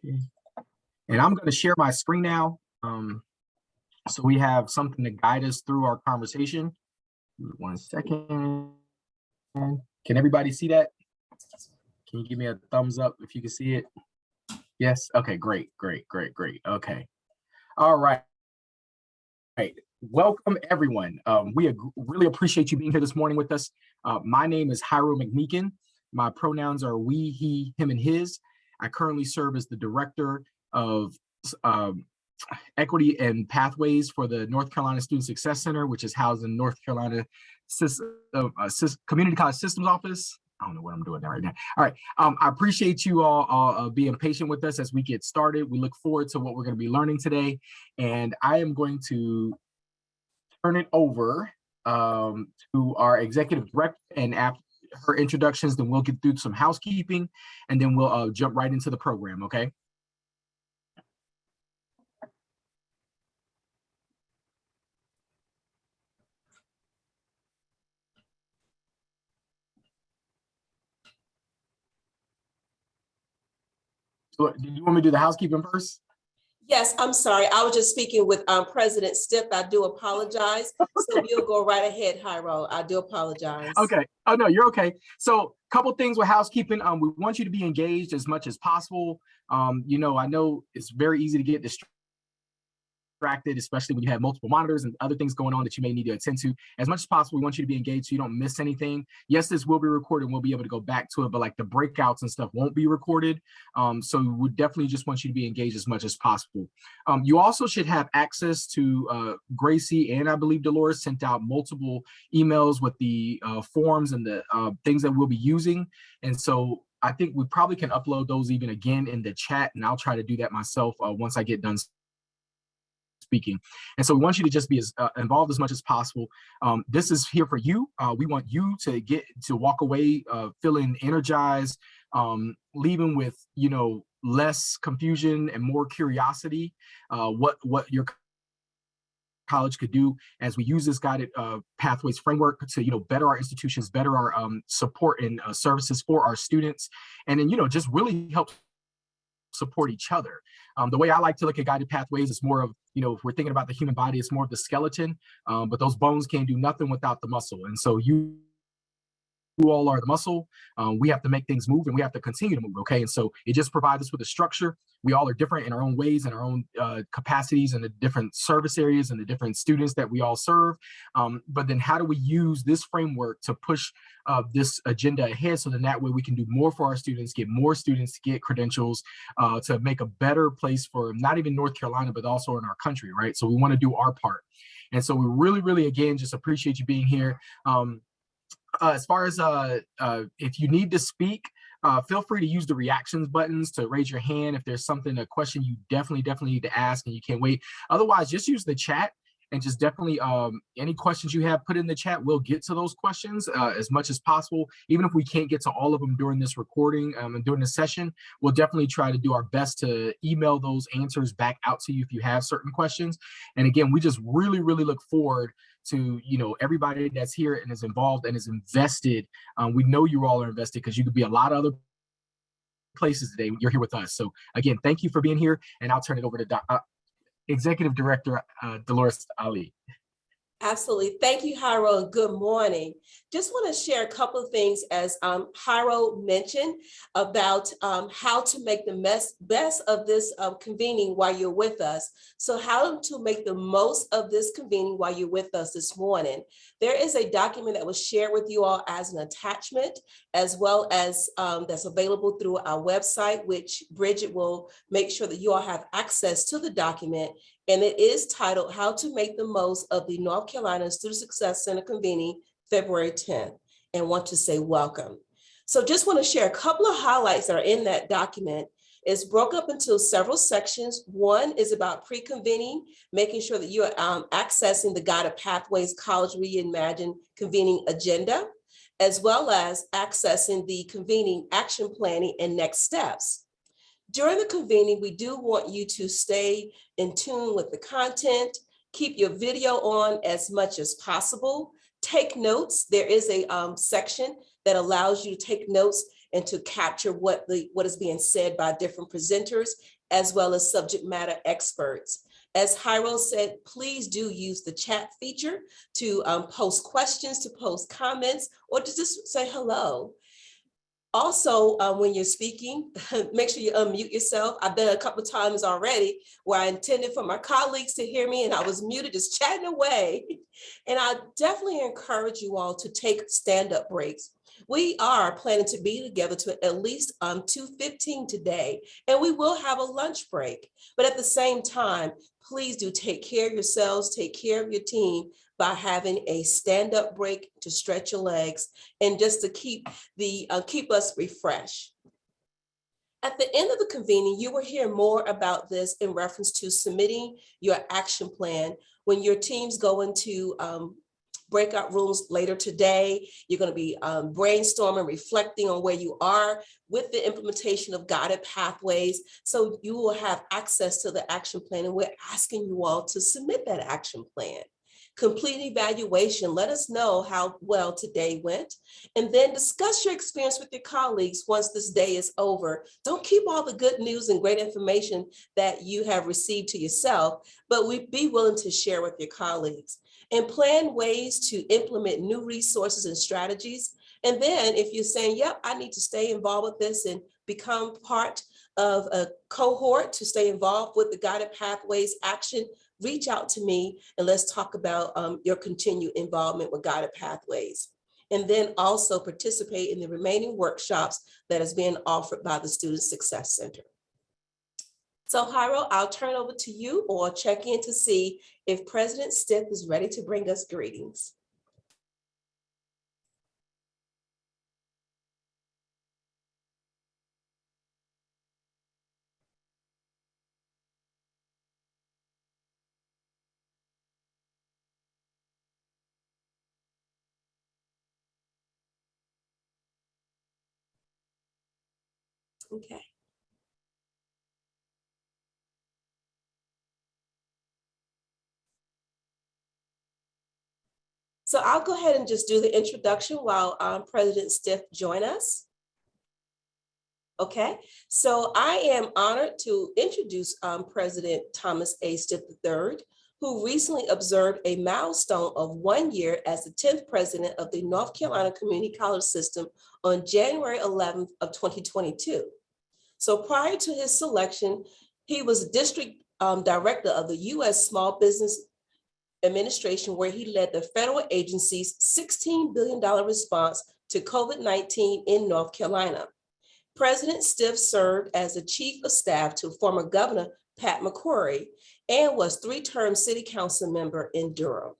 Okay. And I'm going to share my screen now. So we have something to guide us through our conversation. 1 second. Can everybody see that? Can you give me a thumbs up if you can see it? Yes. Okay, great. Okay. All right. Welcome, everyone. We really appreciate you being here this morning with us. My name is Reimagined. My pronouns are we, he, him, and his. I currently serve as the director of Equity and Pathways for the North Carolina Student Success Center, which is housed in North Carolina Community College Systems Office. I don't know what I'm doing there right now. All right. I appreciate you all being patient with us as we get started. We look forward to what we're going to be learning today. And I am going to turn it over to our executive director, and after her introductions, then we'll get through some housekeeping, and then we'll jump right into the program, okay? So, do you want me to do the housekeeping first? Yes, I'm sorry. I was just speaking with President Stipp. I do apologize. So you'll go right ahead, Jairo. I do apologize. Okay. Oh, no, you're okay. So a couple things with housekeeping. We want you to be engaged as much as possible. You know, I know it's very easy to get distracted, especially when you have multiple monitors and other things going on that you may need to attend to. As much as possible, we want you to be engaged so you don't miss anything. Yes, this will be recorded and we'll be able to go back to it, but like the breakouts and stuff won't be recorded. So we definitely just want you to be engaged as much as possible. You also should have access to Gracie, and I believe Dolores sent out multiple emails with the forms and the things that we'll be using. And so I think we probably can upload those even again in the chat, and I'll try to do that myself once I get done speaking. And so we want you to just be as involved as much as possible. This is here for you. We want you to walk away feeling energized, leaving with, you know, less confusion and more curiosity, what your college could do as we use this guided pathways framework to, you know, better our institutions, better our support and services for our students, and then, you know, just really help support each other. The way I like to look at guided pathways is more of, you know, if we're thinking about the human body, it's more of the skeleton, but those bones can't do nothing without the muscle. And so you all are the muscle. We have to make things move, and we have to continue to move, okay? And so it just provides us with a structure. We all are different in our own ways and our own capacities and the different service areas and the different students that we all serve. But then how do we use this framework to push this agenda ahead, so then that way we can do more for our students, get more students to get credentials, to make a better place for not even North Carolina, but also in our country, right? So we want to do our part. And so we really, really, again, just appreciate you being here. As far as if you need to speak, feel free to use the reactions buttons to raise your hand if there's a question you definitely need to ask and you can't wait. Otherwise, just use the chat, and just definitely any questions you have, put in the chat. We'll get to those questions as much as possible. Even if we can't get to all of them during this recording and during the session, we'll definitely try to do our best to email those answers back out to you if you have certain questions. And again, we just really, really look forward to, you know, everybody that's here and is involved and is invested. We know you all are invested because you could be a lot of other places today. You're here with us. So again, thank you for being here, and I'll turn it over to Executive Director Dolores Ali. Absolutely. Thank you, Jairo, and good morning. Just want to share a couple of things, as Jairo mentioned, about how to make the best of this convening while you're with us. So how to make the most of this convening while you're with us this morning. There is a document that was shared with you all as an attachment, as well as that's available through our website, which Bridget will make sure that you all have access to the document. And it is titled How to Make the Most of the North Carolina Student Success Center Convening February 10th, and want to say welcome. So just want to share a couple of highlights that are in that document. It's broken up into several sections. One is about pre-convening, making sure that you're accessing the Guided Pathways College Reimagined Convening Agenda, as well as accessing the convening action planning and next steps. During the convening, we do want you to stay in tune with the content, keep your video on as much as possible, take notes. There is a section that allows you to take notes and to capture what is being said by different presenters, as well as subject matter experts. As Jairo said, please do use the chat feature to post questions, to post comments, or to just say hello. Also, when you're speaking, make sure you unmute yourself. I've done it a couple of times already where I intended for my colleagues to hear me and I was muted, just chatting away. And I definitely encourage you all to take stand-up breaks. We are planning to be together to at least 2:15 today, and we will have a lunch break. But at the same time, please do take care of yourselves, take care of your team by having a stand-up break to stretch your legs and just to keep us refreshed. At the end of the convening, you will hear more about this in reference to submitting your action plan. When your teams go into breakout rooms later today, you're going to be brainstorming, reflecting on where you are with the implementation of guided pathways. So you will have access to the action plan, and we're asking you all to submit that action plan. Complete an evaluation. Let us know how well today went, and then discuss your experience with your colleagues once this day is over. Don't keep all the good news and great information that you have received to yourself, but be willing to share with your colleagues. And plan ways to implement new resources and strategies. And then if you're saying, yep, I need to stay involved with this and become part of a cohort to stay involved with the Guided Pathways action, reach out to me and let's talk about your continued involvement with Guided Pathways. And then also participate in the remaining workshops that is being offered by the Student Success Center. So Jairo, I'll turn over to you or check in to see if President Stiff is ready to bring us greetings. Okay. So I'll go ahead and just do the introduction while President Stiff join us. Okay, so I am honored to introduce President Thomas A. Stiff III, who recently observed a milestone of 1 year as the 10th president of the North Carolina Community College System on January 11th of 2022. So prior to his selection, he was district director of the U.S. Small Business Administration, where he led the federal agency's $16 billion response to COVID-19 in North Carolina. President Stiff served as the chief of staff to former Governor Pat McCrory and was 3-term city council member in Durham.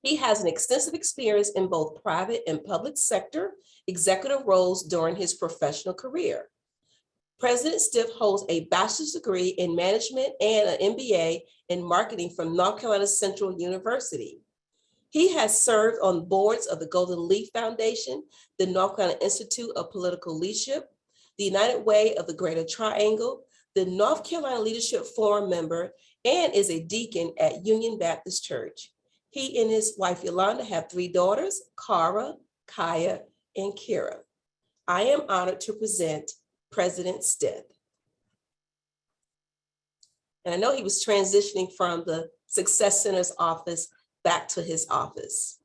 He has an extensive experience in both private and public sector executive roles during his professional career. President Stiff holds a bachelor's degree in management and an MBA in marketing from North Carolina Central University. He has served on boards of the Golden Leaf Foundation, the North Carolina Institute of Political Leadership, the United Way of the Greater Triangle, the North Carolina Leadership Forum member, and is a deacon at Union Baptist Church. He and his wife Yolanda have 3 daughters, Cara, Kaya, and Kira. I am honored to present President Stiff. And I know he was transitioning from the Success Center's office back to his office.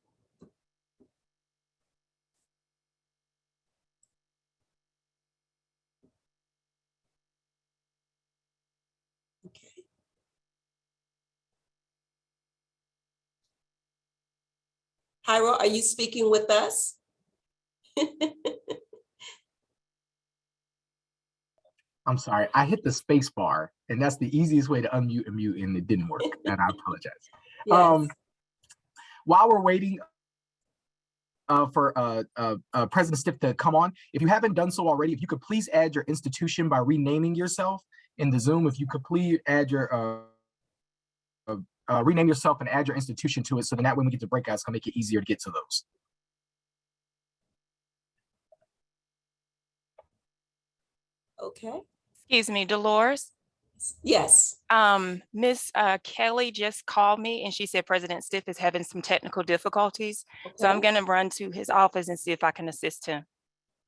Okay. Jairo, are you speaking with us? I'm sorry, I hit the space bar, and that's the easiest way to unmute and mute, and it didn't work, and I apologize. Yes. While we're waiting for President Stiff to come on, if you haven't done so already, if you could please add your institution by renaming yourself in the Zoom. If you could please add your rename yourself and add your institution to it, so then that when we get to breakouts, it's gonna make it easier to get to those. Okay. Excuse me, Dolores. Yes. Miss Kelly just called me and she said President Stiff is having some technical difficulties. Okay. So I'm going to run to his office and see if I can assist him.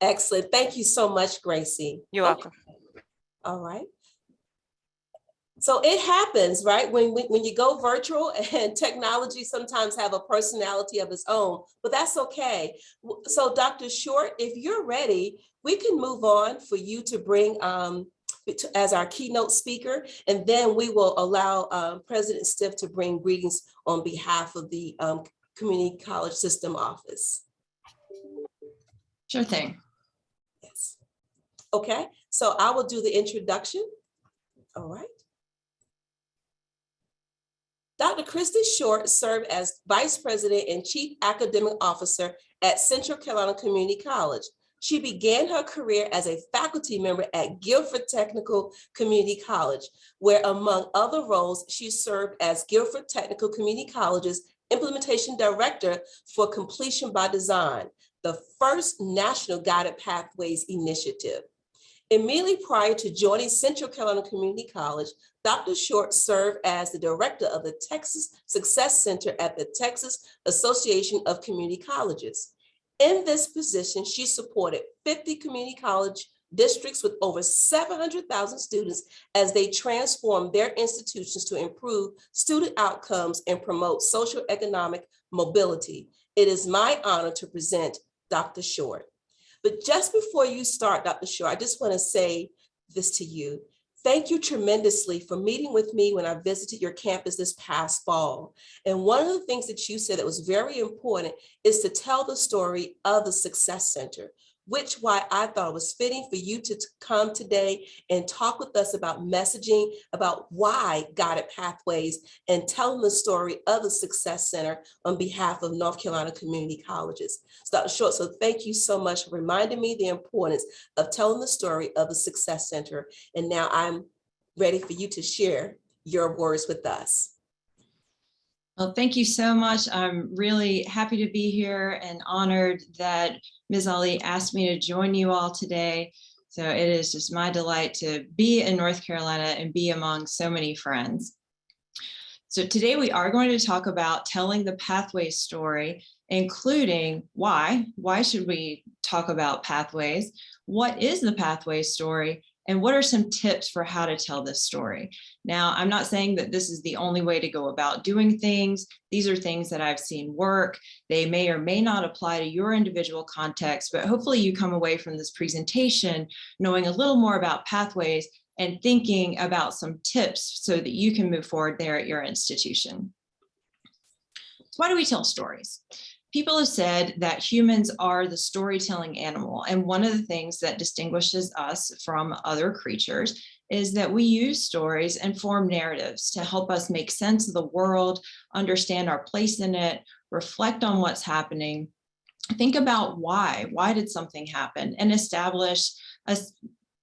Excellent. Thank you so much, Gracie. You're welcome. All right. So it happens, right? When you go virtual, and technology sometimes have a personality of its own, but that's okay. So Dr. Short, if you're ready, we can move on for you to bring as our keynote speaker, and then we will allow President Stiff to bring greetings on behalf of the Community College System Office. Sure thing. Yes. Okay, so I will do the introduction. All right. Dr. Christy Short served as Vice President and Chief Academic Officer at Central Carolina Community College. She began her career as a faculty member at Guilford Technical Community College, where among other roles, she served as Guilford Technical Community College's Implementation Director for Completion by Design, the first national guided pathways initiative. Immediately prior to joining Central Carolina Community College, Dr. Short served as the director of the Texas Success Center at the Texas Association of Community Colleges. In this position, she supported 50 community college districts with over 700,000 students as they transformed their institutions to improve student outcomes and promote social economic mobility. It is my honor to present Dr. Short. But just before you start, Dr. Short, I just want to say this to you. Thank you tremendously for meeting with me when I visited your campus this past fall. And one of the things that you said that was very important is to tell the story of the Success Center, which why I thought it was fitting for you to come today and talk with us about messaging, about why guided pathways, and telling the story of the Success Center on behalf of North Carolina Community Colleges. So Dr. Short, so thank you so much for reminding me the importance of telling the story of the Success Center. And now I'm ready for you to share your words with us. Well, thank you so much. I'm really happy to be here and honored that Ms. Ali asked me to join you all today. So it is just my delight to be in North Carolina and be among so many friends. So today we are going to talk about telling the pathways story, including why should we talk about pathways? What is the pathways story? And what are some tips for how to tell this story? Now, I'm not saying that this is the only way to go about doing things. These are things that I've seen work. They may or may not apply to your individual context, but hopefully you come away from this presentation knowing a little more about pathways and thinking about some tips so that you can move forward there at your institution. So why do we tell stories? People have said that humans are the storytelling animal. And one of the things that distinguishes us from other creatures is that we use stories and form narratives to help us make sense of the world, understand our place in it, reflect on what's happening, think about why did something happen, and establish a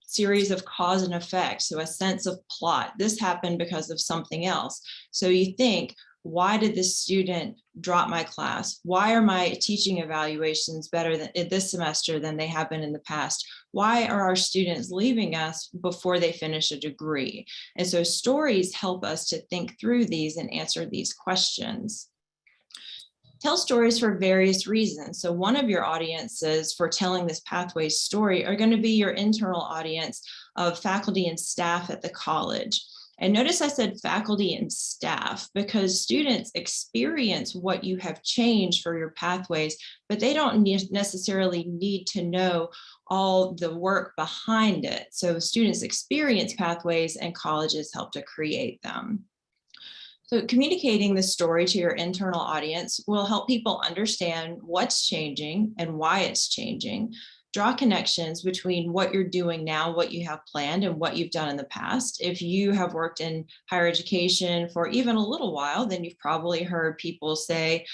series of cause and effect. So a sense of plot. This happened because of something else. So you think, why did this student drop my class? Why are my teaching evaluations better this semester than they have been in the past? Why are our students leaving us before they finish a degree? And so stories help us to think through these and answer these questions. Tell stories for various reasons. So one of your audiences for telling this pathways story are going to be your internal audience of faculty and staff at the college. And notice I said faculty and staff because students experience what you have changed for your pathways, but they don't necessarily need to know all the work behind it. So students experience pathways and colleges help to create them. So communicating the story to your internal audience will help people understand what's changing and why it's changing. Draw connections between what you're doing now, what you have planned, and what you've done in the past. If you have worked in higher education for even a little while, then you've probably heard people say,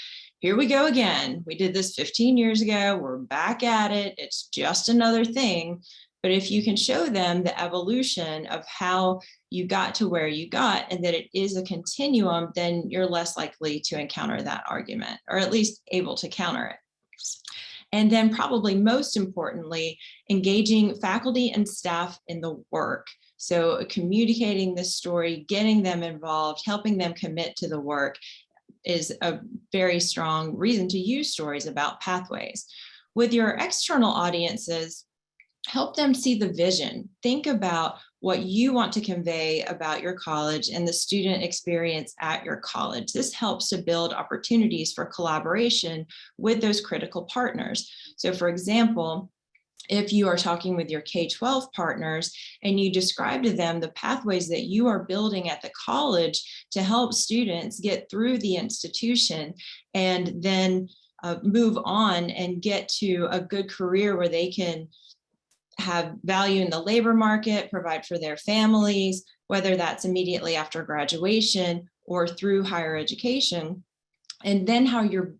here we go again. We did this 15 years ago. We're back at it. It's just another thing. But if you can show them the evolution of how you got to where you got and that it is a continuum, then you're less likely to encounter that argument, or at least able to counter it. And then probably most importantly, engaging faculty and staff in the work. So communicating this story, getting them involved, helping them commit to the work is a very strong reason to use stories about pathways. With your external audiences, help them see the vision. Think about what you want to convey about your college and the student experience at your college. This helps to build opportunities for collaboration with those critical partners. So for example, if you are talking with your K-12 partners and you describe to them the pathways that you are building at the college to help students get through the institution and then move on and get to a good career where they can have value in the labor market, provide for their families, whether that's immediately after graduation or through higher education, and then how you're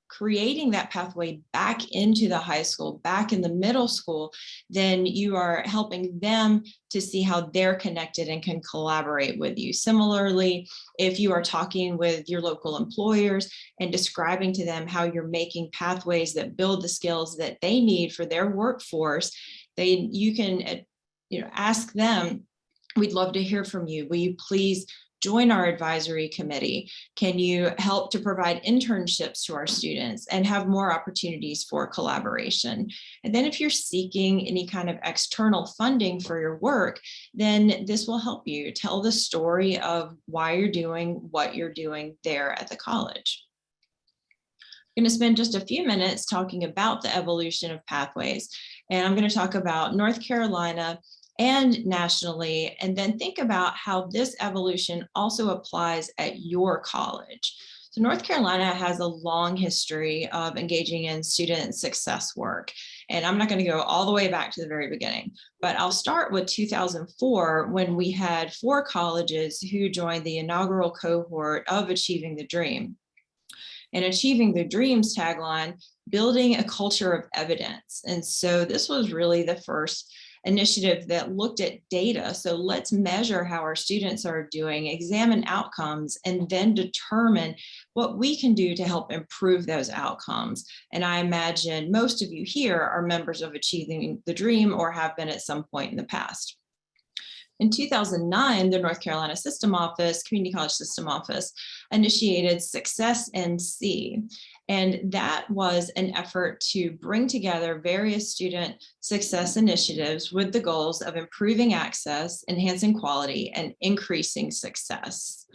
creating that pathway back into the high school, back in the middle school, then you are helping them to see how they're connected and can collaborate with you. Similarly, if you are talking with your local employers and describing to them how you're making pathways that build the skills that they need for their workforce, you can ask them, we'd love to hear from you. Will you please join our advisory committee? Can you help to provide internships to our students and have more opportunities for collaboration? And then if you're seeking any kind of external funding for your work, then this will help you tell the story of why you're doing what you're doing there at the college. I'm going to spend just a few minutes talking about the evolution of pathways. And I'm going to talk about North Carolina and nationally, and then think about how this evolution also applies at your college. So North Carolina has a long history of engaging in student success work. And I'm not going to go all the way back to the very beginning, but I'll start with 2004 when we had 4 colleges who joined the inaugural cohort of Achieving the Dream. And Achieving the Dream's tagline, building a culture of evidence. And so this was really the first initiative that looked at data. So let's measure how our students are doing, examine outcomes, and then determine what we can do to help improve those outcomes. And I imagine most of you here are members of Achieving the Dream or have been at some point in the past. In 2009, the North Carolina System Office, Community College System Office, initiated Success NC. And that was an effort to bring together various student success initiatives with the goals of improving access, enhancing quality, and increasing success.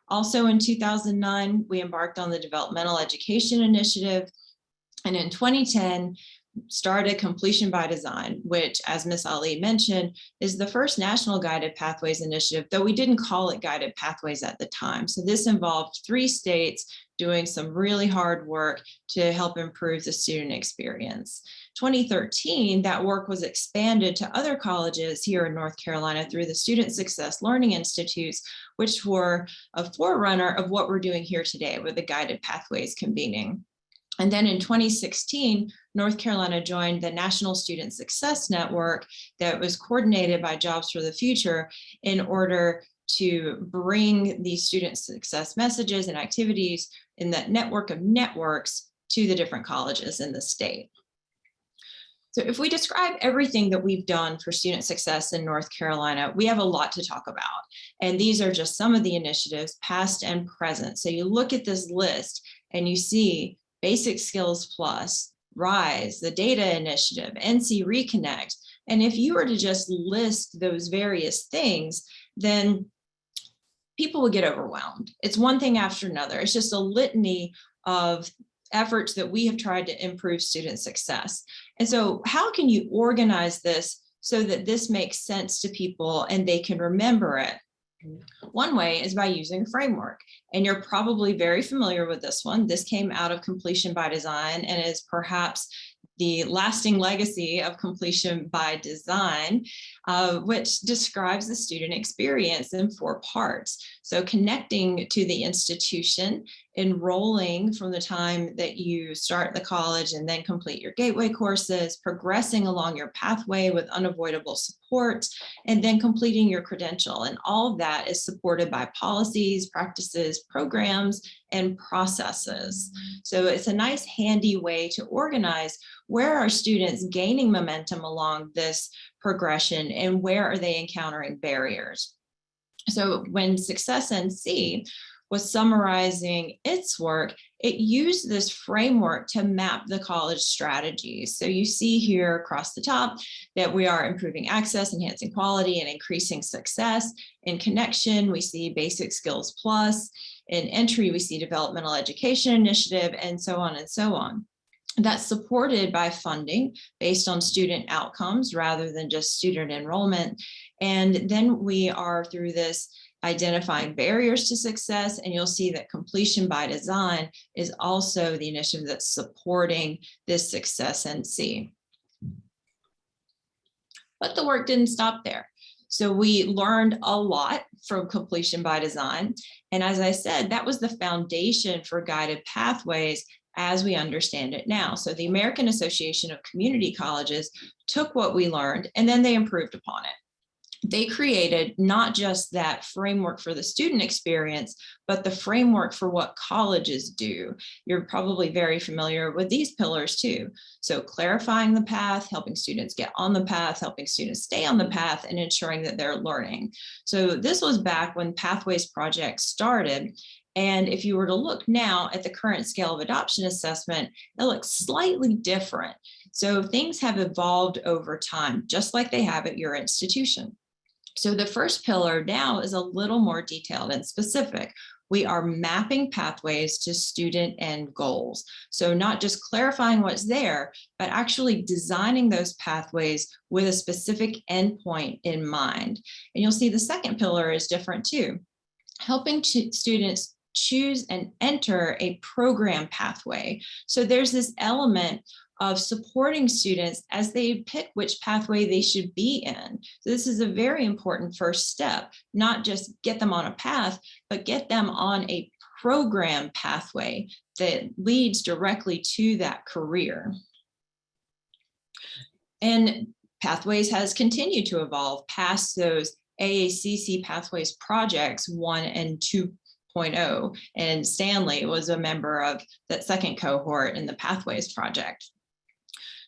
Also in 2009, we embarked on the Developmental Education Initiative. And in 2010, started Completion by Design, which, as Ms. Ali mentioned, is the first national guided pathways initiative, though we didn't call it guided pathways at the time. So this involved 3 states doing some really hard work to help improve the student experience. 2013, that work was expanded to other colleges here in North Carolina through the Student Success Learning Institutes, which were a forerunner of what we're doing here today with the guided pathways convening. And then in 2016, North Carolina joined the National Student Success Network that was coordinated by Jobs for the Future in order to bring these student success messages and activities in that network of networks to the different colleges in the state. So if we describe everything that we've done for student success in North Carolina, we have a lot to talk about. And these are just some of the initiatives, past and present. So you look at this list and you see Basic Skills Plus, RISE, the Data Initiative, NC Reconnect. And if you were to just list those various things, then people would get overwhelmed. It's one thing after another. It's just a litany of efforts that we have tried to improve student success. And so how can you organize this so that this makes sense to people and they can remember it? One way is by using a framework, and you're probably very familiar with this one. This came out of Completion by Design and is perhaps the lasting legacy of Completion by Design, which describes the student experience in 4 parts. So connecting to the institution, enrolling from the time that you start the college and then complete your gateway courses, progressing along your pathway with unavoidable support, and then completing your credential. And all of that is supported by policies, practices, programs, and processes. So it's a nice handy way to organize where are students gaining momentum along this progression and where are they encountering barriers. So when Success NC was summarizing its work, it used this framework to map the college strategies. So you see here across the top that we are improving access, enhancing quality, and increasing success. In connection, we see Basic Skills Plus. In entry, we see Developmental Education Initiative, and so on and so on. That's supported by funding based on student outcomes rather than just student enrollment. And then we are through this identifying barriers to success, and you'll see that completion by design is also the initiative that's supporting this success NC. But the work didn't stop there. So we learned a lot from completion by design. And as I said, that was the foundation for guided pathways as we understand it now. So the American Association of Community Colleges took what we learned and then they improved upon it. They created not just that framework for the student experience, but the framework for what colleges do. You're probably very familiar with these pillars too. So clarifying the path, helping students get on the path, helping students stay on the path, and ensuring that they're learning. So this was back when Pathways Project started. And if you were to look now at the current scale of adoption assessment, it looks slightly different. So things have evolved over time, just like they have at your institution. So the first pillar now is a little more detailed and specific. We are mapping pathways to student end goals. So not just clarifying what's there, but actually designing those pathways with a specific endpoint in mind. And you'll see the second pillar is different too. Helping students choose and enter a program pathway. So there's this element of supporting students as they pick which pathway they should be in. So this is a very important first step, not just get them on a path, but get them on a program pathway that leads directly to that career. And Pathways has continued to evolve past those AACC Pathways projects 1 and 2.0, and Stanley was a member of that second cohort in the Pathways project.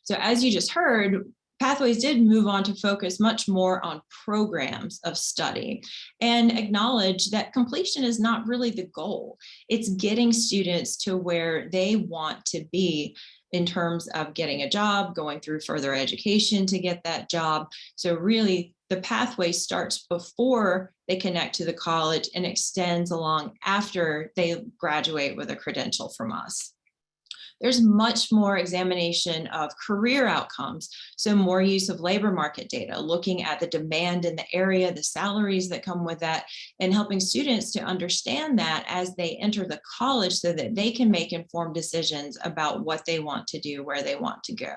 So as you just heard, Pathways did move on to focus much more on programs of study and acknowledge that completion is not really the goal. It's getting students to where they want to be in terms of getting a job, going through further education to get that job. So really the pathway starts before they connect to the college and extends along after they graduate with a credential from us. There's much more examination of career outcomes, so more use of labor market data, looking at the demand in the area, the salaries that come with that, and helping students to understand that as they enter the college so that they can make informed decisions about what they want to do, where they want to go.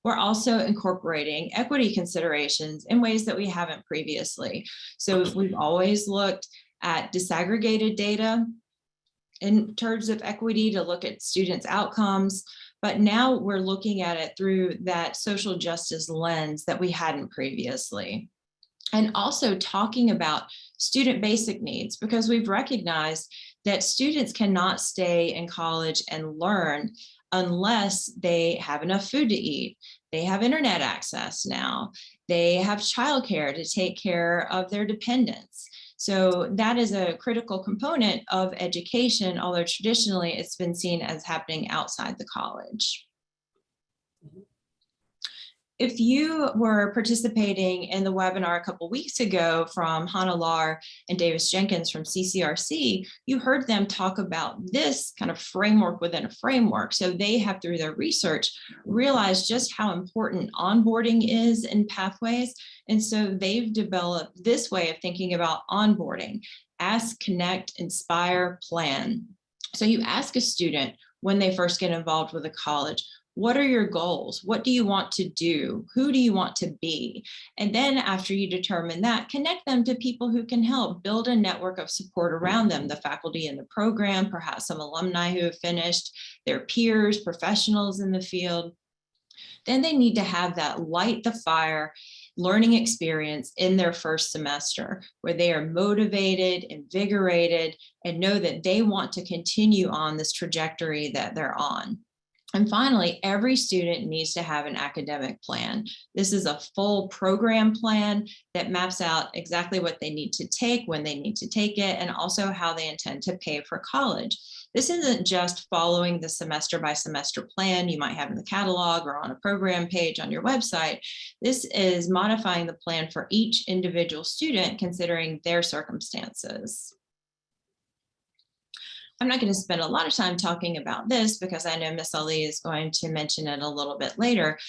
We're also incorporating equity considerations in ways that we haven't previously. So we've always looked at disaggregated data in terms of equity to look at students' outcomes, but now we're looking at it through that social justice lens that we hadn't previously. And also talking about student basic needs, because we've recognized that students cannot stay in college and learn unless they have enough food to eat. They have internet access now. They have childcare to take care of their dependents. So that is a critical component of education, although traditionally it's been seen as happening outside the college. If you were participating in the webinar a couple weeks ago from Hannah Lahr and Davis Jenkins from CCRC, you heard them talk about this kind of framework within a framework. So they have, through their research, realized just how important onboarding is in Pathways. And so they've developed this way of thinking about onboarding: ask, connect, inspire, plan. So you ask a student when they first get involved with a college, what are your goals? What do you want to do? Who do you want to be? And then after you determine that, connect them to people who can help build a network of support around them, the faculty in the program, perhaps some alumni who have finished, their peers, professionals in the field. Then they need to have that light the fire learning experience in their first semester where they are motivated, invigorated, and know that they want to continue on this trajectory that they're on. And finally, every student needs to have an academic plan. This is a full program plan that maps out exactly what they need to take, when they need to take it, and also how they intend to pay for college. This isn't just following the semester by semester plan you might have in the catalog or on a program page on your website. This is modifying the plan for each individual student, considering their circumstances. I'm not going to spend a lot of time talking about this because I know Miss Ali is going to mention it a little bit later,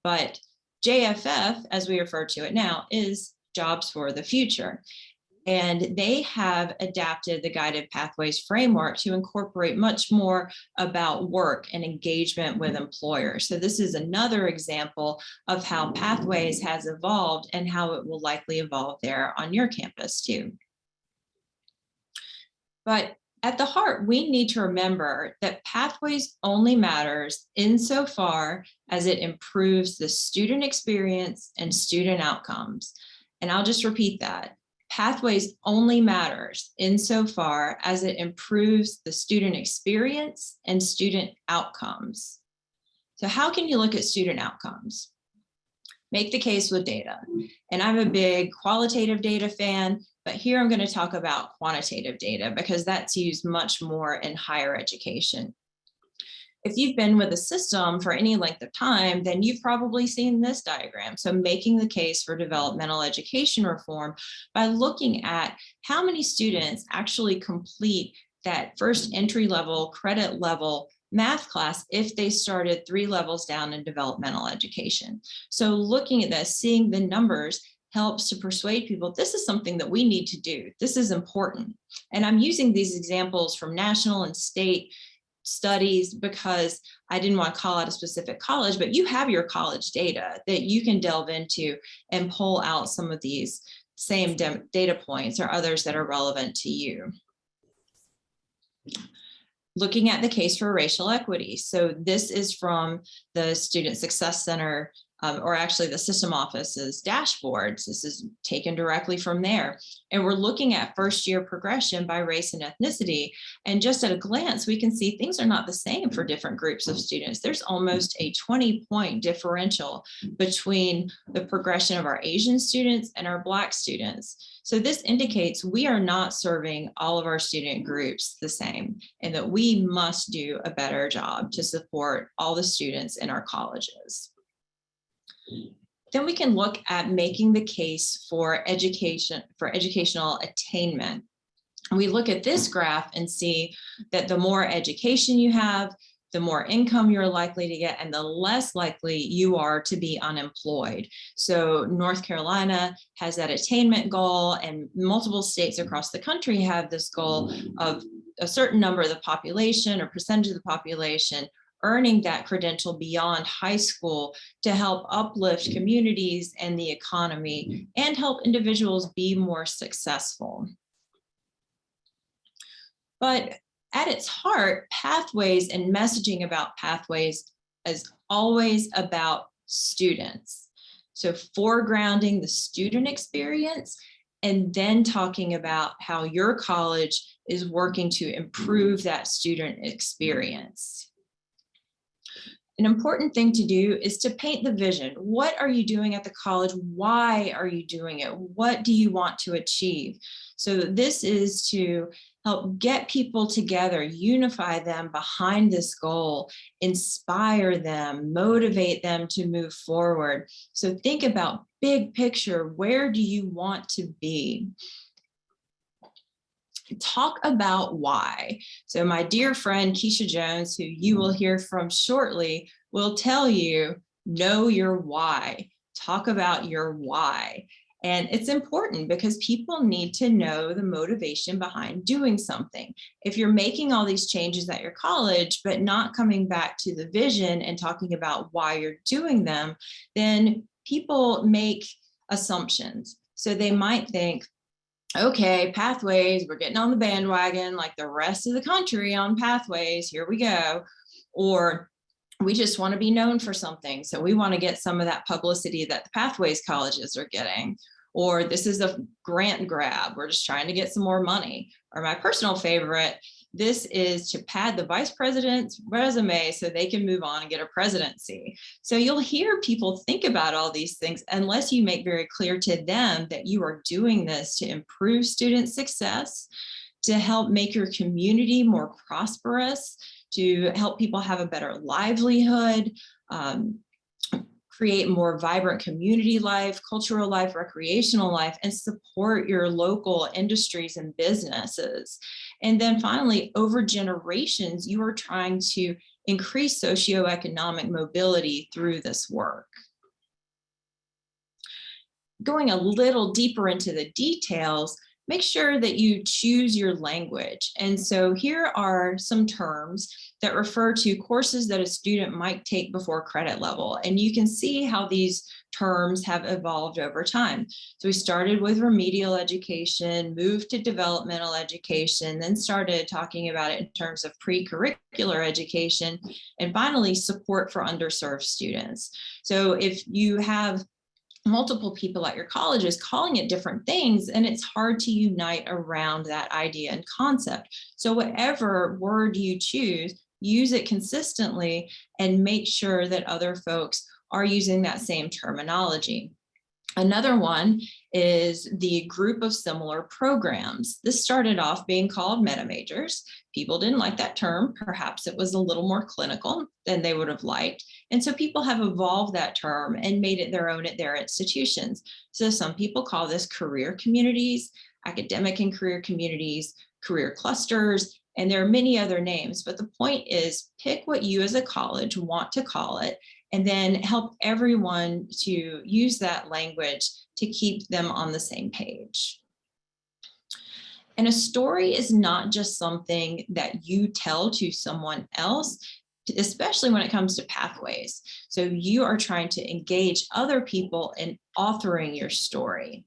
but JFF, as we refer to it now, is Jobs for the Future. And they have adapted the Guided Pathways framework to incorporate much more about work and engagement with employers. So this is another example of how Pathways has evolved and how it will likely evolve there on your campus too. But at the heart, we need to remember that Pathways only matters insofar as it improves the student experience and student outcomes. And I'll just repeat that. Pathways only matters insofar as it improves the student experience and student outcomes. So how can you look at student outcomes? Make the case with data. And I'm a big qualitative data fan, but here I'm going to talk about quantitative data because that's used much more in higher education. If you've been with a system for any length of time, then you've probably seen this diagram. So making the case for developmental education reform by looking at how many students actually complete that first entry level, credit level math class if they started 3 levels down in developmental education. So looking at this, seeing the numbers helps to persuade people this is something that we need to do. This is important. And I'm using these examples from national and state studies because I didn't want to call out a specific college, but you have your college data that you can delve into and pull out some of these same data points or others that are relevant to you. Looking at the case for racial equity. So this is from the Student Success Center, or actually the system office's dashboards. This is taken directly from there. And we're looking at first year progression by race and ethnicity. And just at a glance, we can see things are not the same for different groups of students. There's almost a 20-point differential between the progression of our Asian students and our Black students. So this indicates we are not serving all of our student groups the same, and that we must do a better job to support all the students in our colleges. Then we can look at making the case for education, for educational attainment. We look at this graph and see that the more education you have, the more income you're likely to get, and the less likely you are to be unemployed. So North Carolina has that attainment goal, and multiple states across the country have this goal of a certain number of the population or percentage of the population earning that credential beyond high school to help uplift communities and the economy and help individuals be more successful. But at its heart, Pathways and messaging about Pathways is always about students. So foregrounding the student experience and then talking about how your college is working to improve that student experience. An important thing to do is to paint the vision. What are you doing at the college? Why are you doing it? What do you want to achieve? So this is to help get people together, unify them behind this goal, inspire them, motivate them to move forward. So think about big picture, where do you want to be? Talk about why. So my dear friend Keisha Jones, who you will hear from shortly, will tell you, know your why. Talk about your why. And it's important because people need to know the motivation behind doing something. If you're making all these changes at your college, but not coming back to the vision and talking about why you're doing them, then people make assumptions. So they might think, okay, Pathways, we're getting on the bandwagon like the rest of the country on Pathways, here we go. Or we just want to be known for something, so we want to get some of that publicity that the Pathways colleges are getting. Or this is a grant grab, we're just trying to get some more money. Or my personal favorite, This is to pad the vice president's resume so they can move on and get a presidency. So you'll hear people think about all these things unless you make very clear to them that you are doing this to improve student success, to help make your community more prosperous, to help people have a better livelihood, create more vibrant community life, cultural life, recreational life, and support your local industries and businesses. And then finally, over generations, you are trying to increase socioeconomic mobility through this work. Going a little deeper into the details, make sure that you choose your language. And so here are some terms that refer to courses that a student might take before credit level. And you can see how these terms have evolved over time. So we started with remedial education, moved to developmental education, then started talking about it in terms of pre-curricular education, and finally support for underserved students. So if you have multiple people at your colleges calling it different things, and it's hard to unite around that idea and concept. So whatever word you choose, use it consistently and make sure that other folks are using that same terminology. Another one is the group of similar programs. This started off being called meta majors. People didn't like that term. Perhaps it was a little more clinical than they would have liked. And so people have evolved that term and made it their own at their institutions. So some people call this career communities, academic and career communities, career clusters, and there are many other names. But the point is, pick what you as a college want to call it, and then help everyone to use that language to keep them on the same page. And a story is not just something that you tell to someone else, especially when it comes to pathways. So you are trying to engage other people in authoring your story.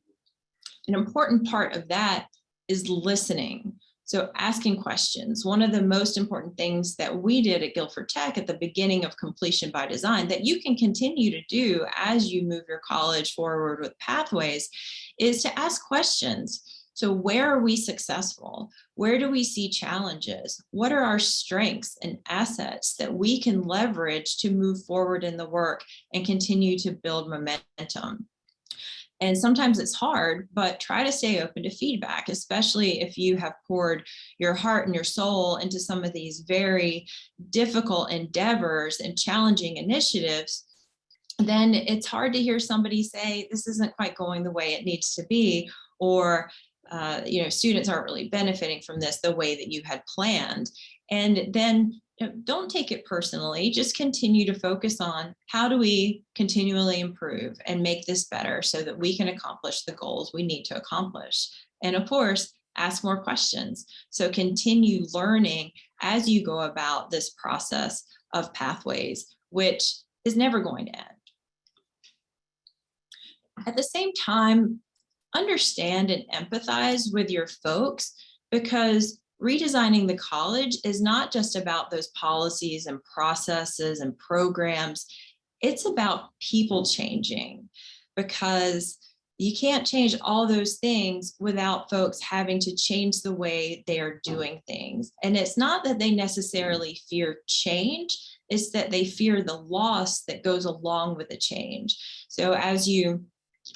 An important part of that is listening. So asking questions. One of the most important things that we did at Guilford Tech at the beginning of Completion by Design that you can continue to do as you move your college forward with pathways is to ask questions. So where are we successful? Where do we see challenges? What are our strengths and assets that we can leverage to move forward in the work and continue to build momentum? And sometimes it's hard, but try to stay open to feedback, especially if you have poured your heart and your soul into some of these very difficult endeavors and challenging initiatives. Then it's hard to hear somebody say, this isn't quite going the way it needs to be, or students aren't really benefiting from this the way that you had planned. And then don't take it personally, just continue to focus on how do we continually improve and make this better so that we can accomplish the goals we need to accomplish. And of course, ask more questions. So continue learning as you go about this process of pathways, which is never going to end. At the same time, understand and empathize with your folks, because redesigning the college is not just about those policies and processes and programs. It's about people changing, because you can't change all those things without folks having to change the way they are doing things. And it's not that they necessarily fear change, it's that they fear the loss that goes along with the change. So as you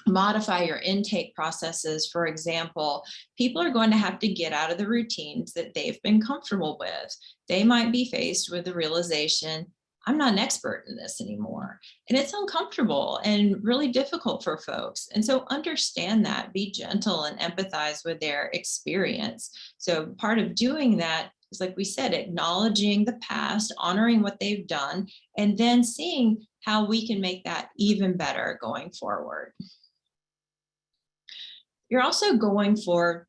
modify your intake processes, for example, people are going to have to get out of the routines that they've been comfortable with. They might be faced with the realization, I'm not an expert in this anymore. And it's uncomfortable and really difficult for folks. And so understand that, be gentle and empathize with their experience. So part of doing that is, like we said, acknowledging the past, honoring what they've done, and then seeing how we can make that even better going forward. You're also going for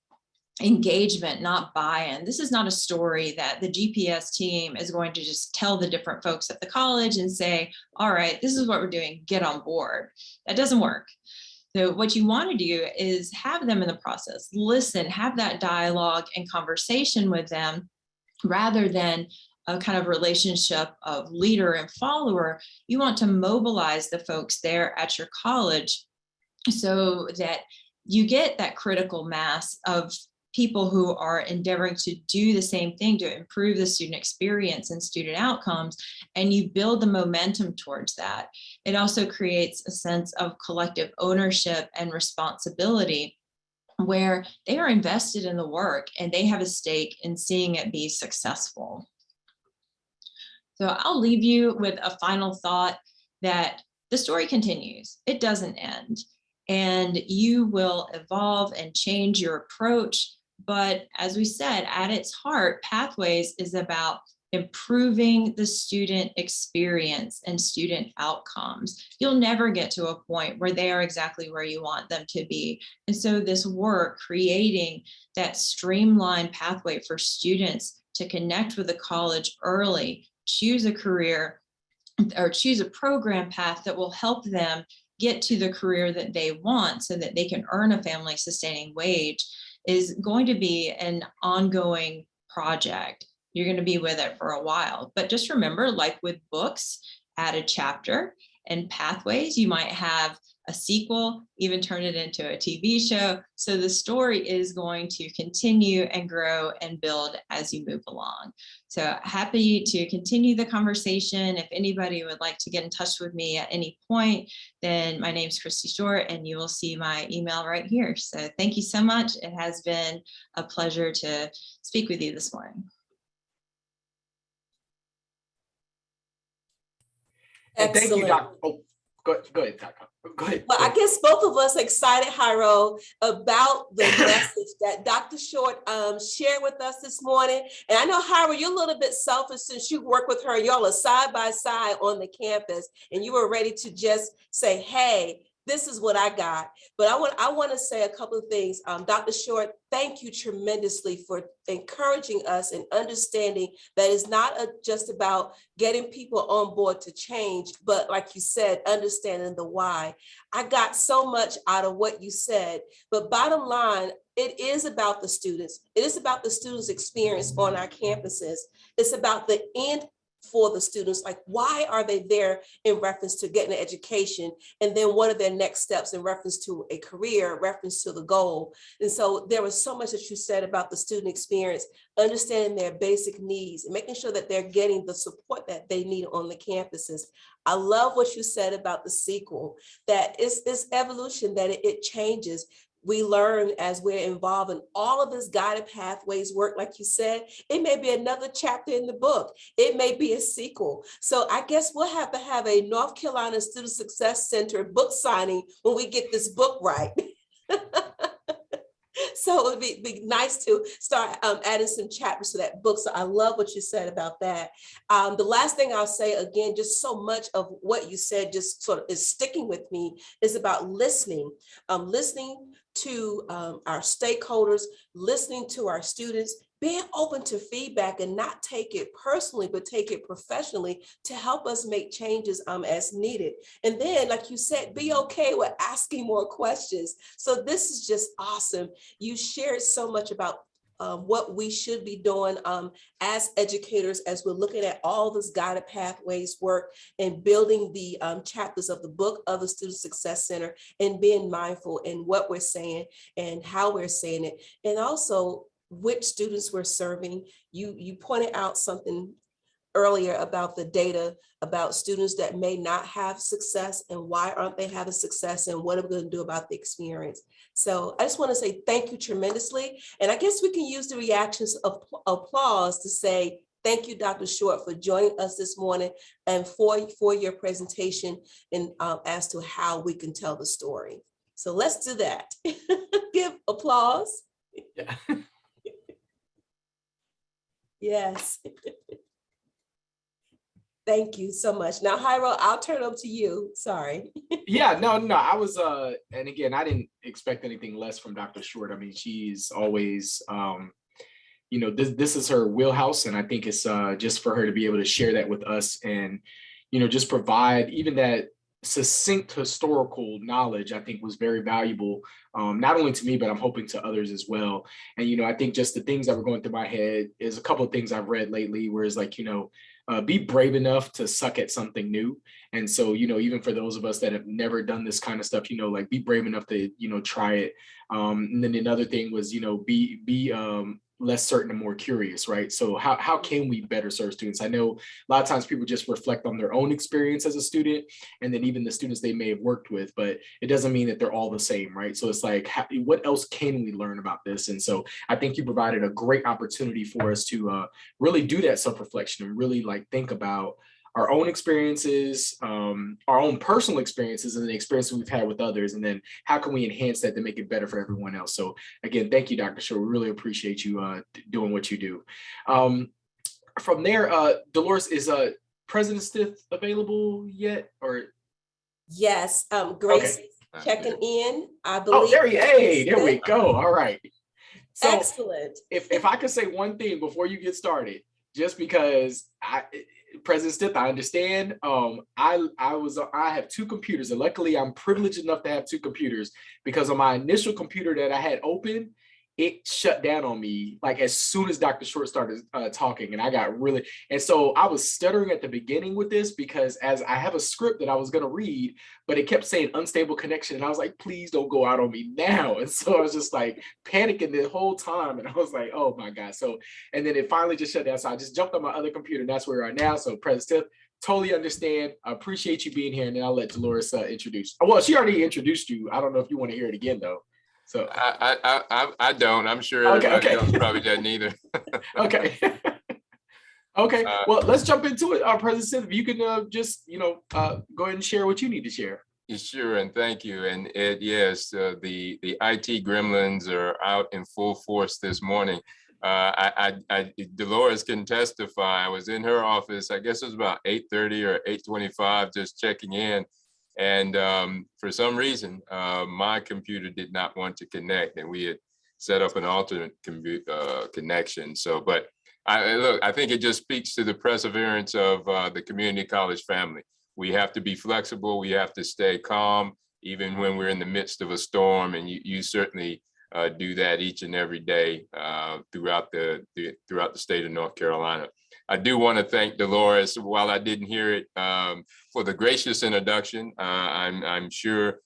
engagement, not buy-in. This is not a story that the GPS team is going to just tell the different folks at the college and say, all right, this is what we're doing, get on board. That doesn't work. So what you want to do is have them in the process, listen, have that dialogue and conversation with them, rather than a kind of relationship of leader and follower. You want to mobilize the folks there at your college so that you get that critical mass of people who are endeavoring to do the same thing to improve the student experience and student outcomes, and you build the momentum towards that. It also creates a sense of collective ownership and responsibility, where they are invested in the work and they have a stake in seeing it be successful. So I'll leave you with a final thought that the story continues. It doesn't end. And you will evolve and change your approach. But as we said, at its heart, Pathways is about improving the student experience and student outcomes. You'll never get to a point where they are exactly where you want them to be. And so this work, creating that streamlined pathway for students to connect with the college early, choose a career or choose a program path that will help them get to the career that they want so that they can earn a family sustaining wage, is going to be an ongoing project. You're going to be with it for a while. But just remember, like with books, add a chapter, and Pathways, you might have a sequel, even turn it into a TV show. So the story is going to continue and grow and build as you move along. So happy to continue the conversation. If anybody would like to get in touch with me at any point, then my name's Christy Short, and you will see my email right here. So thank you so much. It has been a pleasure to speak with you this morning. And thank you, Excellent. Dr. Oh, go ahead, Dr. Go ahead. Well, I guess both of us excited, Jairo, about the message that Dr. Short shared with us this morning. And I know, Jairo, you're a little bit selfish since you work with her. Y'all are side by side on the campus, and you were ready to just say, hey, this is what I got. But I want to say a couple of things. Dr. Short, thank you tremendously for encouraging us and understanding that it's not just about getting people on board to change, but like you said, understanding the why. I got so much out of what you said, but bottom line, it is about the students. It is about the students' experience on our campuses. It's about the end for the students, like why are they there in reference to getting an education, and then what are their next steps in reference to a career, reference to the goal. And so there was so much that you said about the student experience, understanding their basic needs and making sure that they're getting the support that they need on the campuses. I love what you said about the sequel, that it's this evolution, that it changes. We learn as we're involved in all of this guided pathways work, like you said. It may be another chapter in the book. It may be a sequel. So I guess we'll have to have a North Carolina Student Success Center book signing when we get this book right. So it would be nice to start adding some chapters to that book. So I love what you said about that. The last thing I'll say, again, just so much of what you said just sort of is sticking with me, is about listening. Listening to our stakeholders, listening to our students, being open to feedback and not take it personally, but take it professionally to help us make changes as needed. And then, like you said, be okay with asking more questions. So this is just awesome. You shared so much about what we should be doing as educators, as we're looking at all this guided pathways work and building the chapters of the book of the Student Success Center, and being mindful in what we're saying and how we're saying it, and also which students we're serving. You pointed out something earlier about the data about students that may not have success, and why aren't they having success, and what are we going to do about the experience. So I just want to say thank you tremendously. And I guess we can use the reactions of applause to say thank you, Dr. Short, for joining us this morning and for your presentation, and as to how we can tell the story. So let's do that. Give applause. Yeah. Yes. Thank you so much. Now, Jairo, I'll turn it over to you. Sorry. Yeah, no, I was, and again, I didn't expect anything less from Dr. Short. I mean, she's always, this is her wheelhouse. And I think it's just for her to be able to share that with us and, just provide even that succinct historical knowledge, I think was very valuable, not only to me, but I'm hoping to others as well. And, I think just the things that were going through my head is a couple of things I've read lately, where it's like, be brave enough to suck at something new. And so, even for those of us that have never done this kind of stuff, like be brave enough to, try it. And then another thing was, be less certain and more curious, right? So how can we better serve students? I know a lot of times people just reflect on their own experience as a student, and then even the students they may have worked with, but it doesn't mean that they're all the same, right? So it's like, what else can we learn about this? And so I think you provided a great opportunity for us to really do that self-reflection and really think about our own experiences, our own personal experiences, and the experiences we've had with others, and then how can we enhance that to make it better for everyone else? So again, thank you, Dr. Shore. We really appreciate you doing what you do. From there, Dolores, is President Stith available yet? Or Yes, Grace okay. is checking in, I believe. There we go. All right. So excellent. If I could say one thing before you get started, just because President Stith, I understand. I have two computers, and luckily I'm privileged enough to have two computers, because on my initial computer that I had open, it shut down on me as soon as Dr. Short started talking, and I got really, and so I was stuttering at the beginning with this, because as I have a script that I was going to read, but it kept saying unstable connection, and I was like, please don't go out on me now. And so I was just panicking the whole time, and I was like, oh my God. So, and then it finally just shut down. So I just jumped on my other computer, and that's where we are now. So President Stith, totally understand. I appreciate you being here, and then I'll let Dolores introduce. Well, she already introduced you. I don't know if you want to hear it again though. So I don't. I'm sure everybody else probably doesn't either. Okay. Okay. Well, let's jump into it. President Stith, if you can just go ahead and share what you need to share. Sure, and thank you. And yes, the IT gremlins are out in full force this morning. Dolores can testify. I was in her office. I guess it was about 8:30 or 8:25, just checking in. And for some reason, my computer did not want to connect, and we had set up an alternate connection. So, but I think it just speaks to the perseverance of the community college family. We have to be flexible. We have to stay calm, even when we're in the midst of a storm. And you certainly do that each and every day throughout the state of North Carolina. I do want to thank Dolores, while I didn't hear it, for the gracious introduction. I'm sure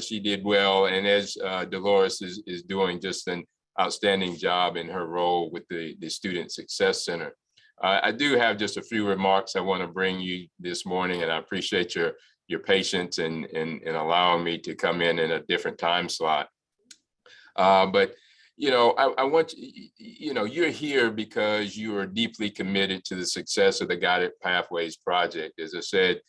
she did well, and as Dolores is doing just an outstanding job in her role with the Student Success Center. I do have just a few remarks I want to bring you this morning, and I appreciate your patience and allowing me to come in a different time slot. But I want you're here because you are deeply committed to the success of the Guided Pathways project. As I said,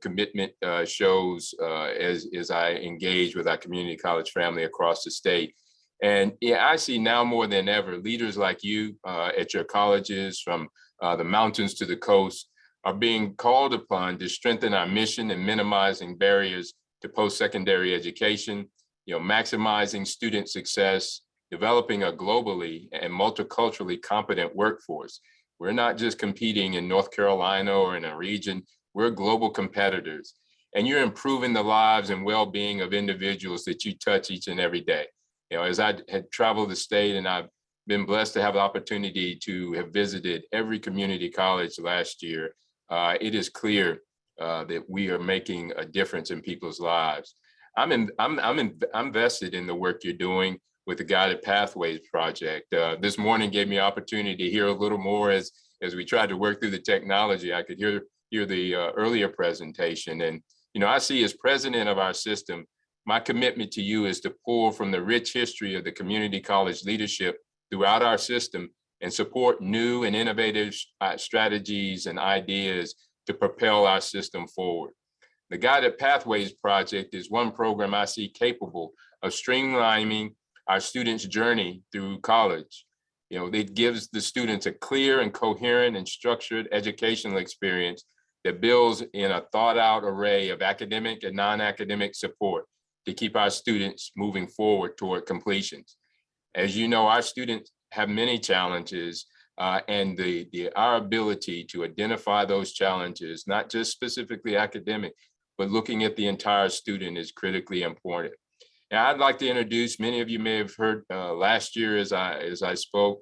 commitment shows as I engage with our community college family across the state. And yeah, I see now more than ever, leaders like you at your colleges, from the mountains to the coast, are being called upon to strengthen our mission and minimizing barriers to post-secondary education, maximizing student success, developing a globally and multiculturally competent workforce. We're not just competing in North Carolina or in a region, we're global competitors. And you're improving the lives and well-being of individuals that you touch each and every day. As I had traveled the state, and I've been blessed to have the opportunity to have visited every community college last year, it is clear that we are making a difference in people's lives. I'm vested in the work you're doing with the Guided Pathways project. This morning gave me opportunity to hear a little more as we tried to work through the technology. I could hear the earlier presentation. And, I see, as president of our system, my commitment to you is to pull from the rich history of the community college leadership throughout our system and support new and innovative strategies and ideas to propel our system forward. The Guided Pathways project is one program I see capable of streamlining our students' journey through college. It gives the students a clear and coherent and structured educational experience that builds in a thought out array of academic and non-academic support to keep our students moving forward toward completions. As you know, our students have many challenges, and our ability to identify those challenges, not just specifically academic, but looking at the entire student, is critically important. Now, I'd like to introduce, many of you may have heard last year as I spoke,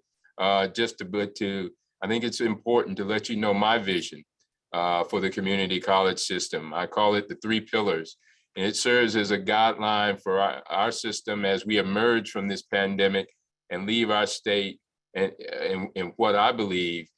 just a bit to I think it's important to let you know my vision for the community college system. I call it the 3 pillars, and it serves as a guideline for our system as we emerge from this pandemic and leave our state in what I believe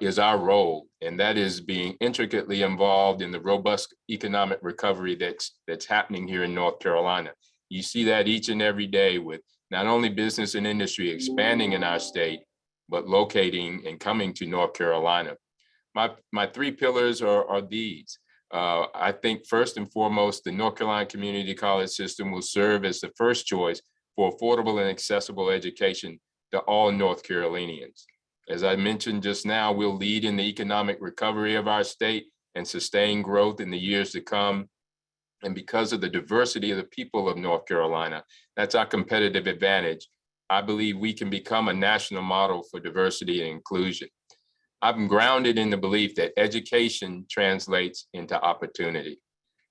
is our role, and that is being intricately involved in the robust economic recovery that's happening here in North Carolina. You see that each and every day with not only business and industry expanding in our state, but locating and coming to North Carolina. My 3 pillars are these. I think first and foremost, the North Carolina Community College system will serve as the first choice for affordable and accessible education to all North Carolinians. As I mentioned just now, we'll lead in the economic recovery of our state and sustain growth in the years to come. And because of the diversity of the people of North Carolina, that's our competitive advantage. I believe we can become a national model for diversity and inclusion. I'm grounded in the belief that education translates into opportunity.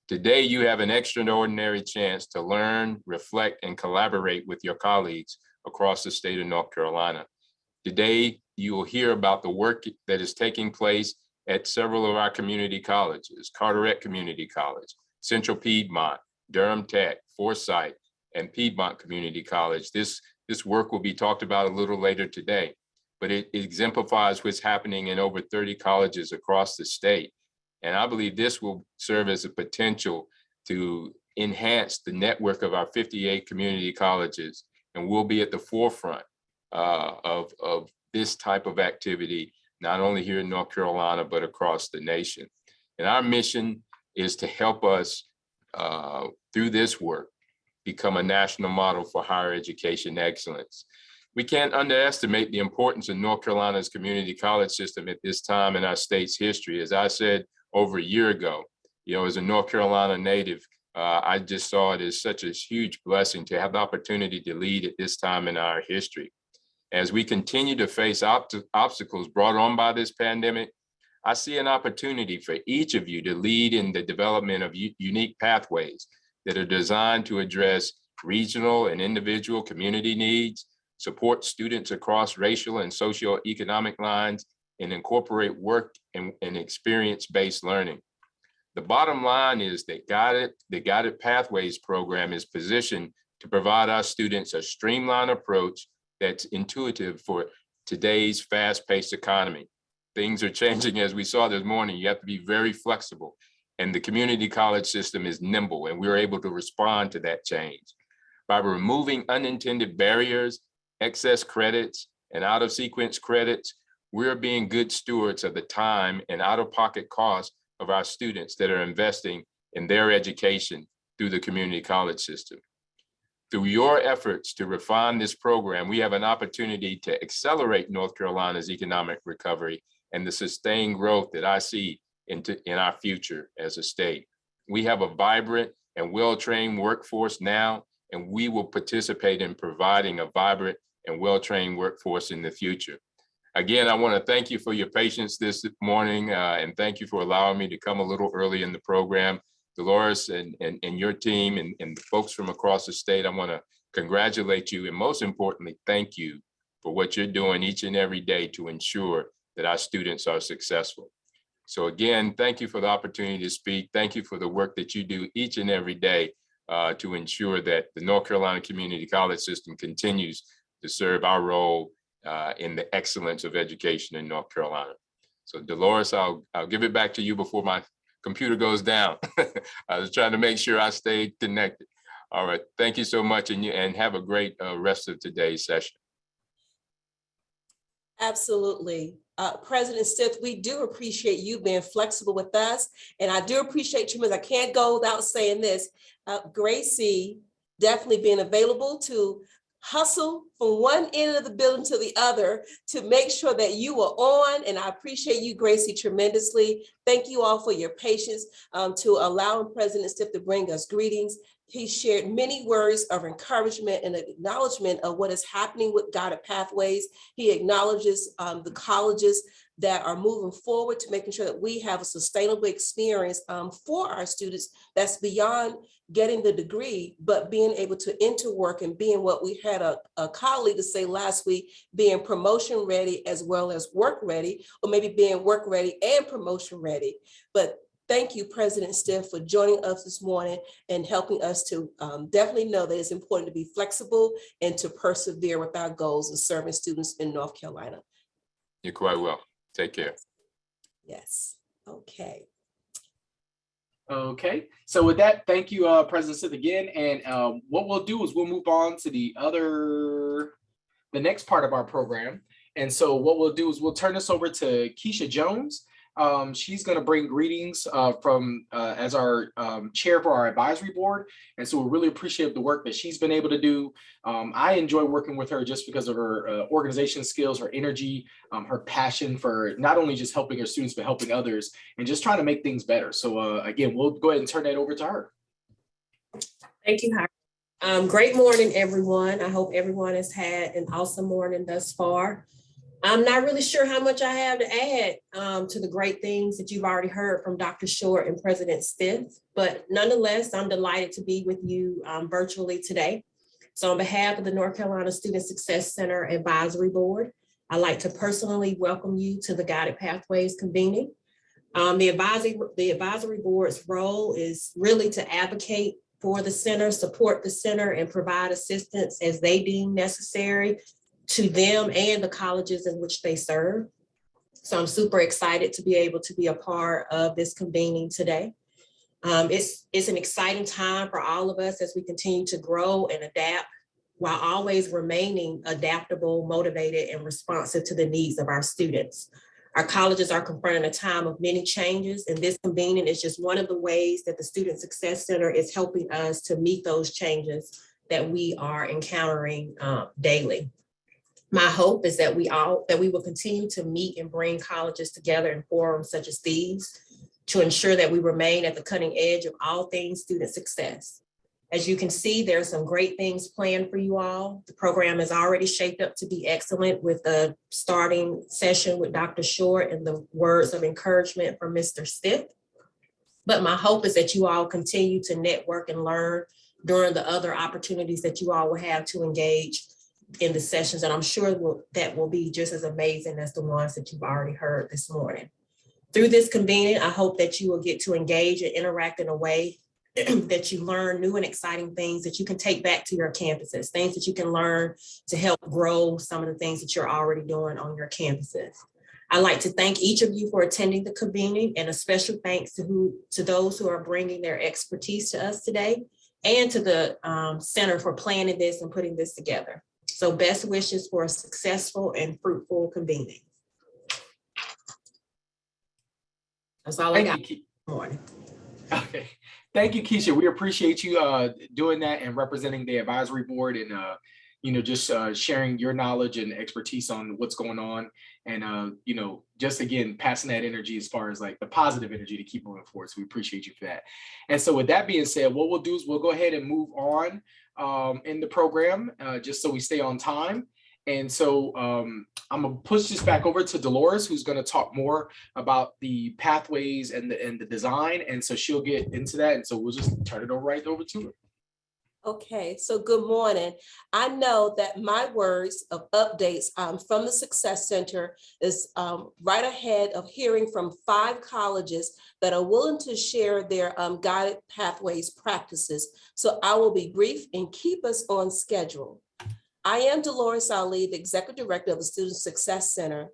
Today, you have an extraordinary chance to learn, reflect, and collaborate with your colleagues across the state of North Carolina. Today, you will hear about the work that is taking place at several of our community colleges, Carteret Community College, Central Piedmont, Durham Tech, Forsyth, and Piedmont Community College. This work will be talked about a little later today, but it exemplifies what's happening in over 30 colleges across the state. And I believe this will serve as a potential to enhance the network of our 58 community colleges, and we'll be at the forefront of this type of activity, not only here in North Carolina, but across the nation. And our mission is to help us through this work become a national model for higher education excellence. We can't underestimate the importance of North Carolina's community college system at this time in our state's history. As I said over a year ago, as a North Carolina native, I just saw it as such a huge blessing to have the opportunity to lead at this time in our history. As we continue to face obstacles brought on by this pandemic, I see an opportunity for each of you to lead in the development of unique pathways that are designed to address regional and individual community needs, support students across racial and socioeconomic lines, and incorporate work and experience-based learning. The bottom line is that the Guided Pathways program is positioned to provide our students a streamlined approach that's intuitive for today's fast-paced economy. Things are changing, as we saw this morning. You have to be very flexible, and the community college system is nimble, and we're able to respond to that change. By removing unintended barriers, excess credits, and out-of-sequence credits, we're being good stewards of the time and out-of-pocket costs of our students that are investing in their education through the community college system. Through your efforts to refine this program, we have an opportunity to accelerate North Carolina's economic recovery and the sustained growth that I see in our future as a state. We have a vibrant and well-trained workforce now, and we will participate in providing a vibrant and well-trained workforce in the future. Again, I want to thank you for your patience this morning, and thank you for allowing me to come a little early in the program. Dolores and your team and the folks from across the state, I want to congratulate you, and most importantly, thank you for what you're doing each and every day to ensure that our students are successful. So again, thank you for the opportunity to speak. Thank you for the work that you do each and every day to ensure that the North Carolina Community College system continues to serve our role in the excellence of education in North Carolina. So Dolores, I'll give it back to you before my computer goes down. I was trying to make sure I stayed connected. All right, thank you so much, and have a great rest of today's session. Absolutely. President Stith, we do appreciate you being flexible with us. And I do appreciate you, I can't go without saying this, Gracie definitely being available to hustle from one end of the building to the other to make sure that you are on. And I appreciate you, Gracie, tremendously. Thank you all for your patience to allowing President Stith to bring us greetings. He shared many words of encouragement and acknowledgement of what is happening with Guided Pathways. He acknowledges the colleges that are moving forward to making sure that we have a sustainable experience for our students that's beyond getting the degree, but being able to enter work and being what we had a colleague to say last week, being promotion ready as well as work ready, or maybe being work ready and promotion ready. But thank you, President Stiff, for joining us this morning and helping us to definitely know that it's important to be flexible and to persevere with our goals of serving students in North Carolina. You're quite well. Take care. Yes. Okay. Okay, so with that, thank you, President Smith again. And what we'll do is we'll move on to the next part of our program. And so what we'll do is we'll turn this over to Keisha Jones. She's going to bring greetings from as our chair for our advisory board. And so we really appreciate the work that she's been able to do. I enjoy working with her just because of her organization skills, her energy, her passion for not only just helping her students, but helping others and just trying to make things better. So again, we'll go ahead and turn that over to her. Thank you, Howard. Great morning, everyone. I hope everyone has had an awesome morning thus far. I'm not really sure how much I have to add to the great things that you've already heard from Dr. Short and President Stiff, but nonetheless, I'm delighted to be with you virtually today. So on behalf of the North Carolina Student Success Center Advisory Board, I'd like to personally welcome you to the Guided Pathways Convening. The advisory board's role is really to advocate for the center, support the center, and provide assistance as they deem necessary to them and the colleges in which they serve. So I'm super excited to be able to be a part of this convening today. It's an exciting time for all of us as we continue to grow and adapt while always remaining adaptable, motivated, and responsive to the needs of our students. Our colleges are confronting a time of many changes, and this convening is just one of the ways that the Student Success Center is helping us to meet those changes that we are encountering daily. My hope is that we will continue to meet and bring colleges together in forums such as these to ensure that we remain at the cutting edge of all things student success. As you can see, there are some great things planned for you all. The program is already shaped up to be excellent with a starting session with Dr. Short and the words of encouragement from Mr. Stiff. But my hope is that you all continue to network and learn during the other opportunities that you all will have to engage in the sessions, and I'm sure that will be just as amazing as the ones that you've already heard this morning. Through this convening, I hope that you will get to engage and interact in a way that you learn new and exciting things that you can take back to your campuses, things that you can learn to help grow some of the things that you're already doing on your campuses. I'd like to thank each of you for attending the convening, and a special thanks to those who are bringing their expertise to us today, and to the center for planning this and putting this together. So best wishes for a successful and fruitful convening. That's all I got this morning. Okay, thank you, Keisha. We appreciate you doing that and representing the advisory board, and just sharing your knowledge and expertise on what's going on, and just again passing that energy as far as like the positive energy to keep moving forward. So we appreciate you for that. And so with that being said, what we'll do is we'll go ahead and move on in the program, just so we stay on time. And so I'm gonna push this back over to Dolores, who's gonna talk more about the pathways and the design. And so she'll get into that. And so we'll just turn it right over to her. Okay, so good morning. I know that my words of updates from the Success Center is right ahead of hearing from 5 colleges that are willing to share their guided pathways practices. So I will be brief and keep us on schedule. I am Dolores Ali, the Executive Director of the Student Success Center.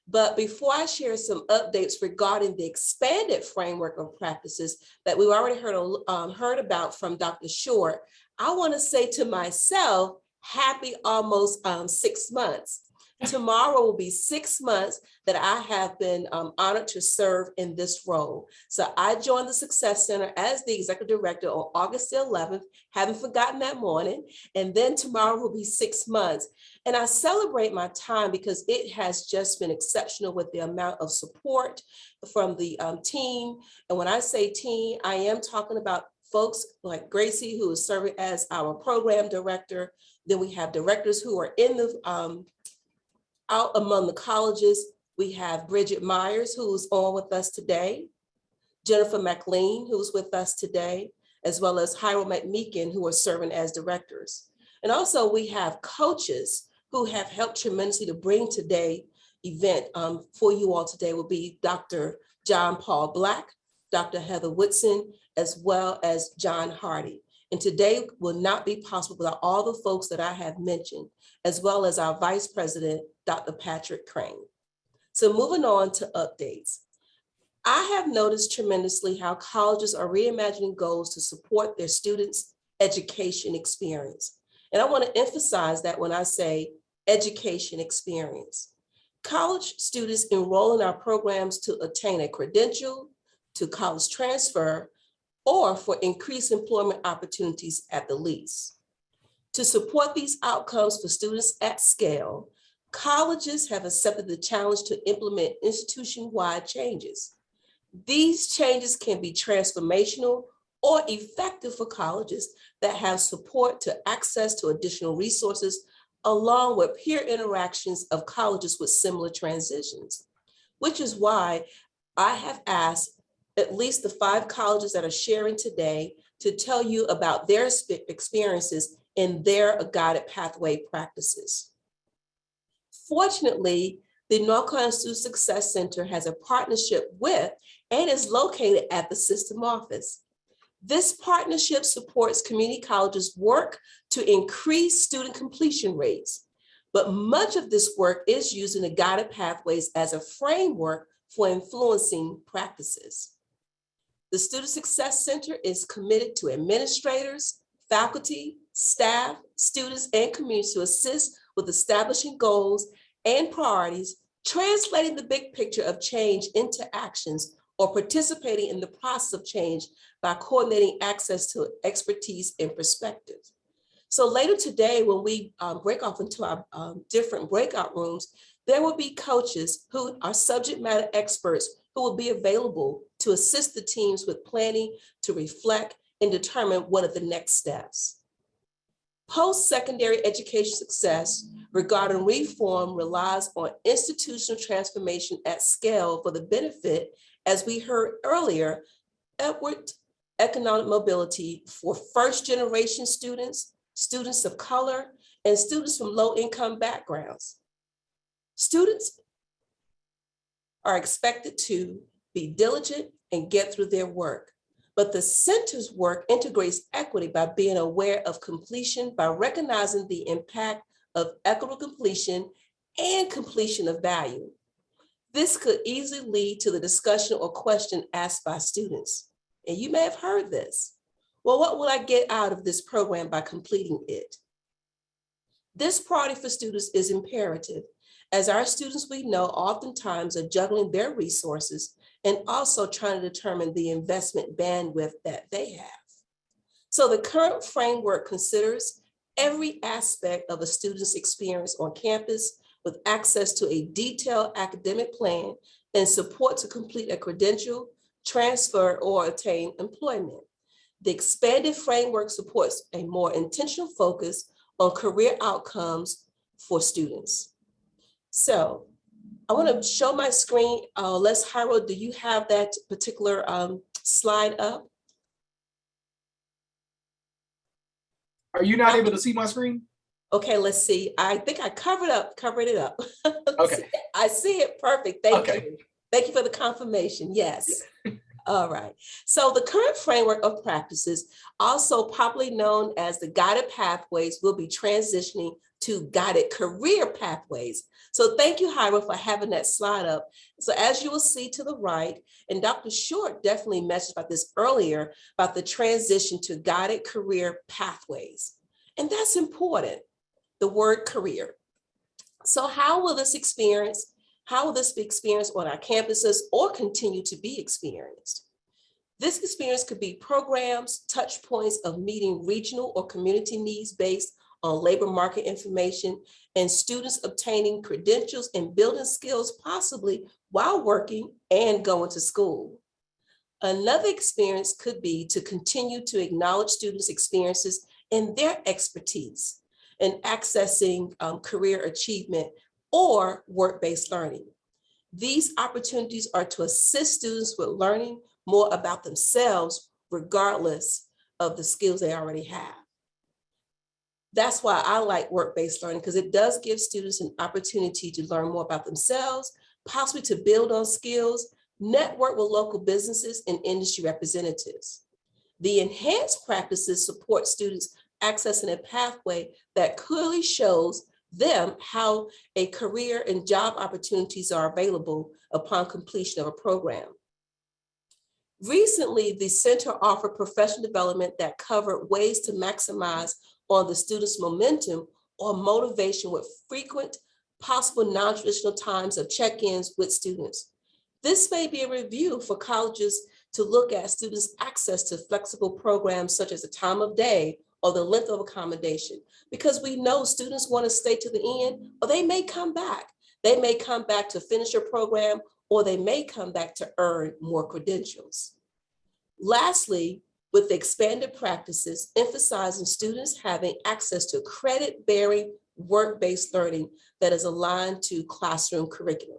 But before I share some updates regarding the expanded framework of practices that we've already heard about from Dr. Short, I want to say to myself, happy almost 6 months. Tomorrow will be 6 months that I have been honored to serve in this role. So I joined the Success Center as the Executive Director on August 11th, haven't forgotten that morning. And then tomorrow will be 6 months. And I celebrate my time because it has just been exceptional with the amount of support from the team. And when I say team, I am talking about folks like Gracie, who is serving as our program director. Then we have directors who are in the out among the colleges. We have Bridget Myers, who's on with us today, Jennifer McLean, who's with us today, as well as Hiram McMeekin, who are serving as directors. And also we have coaches who have helped tremendously to bring today event for you all today will be Dr. John Paul Black, Dr. Heather Woodson, as well as John Hardy. And today will not be possible without all the folks that I have mentioned, as well as our Vice President, Dr. Patrick Crane. So moving on to updates. I have noticed tremendously how colleges are reimagining goals to support their students' education experience. And I want to emphasize that when I say education experience. College students enroll in our programs to attain a credential, to college transfer, or for increased employment opportunities at the least. To support these outcomes for students at scale, colleges have accepted the challenge to implement institution-wide changes. These changes can be transformational or effective for colleges that have support to access to additional resources, along with peer interactions of colleges with similar transitions, which is why I have asked at least the 5 colleges that are sharing today to tell you about their experiences in their guided pathway practices. Fortunately, the North Carolina Student Success Center has a partnership with and is located at the system office. This partnership supports community colleges' work to increase student completion rates, but much of this work is using the guided pathways as a framework for influencing practices. The Student Success Center is committed to administrators, faculty, staff, students, and communities to assist with establishing goals and priorities, translating the big picture of change into actions, or participating in the process of change by coordinating access to expertise and perspective. So later today, when we break off into our different breakout rooms, there will be coaches who are subject matter experts who will be available to assist the teams with planning, to reflect, and determine what are the next steps. Post-secondary education success regarding reform relies on institutional transformation at scale for the benefit, as we heard earlier, upward economic mobility for first-generation students, students of color, and students from low-income backgrounds. Students are expected to be diligent and get through their work, but the center's work integrates equity by being aware of completion, by recognizing the impact of equitable completion and completion of value. This could easily lead to the discussion or question asked by students. And you may have heard this. Well, what will I get out of this program by completing it? This priority for students is imperative, as our students, we know, oftentimes are juggling their resources and also trying to determine the investment bandwidth that they have. So the current framework considers every aspect of a student's experience on campus with access to a detailed academic plan and support to complete a credential, transfer, or attain employment. The expanded framework supports a more intentional focus on career outcomes for students. So I want to show my screen. Les Hiro, do you have that particular slide up? Are you not able to see my screen? Okay, let's see. I think I covered it up. Okay. I see it. Perfect. Thank Okay. you. Thank you for the confirmation. Yes. Yeah. All right. So the current framework of practices, also popularly known as the guided pathways, will be transitioning to guided career pathways. So thank you, Hiro, for having that slide up. So as you will see to the right, and Dr. Short definitely mentioned about this earlier, about the transition to guided career pathways. And that's important, the word career. So how will this be experienced on our campuses or continue to be experienced? This experience could be programs, touch points of meeting regional or community needs based on labor market information, and students obtaining credentials and building skills possibly while working and going to school. Another experience could be to continue to acknowledge students' experiences and their expertise in accessing career achievement or work-based learning. These opportunities are to assist students with learning more about themselves, regardless of the skills they already have. That's why I like work-based learning, because it does give students an opportunity to learn more about themselves, possibly to build on skills, network with local businesses and industry representatives. The enhanced practices support students accessing a pathway that clearly shows them how a career and job opportunities are available upon completion of a program. Recently, the center offered professional development that covered ways to maximize on the student's momentum or motivation with frequent, possible non-traditional times of check-ins with students. This may be a review for colleges to look at students' access to flexible programs such as the time of day or the length of accommodation, because we know students want to stay to the end, or they may come back. They may come back to finish a program, or they may come back to earn more credentials. Lastly, with the expanded practices, emphasizing students having access to credit-bearing work-based learning that is aligned to classroom curriculum.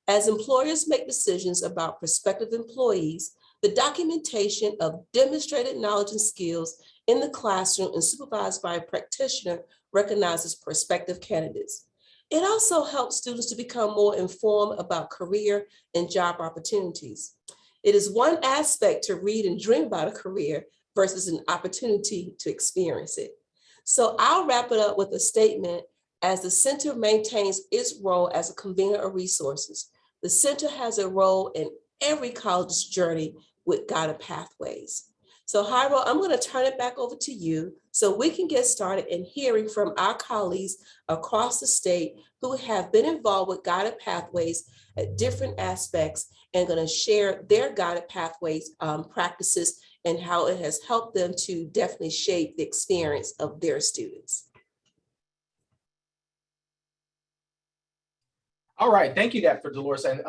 As employers make decisions about prospective employees, the documentation of demonstrated knowledge and skills in the classroom and supervised by a practitioner recognizes prospective candidates. It also helps students to become more informed about career and job opportunities. It is one aspect to read and dream about a career versus an opportunity to experience it. So I'll wrap it up with a statement. As the center maintains its role as a convener of resources, the center has a role in every college's journey with guided pathways. So Jairo, I'm going to turn it back over to you so we can get started in hearing from our colleagues across the state who have been involved with guided pathways at different aspects and going to share their guided pathways practices and how it has helped them to definitely shape the experience of their students. All right, thank you that for Dolores. And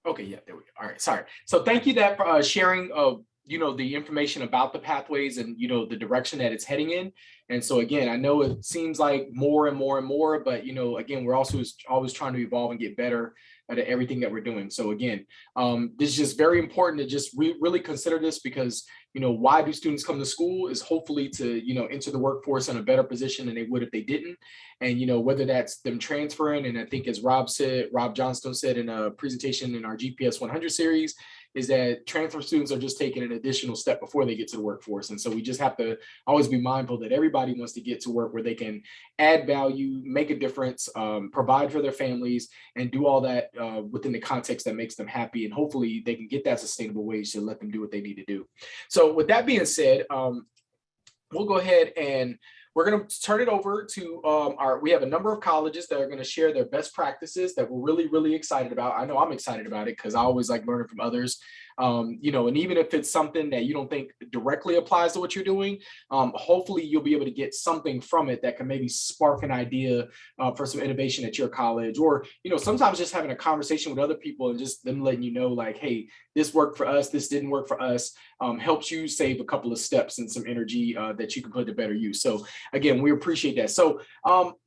okay, yeah, there we go. All right, sorry. So thank you that for sharing the information about the pathways and the direction that it's heading in. And so again, I know it seems like more and more and more, but again, we're also always trying to evolve and get better at everything that we're doing. So again, this is just very important to just really consider this, because why do students come to school is hopefully to enter the workforce in a better position than they would if they didn't. And whether that's them transferring, and I think as Rob Johnstone said in a presentation in our GPS 100 series, is that transfer students are just taking an additional step before they get to the workforce. And so we just have to always be mindful that everybody wants to get to work where they can add value, make a difference, provide for their families, and do all that within the context that makes them happy. And hopefully they can get that sustainable wage to let them do what they need to do. So with that being said, we'll go ahead and we're going to turn it over to we have a number of colleges that are going to share their best practices that we're really, really excited about. I know I'm excited about it because I always like learning from others. And even if it's something that you don't think directly applies to what you're doing, hopefully you'll be able to get something from it that can maybe spark an idea for some innovation at your college, or, sometimes just having a conversation with other people and just them letting you know, like, hey, this worked for us, this didn't work for us, helps you save a couple of steps and some energy that you can put to better use. So again, we appreciate that. So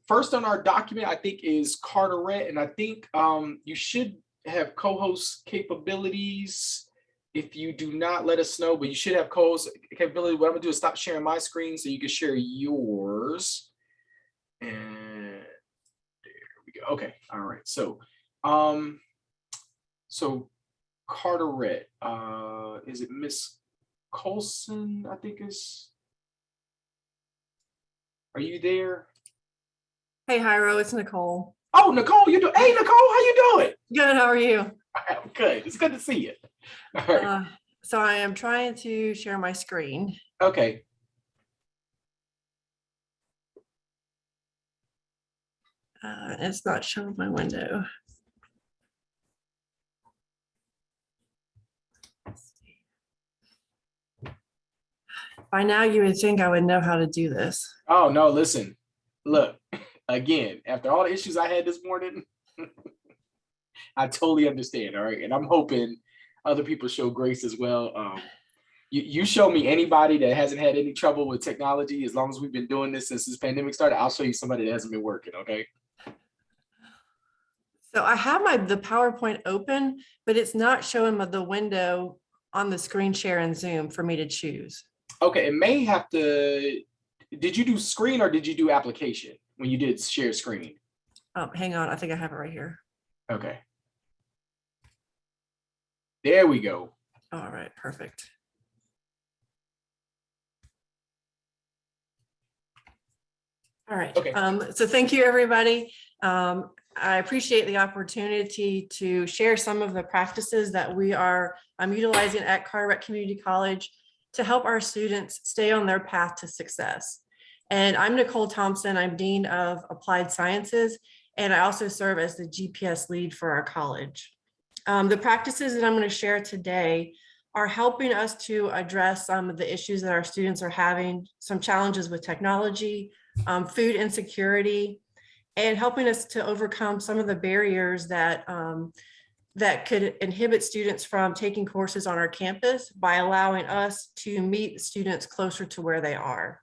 first on our document, I think, is Carteret, and I think you should have co-host capabilities. If you do not, let us know, but you should have co-host capability. What I'm gonna do is stop sharing my screen so you can share yours. And there we go. Okay, all right. So so Carteret, is it Miss Colson? I think is. Are you there? Hey, Jairo, it's Nicole. Oh, Nicole, you do. Hey, Nicole, how you doing? Good. How are you? I'm good. It's good to see you. All right. So I am trying to share my screen. Okay. It's not showing my window. By now, you would think I would know how to do this. Oh, no, listen. Look, again, after all the issues I had this morning, I totally understand, all right? And I'm hoping other people show grace as well. You show me anybody that hasn't had any trouble with technology, as long as we've been doing this since this pandemic started, I'll show you somebody that hasn't been working, okay? So I have the PowerPoint open, but it's not showing the window on the screen share in Zoom for me to choose. Okay, it may have to, did you do screen or did you do application when you did share screen? Hang on, I think I have it right here. Okay. There we go. All right, perfect. All right. Okay. So thank you, everybody. I appreciate the opportunity to share some of the practices that we are utilizing at Carteret Community College to help our students stay on their path to success. And I'm Nicole Thompson. I'm Dean of Applied Sciences, and I also serve as the GPS lead for our college. The practices that I'm going to share today are helping us to address some of the issues that our students are having, some challenges with technology, food insecurity, and helping us to overcome some of the barriers that that could inhibit students from taking courses on our campus by allowing us to meet students closer to where they are.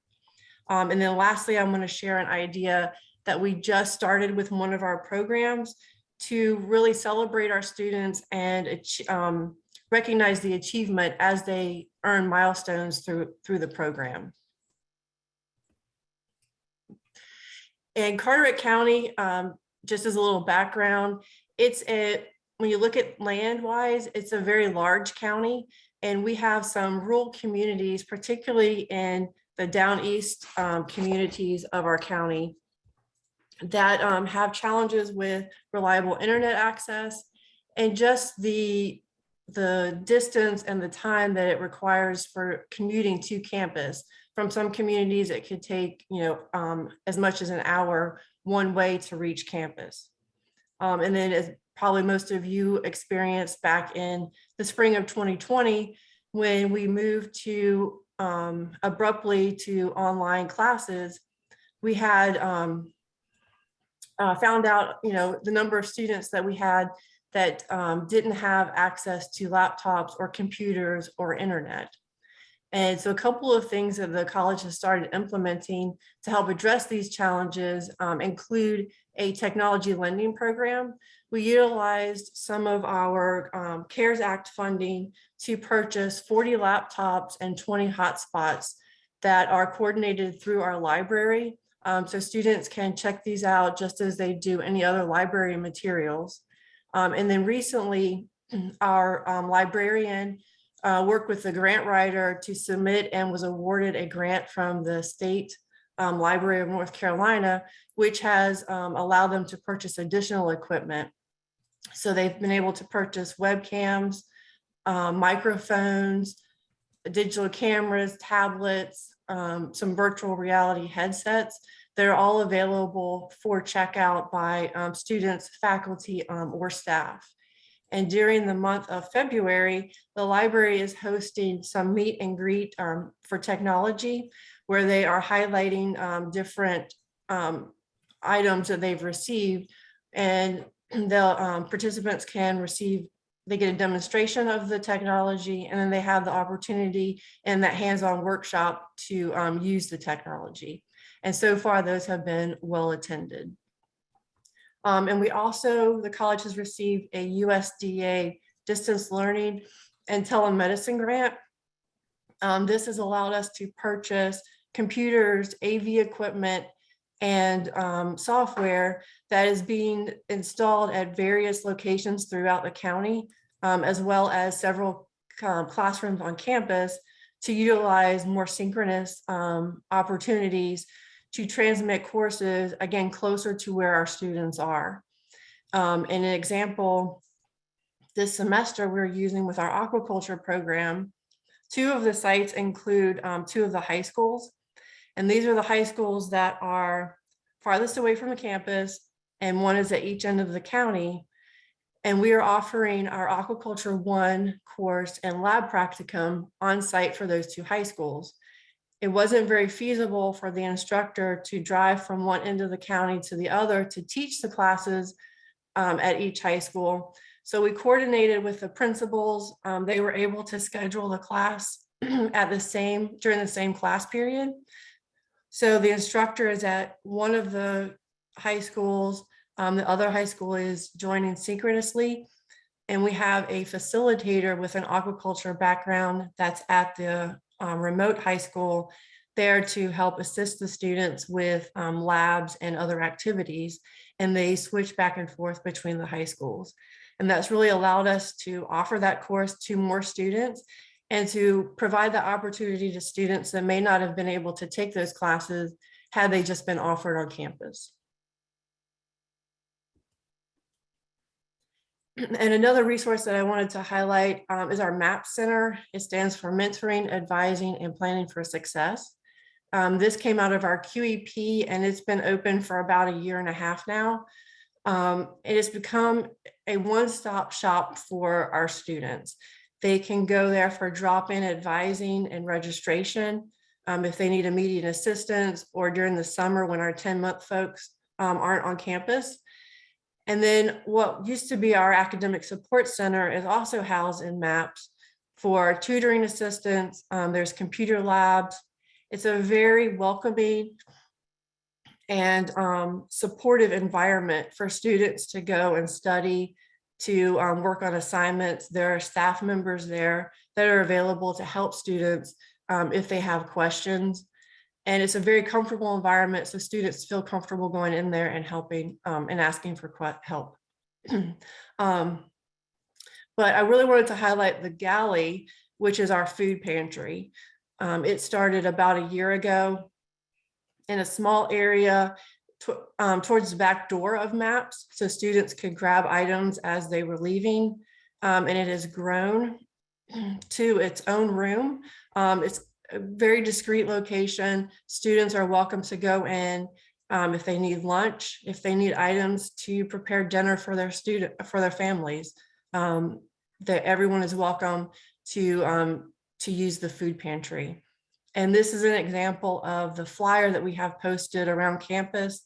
And then lastly, I'm going to share an idea that we just started with one of our programs to really celebrate our students and recognize the achievement as they earn milestones through the program. In Carteret County, just as a little background, when you look at land-wise, it's a very large county, and we have some rural communities, particularly in the down east communities of our county, that have challenges with reliable internet access and just the distance and the time that it requires for commuting to campus. From some communities, it could take, as much as an hour one way to reach campus. And then, as probably most of you experienced back in the spring of 2020, when we moved to abruptly to online classes, we had found out, the number of students that we had that didn't have access to laptops or computers or internet. And so a couple of things that the college has started implementing to help address these challenges include a technology lending program. We utilized some of our CARES Act funding to purchase 40 laptops and 20 hotspots that are coordinated through our library. So students can check these out just as they do any other library materials. And then recently, our librarian worked with the grant writer to submit and was awarded a grant from the State Library of North Carolina, which has allowed them to purchase additional equipment. So they've been able to purchase webcams, microphones, digital cameras, tablets, some virtual reality headsets. They're all available for checkout by students, faculty, or staff. And during the month of February, the library is hosting some meet and greet for technology, where they are highlighting different items that they've received, and the participants can receive, they get a demonstration of the technology, and then they have the opportunity in that hands-on workshop to use the technology. And so far, those have been well attended. And we also, the college has received a USDA distance learning and telemedicine grant. This has allowed us to purchase computers, AV equipment, and software that is being installed at various locations throughout the county, as well as several classrooms on campus to utilize more synchronous opportunities to transmit courses, again, closer to where our students are. And an example, this semester we're using with our aquaculture program, 2 of the sites include 2 of the high schools. And these are the high schools that are farthest away from the campus, and one is at each end of the county. And we are offering our Aquaculture 1 course and lab practicum on site for those 2 high schools. It wasn't very feasible for the instructor to drive from one end of the county to the other to teach the classes at each high school. So we coordinated with the principals. They were able to schedule the class during the same class period. So the instructor is at one of the high schools. The other high school is joining synchronously. And we have a facilitator with an aquaculture background that's at the remote high school there to help assist the students with labs and other activities. And they switch back and forth between the high schools. And that's really allowed us to offer that course to more students and to provide the opportunity to students that may not have been able to take those classes had they just been offered on campus. And another resource that I wanted to highlight is our MAP Center. It stands for Mentoring, Advising, and Planning for Success. This came out of our QEP, and it's been open for about 1.5 years now. It has become a one-stop shop for our students. They can go there for drop-in advising and registration if they need immediate assistance, or during the summer when our 10-month folks aren't on campus. And then what used to be our academic support center is also housed in MAPS for tutoring assistance. There's computer labs. It's a very welcoming and supportive environment for students to go and study, to work on assignments. There are staff members there that are available to help students if they have questions. And it's a very comfortable environment, so students feel comfortable going in there and helping and asking for help. But I really wanted to highlight the galley, which is our food pantry. It started about 1 year ago in a small area towards the back door of MAPS, so students could grab items as they were leaving. And it has grown to its own room. It's a very discreet location. Students are welcome to go in if they need lunch, if they need items to prepare dinner for their families. That everyone is welcome to use the food pantry. And this is an example of the flyer that we have posted around campus,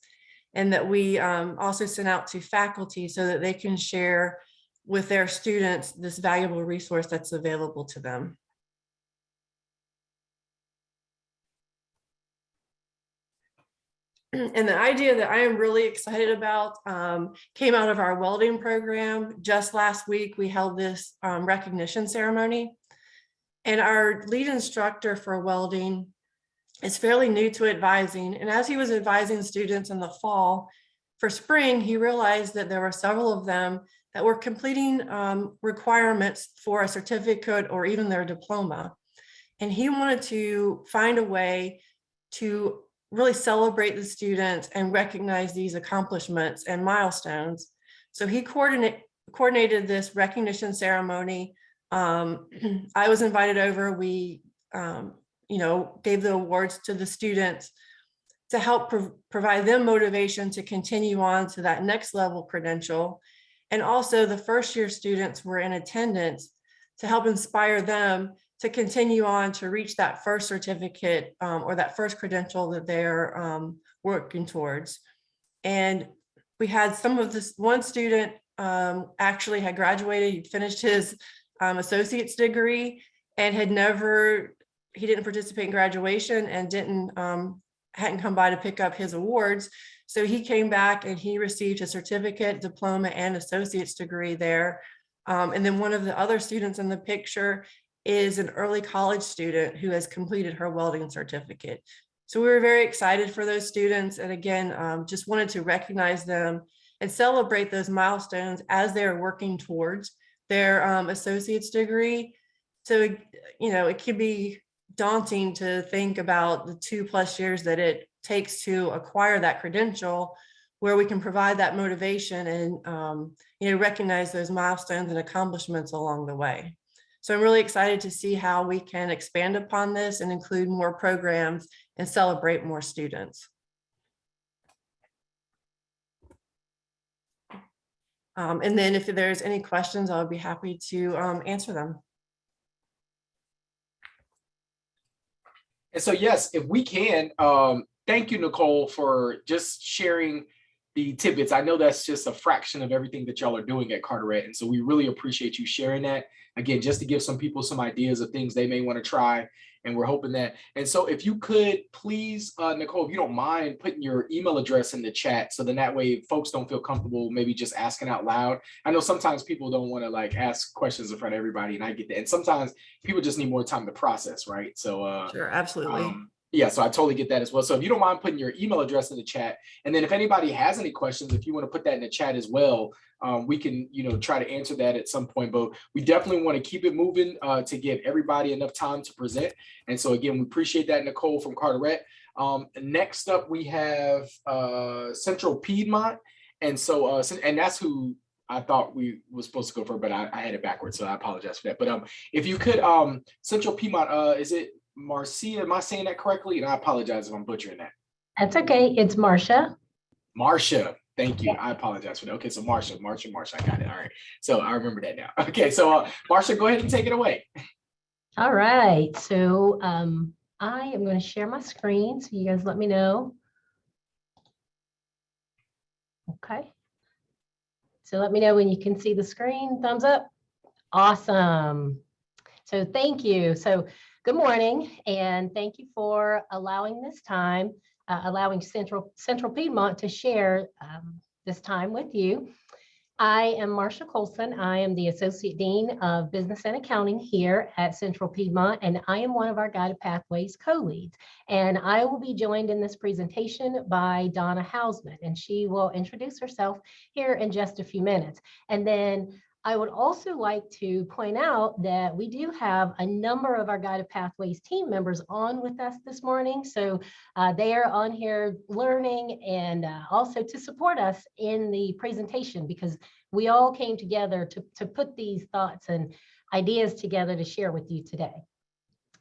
and that we also sent out to faculty so that they can share with their students this valuable resource that's available to them. And the idea that I am really excited about came out of our welding program. Just last week, we held this recognition ceremony. And our lead instructor for welding is fairly new to advising. And as he was advising students in the fall, for spring, he realized that there were several of them that were completing requirements for a certificate or even their diploma. And he wanted to find a way to really celebrate the students and recognize these accomplishments and milestones. So he coordinated this recognition ceremony. I was invited over. We, gave the awards to the students to help provide them motivation to continue on to that next level credential. And also the first year students were in attendance to help inspire them to continue on to reach that first certificate or that first credential that they're working towards. And we had some of this, one student actually had graduated, he'd finished his associate's degree and he didn't participate in graduation and hadn't come by to pick up his awards. So he came back and he received a certificate, diploma, and associate's degree there. And then one of the other students in the picture is an early college student who has completed her welding certificate. So we were very excited for those students. And again, just wanted to recognize them and celebrate those milestones as they're working towards their associate's degree. So, it can be daunting to think about the 2+ years that it takes to acquire that credential, where we can provide that motivation and, recognize those milestones and accomplishments along the way. So I'm really excited to see how we can expand upon this and include more programs and celebrate more students. And then if there's any questions, I'll be happy to answer them. And so, yes, if we can, thank you, Nicole, for just sharing the tidbits. I know that's just a fraction of everything that y'all are doing at Carteret. And so we really appreciate you sharing that. Again, just to give some people some ideas of things they may want to try. And we're hoping that. And so if you could please, Nicole, if you don't mind putting your email address in the chat, so then that way folks don't feel comfortable maybe just asking out loud. I know sometimes people don't want to like ask questions in front of everybody, and I get that. And sometimes people just need more time to process, right? So Sure, absolutely. yeah, so I totally get that as well. So if you don't mind putting your email address in the chat, and then if anybody has any questions, if you want to put that in the chat as well, we can, try to answer that at some point. But we definitely want to keep it moving to give everybody enough time to present. And so again, we appreciate that, Nicole from Carteret. Next up, we have Central Piedmont, and so and that's who I thought we was supposed to go for, but I had it backwards, so I apologize for that. But if you could, Central Piedmont, is it Marcia? Am I saying that correctly? And I apologize if I'm butchering that. That's okay. It's Marcia. Marcia. Thank you. I apologize for that. Okay, so Marcia. I got it. All right. So I remember that now. Okay, so Marcia, go ahead and take it away. All right. So I am going to share my screen. So you guys let me know. Okay. So let me know when you can see the screen. Thumbs up. Awesome. So thank you. So good morning, and thank you for allowing this time, allowing Central Piedmont to share this time with you. I am Marcia Colson. I am the Associate Dean of Business and Accounting here at Central Piedmont, and I am one of our Guided Pathways co-leads. And I will be joined in this presentation by Donna Hausman, and she will introduce herself here in just a few minutes. And then I would also like to point out that we do have a number of our Guided Pathways team members on with us this morning. So they are on here learning and also to support us in the presentation, because we all came together to put these thoughts and ideas together to share with you today.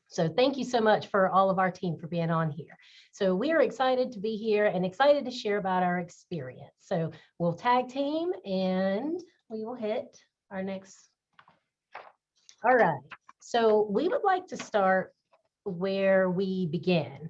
So thank you so much for all of our team for being on here. So we are excited to be here and excited to share about our experience. So we'll tag team and we will hit our next. All right, so we would like to start where we began.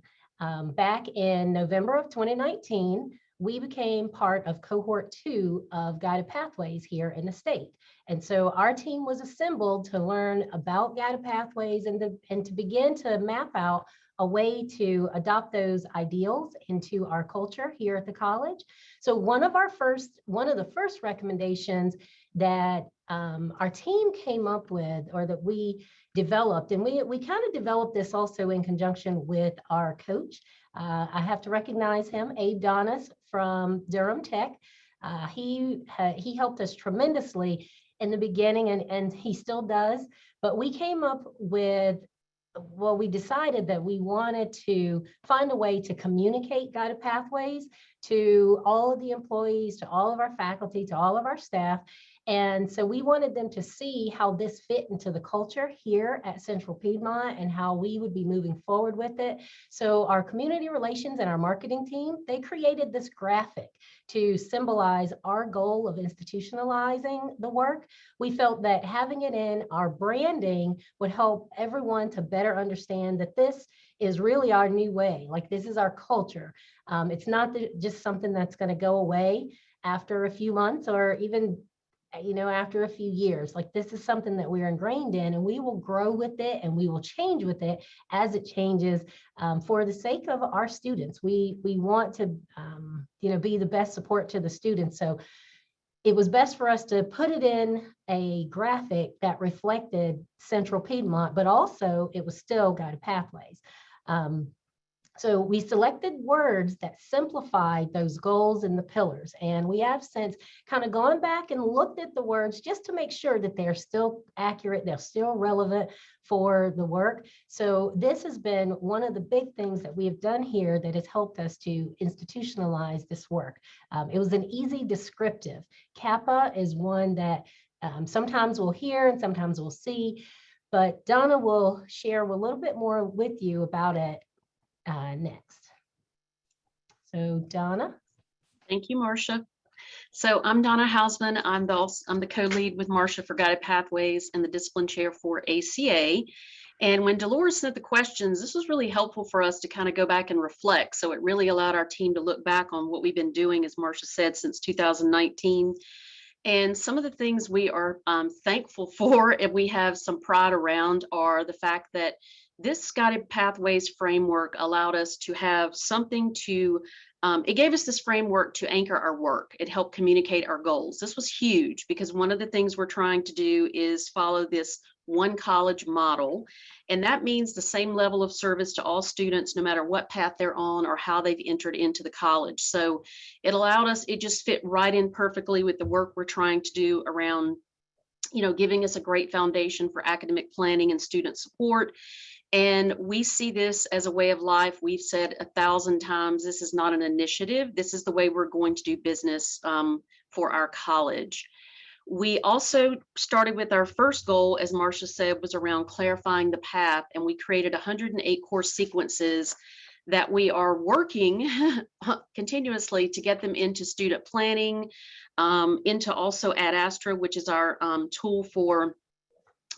Back in November of 2019, we became part of cohort 2 of Guided Pathways here in the state. And so our team was assembled to learn about Guided Pathways and to begin to map out a way to adopt those ideals into our culture here at the college. So one of the first recommendations that our team came up with, or that we developed, and we kind of developed this also in conjunction with our coach. I have to recognize him, Abe Donis from Durham Tech. He helped us tremendously in the beginning, and he still does. But we came up with, well, we decided that we wanted to find a way to communicate Guided Pathways to all of the employees, to all of our faculty, to all of our staff. And so we wanted them to see how this fit into the culture here at Central Piedmont and how we would be moving forward with it. So our community relations and our marketing team, they created this graphic to symbolize our goal of institutionalizing the work. We felt that having it in our branding would help everyone to better understand that this is really our new way. Like, this is our culture. It's not just something that's going to go away after a few months or even after a few years. Like, this is something that we're ingrained in, and we will grow with it and we will change with it as it changes, for the sake of our students. We want to be the best support to the students. So it was best for us to put it in a graphic that reflected Central Piedmont, but also it was still Guided Pathways. So we selected words that simplified those goals and the pillars. And we have since kind of gone back and looked at the words just to make sure that they're still accurate, they're still relevant for the work. So this has been one of the big things that we have done here that has helped us to institutionalize this work. It was an easy descriptive. Kappa is one that sometimes we'll hear and sometimes we'll see, but Donna will share a little bit more with you about it next. So Donna. Thank you, Marcia. So I'm Donna Hausman. I'm the co-lead with Marcia for Guided Pathways and the discipline chair for ACA. And when Dolores sent the questions, this was really helpful for us to kind of go back and reflect. So it really allowed our team to look back on what we've been doing, as Marcia said, since 2019. And some of the things we are thankful for and we have some pride around are the fact that this Guided Pathways framework allowed us to have something to, it gave us this framework to anchor our work. It helped communicate our goals. This was huge because one of the things we're trying to do is follow this one college model. And that means the same level of service to all students, no matter what path they're on or how they've entered into the college. So it allowed us, it just fit right in perfectly with the work we're trying to do around, giving us a great foundation for academic planning and student support. And we see this as a way of life. We've said 1,000 times, this is not an initiative. This is the way we're going to do business for our college. We also started with our first goal, as Marcia said, was around clarifying the path, and we created 108 course sequences that we are working continuously to get them into student planning, into also Ad Astra, which is our tool for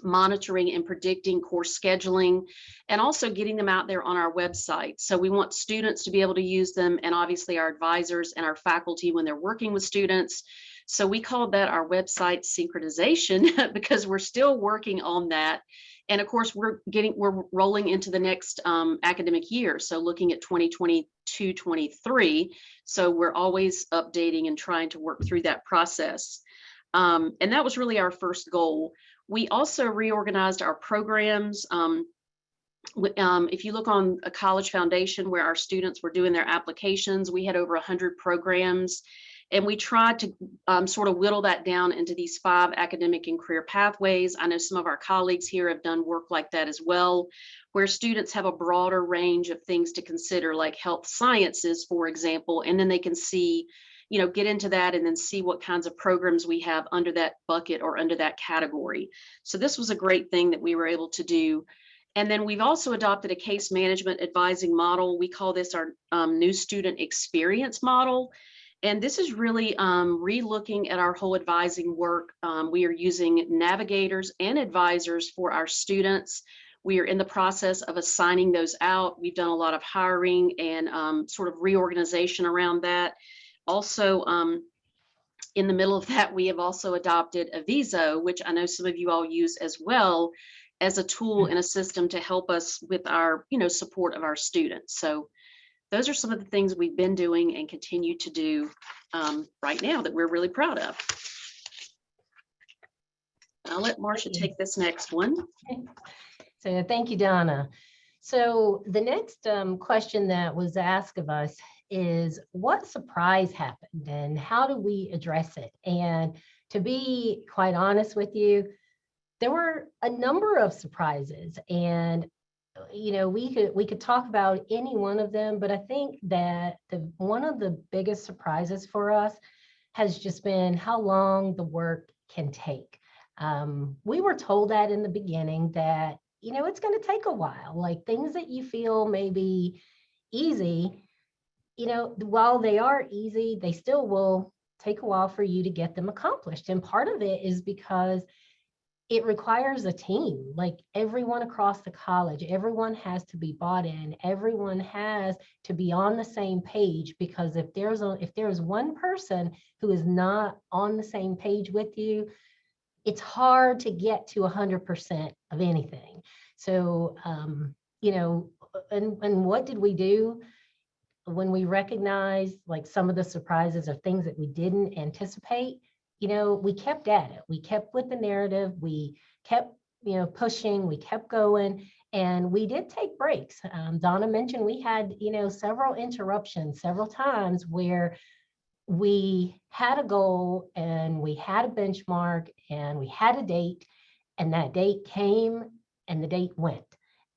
monitoring and predicting course scheduling, and also getting them out there on our website. So we want students to be able to use them, and obviously our advisors and our faculty when they're working with students. So we called that our website synchronization because we're still working on that. And of course, we're rolling into the next academic year. So looking at 2022-23. So we're always updating and trying to work through that process. And that was really our first goal. We also reorganized our programs. If you look on a College Foundation where our students were doing their applications, we had over 100 programs. And we tried to sort of whittle that down into these 5 academic and career pathways. I know some of our colleagues here have done work like that as well, where students have a broader range of things to consider, like health sciences, for example, and then they can see, get into that and then see what kinds of programs we have under that bucket or under that category. So this was a great thing that we were able to do. And then we've also adopted a case management advising model. We call this our new student experience model. And this is really re-looking at our whole advising work. We are using navigators and advisors for our students. We are in the process of assigning those out. We've done a lot of hiring and sort of reorganization around that. Also, in the middle of that, we have also adopted Aviso, which I know some of you all use as well as a tool and a system to help us with our, support of our students. So those are some of the things we've been doing and continue to do right now that we're really proud of. I'll let Marcia take this next one. So thank you, Donna. So the next question that was asked of us is, what surprise happened and how do we address it? And to be quite honest with you, there were a number of surprises, and we could talk about any one of them, but I think that one of the biggest surprises for us has just been how long the work can take. We were told that in the beginning that, it's going to take a while, like things that you feel may be easy, while they are easy, they still will take a while for you to get them accomplished. And part of it is because it requires a team, like everyone across the college, everyone has to be bought in, everyone has to be on the same page, because if there's one person who is not on the same page with you, it's hard to get to 100% of anything. So, and what did we do when we recognized like some of the surprises or things that we didn't anticipate? We kept at it. We kept with the narrative. We kept, pushing. We kept going, and we did take breaks. Donna mentioned we had, several interruptions, several times where we had a goal and we had a benchmark and we had a date, and that date came and the date went.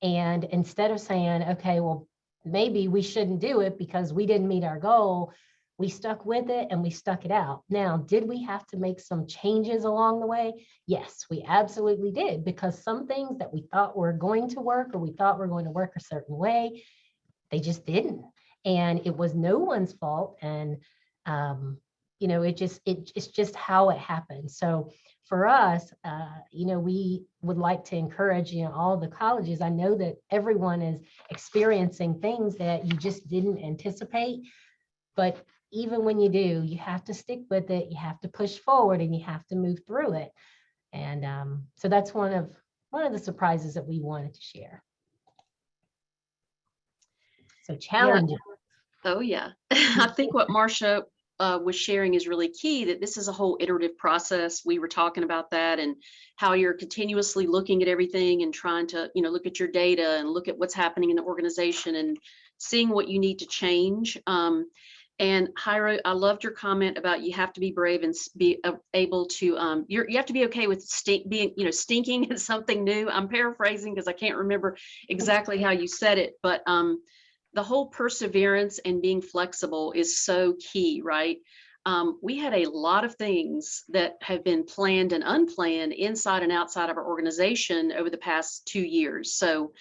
And instead of saying, okay, well, maybe we shouldn't do it because we didn't meet our goal, we stuck with it and we stuck it out. Now, did we have to make some changes along the way? Yes, we absolutely did, because some things that we thought were going to work or we thought were going to work a certain way, they just didn't. And it was no one's fault. And, it's just how it happens. So for us, we would like to encourage, all the colleges. I know that everyone is experiencing things that you just didn't anticipate, but even when you do, you have to stick with it. You have to push forward and you have to move through it. And so that's one of the surprises that we wanted to share. So challenges. Oh, yeah. I think what Marcia was sharing is really key, that this is a whole iterative process. We were talking about that and how you're continuously looking at everything and trying to, look at your data and look at what's happening in the organization and seeing what you need to change. And Jairo, I loved your comment about you have to be brave and be able to, you have to be okay with being, stinking at something new. I'm paraphrasing because I can't remember exactly how you said it, but the whole perseverance and being flexible is so key, right? We had a lot of things that have been planned and unplanned inside and outside of our organization over the past 2 years. So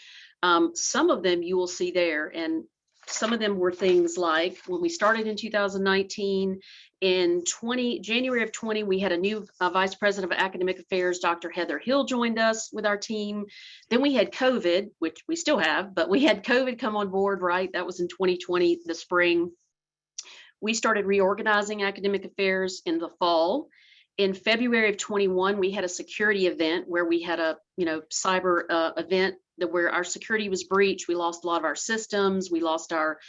some of them you will see there, and some of them were things like when we started in 2019, in January of 20, we had a new Vice President of Academic Affairs, Dr. Heather Hill, joined us with our team. Then we had COVID, which we still have, but we had COVID come on board, right? That was in 2020, the spring. We started reorganizing academic affairs in the fall. In February of 21, we had a security event where we had a cyber event where our security was breached. We lost a lot of our systems. We lost our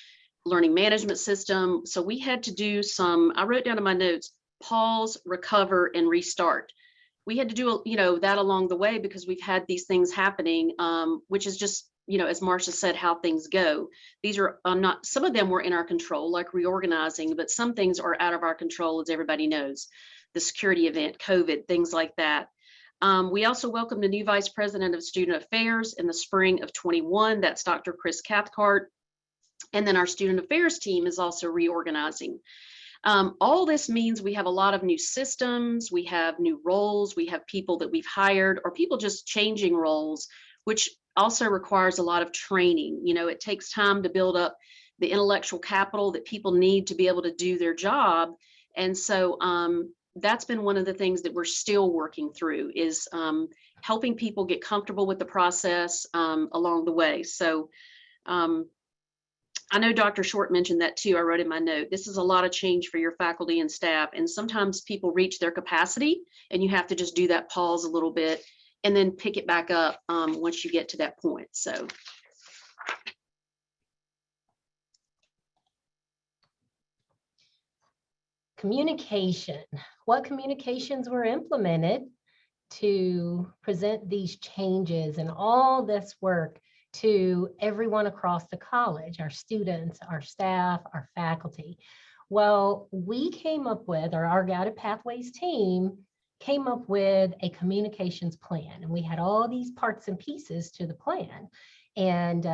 learning management system. So we had to do I wrote down in my notes, pause, recover, and restart. We had to do, that along the way because we've had these things happening, which is just, as Marcia said, how things go. These are not, some of them were in our control, like reorganizing, but some things are out of our control, as everybody knows. The security event, COVID, things like that. We also welcomed a new Vice President of Student Affairs in the spring of 21. That's Dr. Chris Cathcart. And then our Student Affairs team is also reorganizing. All this means we have a lot of new systems, we have new roles, we have people that we've hired, or people just changing roles, which also requires a lot of training. It takes time to build up the intellectual capital that people need to be able to do their job. And so that's been one of the things that we're still working through, is helping people get comfortable with the process along the way. So I know Dr. Short mentioned that too. I wrote in my note, this is a lot of change for your faculty and staff. And sometimes people reach their capacity and you have to just do that pause a little bit and then pick it back up once you get to that point. So. Communication. What communications were implemented to present these changes and all this work to everyone across the college, our students, our staff, our faculty? Well, we came up with, or our Guided Pathways team came up with a communications plan, and we had all these parts and pieces to the plan. And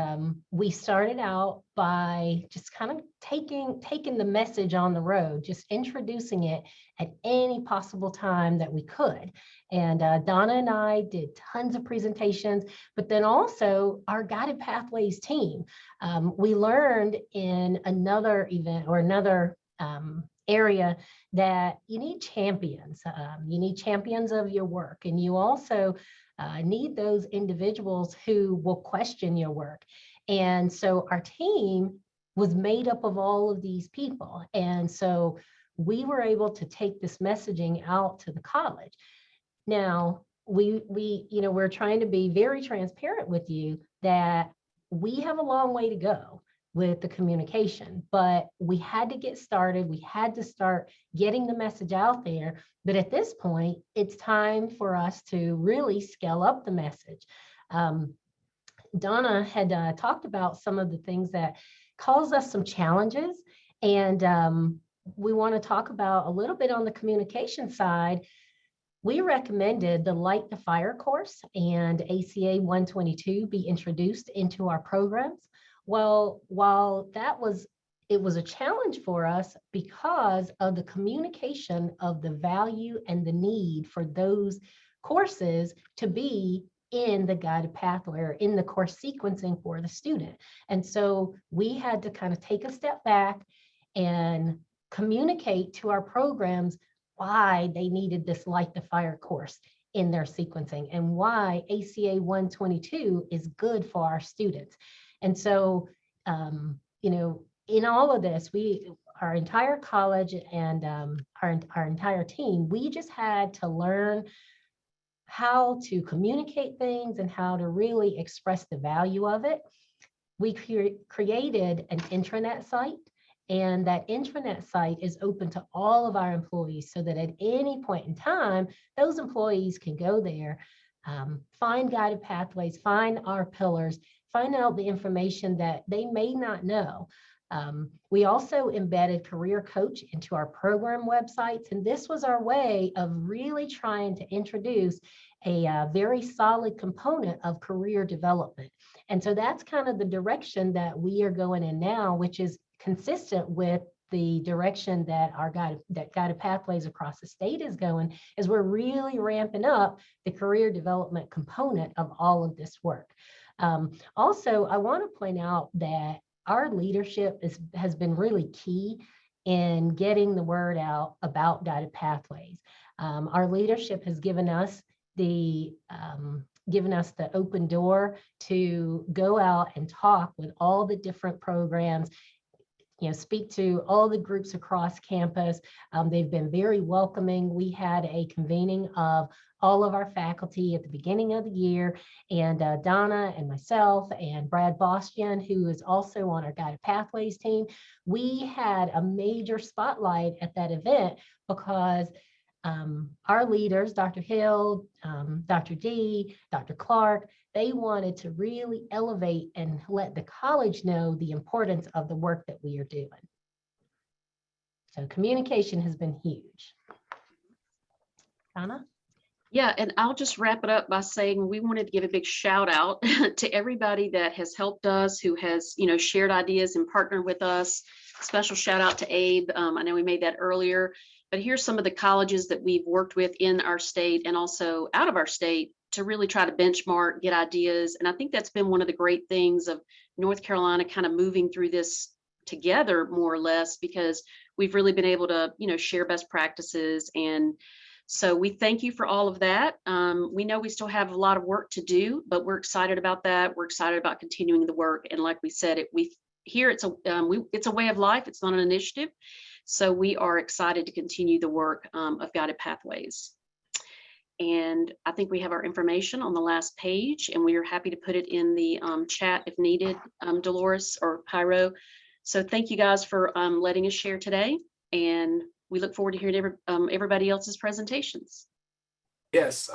we started out by just kind of taking the message on the road, just introducing it at any possible time that we could. And Donna and I did tons of presentations, but then also our Guided Pathways team. We learned in another event or another area that you need champions. You need champions of your work, and you also need those individuals who will question your work. And so our team was made up of all of these people. And so we were able to take this messaging out to the college. Now, we're trying to be very transparent with you that we have a long way to go with the communication, but we had to get started. We had to start getting the message out there. But at this point, it's time for us to really scale up the message. Donna had talked about some of the things that cause us some challenges. And we want to talk about a little bit on the communication side. We recommended the Light the Fire course and ACA 122 be introduced into our programs. Well, while it was a challenge for us because of the communication of the value and the need for those courses to be in the guided pathway or in the course sequencing for the student. And so we had to kind of take a step back and communicate to our programs why they needed this Light the Fire course in their sequencing and why ACA 122 is good for our students. And so, you know, in all of this, our entire college and our entire team, we just had to learn how to communicate things and how to really express the value of it. We created an intranet site, and that intranet site is open to all of our employees so that at any point in time, those employees can go there, find guided pathways, find our pillars, find out the information that they may not know. We also embedded Career Coach into our program websites, and this was our way of really trying to introduce a very solid component of career development. And so that's kind of the direction that we are going in now, which is consistent with the direction that our guided pathways across the state is going, is we're really ramping up the career development component of all of this work. Also, I want to point out that our leadership has been really key in getting the word out about guided pathways. Our leadership has given us the open door to go out and talk with all the different programs, you know, speak to all the groups across campus. They've been very welcoming. We had a convening of all of our faculty at the beginning of the year, and Donna and myself and Brad Bostian, who is also on our Guided Pathways team, we had a major spotlight at that event because our leaders, Dr. Hill, Dr. D, Dr. Clark, they wanted to really elevate and let the college know the importance of the work that we are doing. So communication has been huge. Donna? Yeah, and I'll just wrap it up by saying we wanted to give a big shout out to everybody that has helped us, who has, you know, shared ideas and partnered with us. Special shout out to Abe. I know we made that earlier, but here's some of the colleges that we've worked with in our state and also out of our state to really try to benchmark, get ideas. And I think that's been one of the great things of North Carolina kind of moving through this together more or less, because we've really been able to, you know, share best practices. And so we thank you for all of that. We know we still have a lot of work to do, but we're excited about that. We're excited about continuing the work. And like we said, it's a way of life. It's not an initiative. So we are excited to continue the work of Guided Pathways. And I think we have our information on the last page, and we are happy to put it in the chat if needed, Dolores or Pyro. So thank you guys for letting us share today. And we look forward to hearing everybody else's presentations. Yes,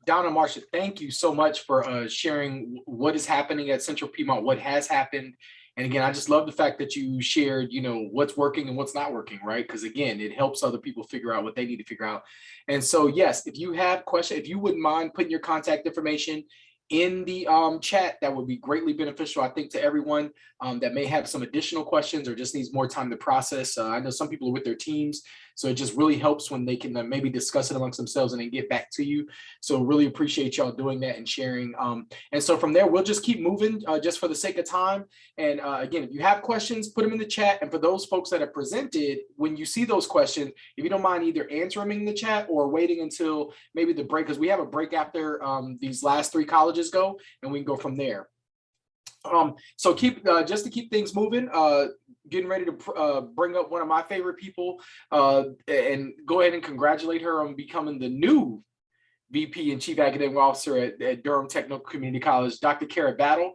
Donna, Marcia, thank you so much for sharing what is happening at Central Piedmont, what has happened. And again, I just love the fact that you shared, you know, what's working and what's not working, right? Because again, it helps other people figure out what they need to figure out. And so, yes, if you have questions, if you wouldn't mind putting your contact information in the chat, that would be greatly beneficial, I think, to everyone that may have some additional questions or just needs more time to process. I know some people are with their teams, so it just really helps when they can maybe discuss it amongst themselves and then get back to you. So really appreciate y'all doing that and sharing. And so from there, we'll just keep moving just for the sake of time. And again, if you have questions, put them in the chat. And for those folks that have presented, when you see those questions, if you don't mind either answering them in the chat or waiting until maybe the break, because we have a break after these last three colleges go, and we can go from there. So just to keep things moving, getting ready to bring up one of my favorite people and go ahead and congratulate her on becoming the new VP and Chief Academic Officer at Durham Technical Community College, Dr. Kara Battle,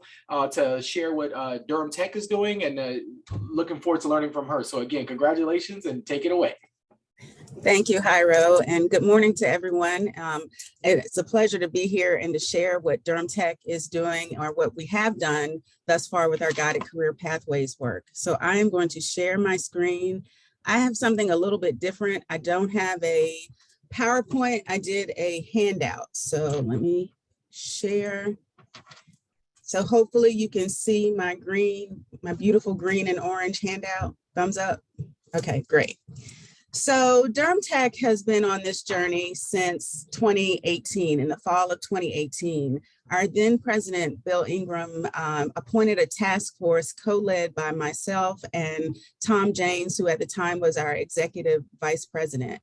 to share what Durham Tech is doing, and looking forward to learning from her. So again, congratulations and take it away. Thank you, Jairo, and good morning to everyone. It's a pleasure to be here and to share what Durham Tech is doing, or what we have done thus far with our Guided Career Pathways work. So I am going to share my screen. I have something a little bit different. I don't have a PowerPoint. I did a handout. So let me share. So hopefully you can see my beautiful green and orange handout. Thumbs up. Okay, great. So Durham Tech has been on this journey since 2018, in the fall of 2018, Our then president, Bill Ingram, appointed a task force co-led by myself and Tom James, who at the time was our executive vice president.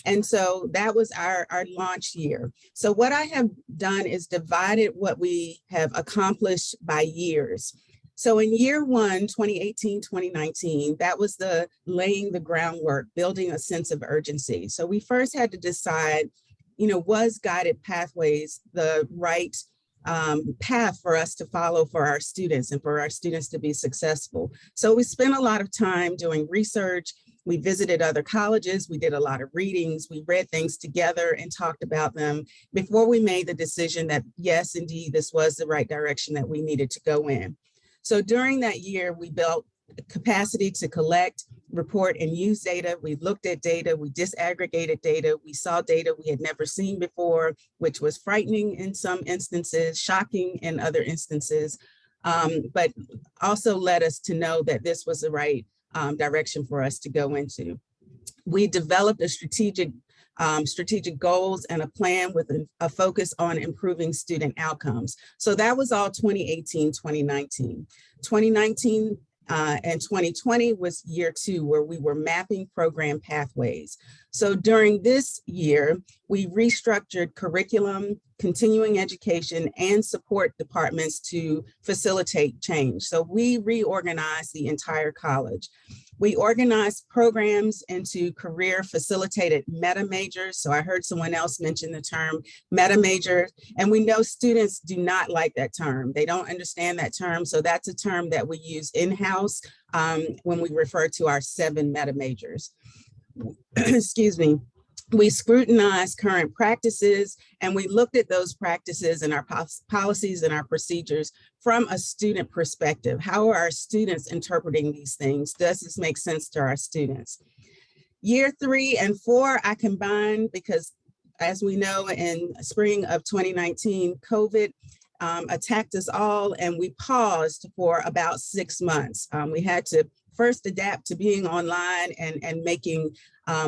And so that was our launch year. So what I have done is divided what we have accomplished by years. So in year one, 2018, 2019, that was the laying the groundwork, building a sense of urgency. So we first had to decide, was guided pathways the right path for us to follow for our students and for our students to be successful. So we spent a lot of time doing research. We visited other colleges. We did a lot of readings. We read things together and talked about them before we made the decision that, yes, indeed, this was the right direction that we needed to go in. So during that year, we built capacity to collect, report, and use data. We looked at data, we disaggregated data, we saw data we had never seen before, which was frightening in some instances, shocking in other instances, but also led us to know that this was the right direction for us to go into. We developed a strategic goals and a plan with a focus on improving student outcomes. So that was all 2018, 2019. 2019 and 2020 was year two, where we were mapping program pathways. So during this year, we restructured curriculum, continuing education, and support departments to facilitate change. So we reorganized the entire college. We organized programs into career facilitated meta majors. So I heard someone else mention the term meta major, and we know students do not like that term. They don't understand that term. So that's a term that we use in-house when we refer to our 7 meta majors. Excuse me. We scrutinized current practices, and we looked at those practices and our policies and our procedures from a student perspective. How are our students interpreting these things? Does this make sense to our students? Year 3 and 4, I combined because, as we know, in spring of 2019, COVID attacked us all, and we paused for about 6 months. We had to first adapt to being online and making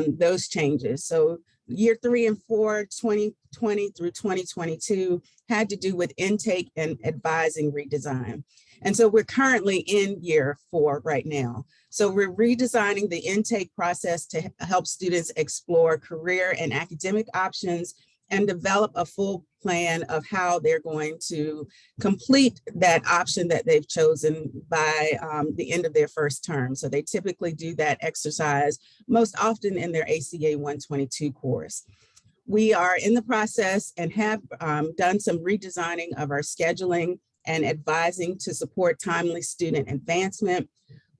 those changes. So year 3 and 4, 2020 through 2022 had to do with intake and advising redesign. And so we're currently in year 4 right now. So we're redesigning the intake process to help students explore career and academic options and develop a full plan of how they're going to complete that option that they've chosen by the end of their first term. So they typically do that exercise most often in their ACA 122 course. We are in the process and have done some redesigning of our scheduling and advising to support timely student advancement.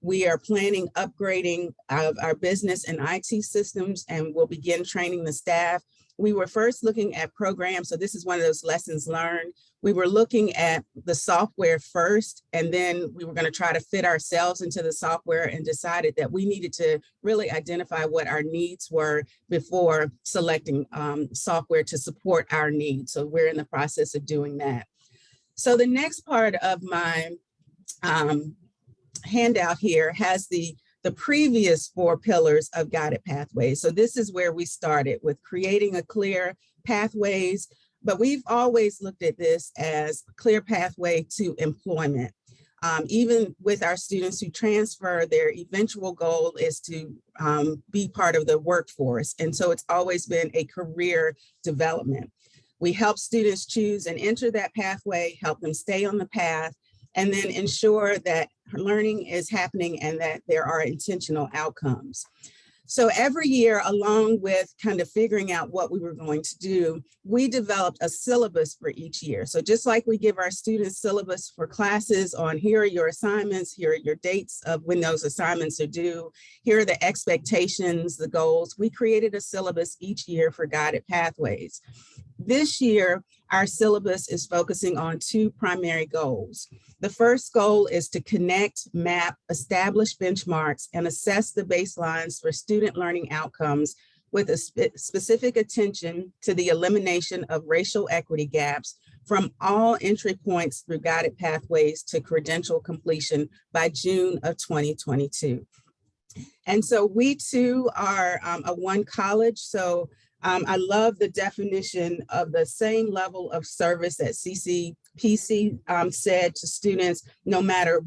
We are planning upgrading of our business and IT systems, and we'll begin training the staff. We were first looking at programs, so this is one of those lessons learned. We were looking at the software first, and then we were going to try to fit ourselves into the software, and decided that we needed to really identify what our needs were before selecting software to support our needs. So we're in the process of doing that. So the next part of my handout here has the previous 4 pillars of guided pathways. So this is where we started with creating a clear pathways, but we've always looked at this as a clear pathway to employment. Even with our students who transfer, their eventual goal is to be part of the workforce. And so it's always been a career development. We help students choose and enter that pathway, help them stay on the path, and then ensure that learning is happening and that there are intentional outcomes. So every year, along with kind of figuring out what we were going to do, we developed a syllabus for each year. So just like we give our students syllabus for classes on here are your assignments, here are your dates of when those assignments are due, here are the expectations, the goals, we created a syllabus each year for guided pathways. This year, our syllabus is focusing on 2 primary goals. The first goal is to connect, map, establish benchmarks, and assess the baselines for student learning outcomes with a specific attention to the elimination of racial equity gaps from all entry points through guided pathways to credential completion by June of 2022. And so we too are a one college. So I love the definition of the same level of service that CC PC said to students, no matter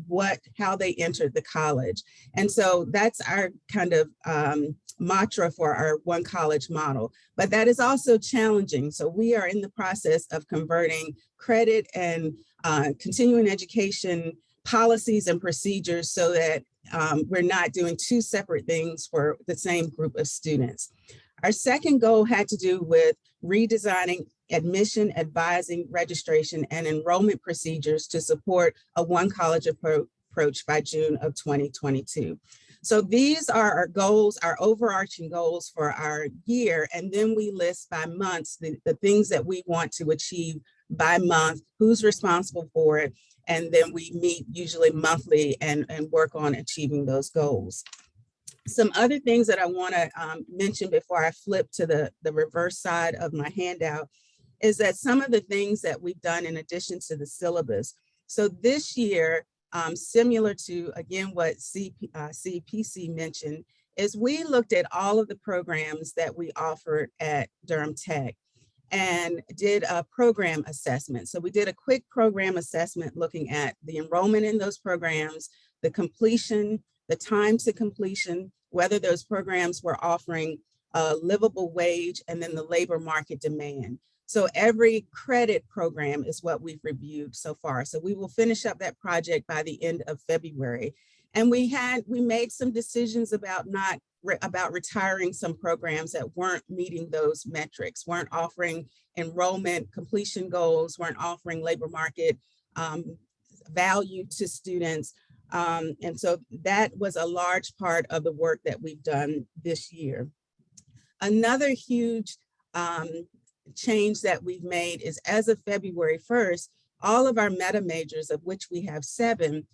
how they entered the college. And so that's our kind of mantra for our one college model, but that is also challenging. So we are in the process of converting credit and continuing education policies and procedures so that we're not doing two separate things for the same group of students. Our second goal had to do with redesigning admission, advising, registration, and enrollment procedures to support a one college approach by June of 2022. So these are our goals, our overarching goals for our year. And then we list by months the things that we want to achieve by month, who's responsible for it. And then we meet usually monthly and work on achieving those goals. Some other things that I want to mention before I flip to the reverse side of my handout is that some of the things that we've done in addition to the syllabus. So this year, similar to, again, what CPC mentioned, is we looked at all of the programs that we offered at Durham Tech and did a program assessment. So we did a quick program assessment looking at the enrollment in those programs, the completion, the time to completion, whether those programs were offering a livable wage, and then the labor market demand. So every credit program is what we've reviewed so far. So we will finish up that project by the end of February. And we made some decisions about retiring some programs that weren't meeting those metrics, weren't offering enrollment completion goals, weren't offering labor market value to students. And so that was a large part of the work that we've done this year. Another huge change that we've made is, as of February 1st, all of our meta majors, of which we have 7,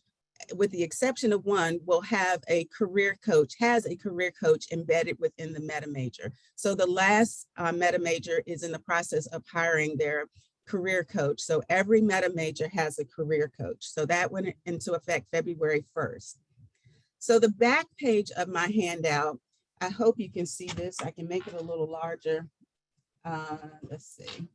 with the exception of one, will have a career coach, has a career coach embedded within the meta major. So the last meta major is in the process of hiring their career coach. So every meta major has a career coach. So that went into effect February 1st. So the back page of my handout, I hope you can see this. I can make it a little larger. Let's see.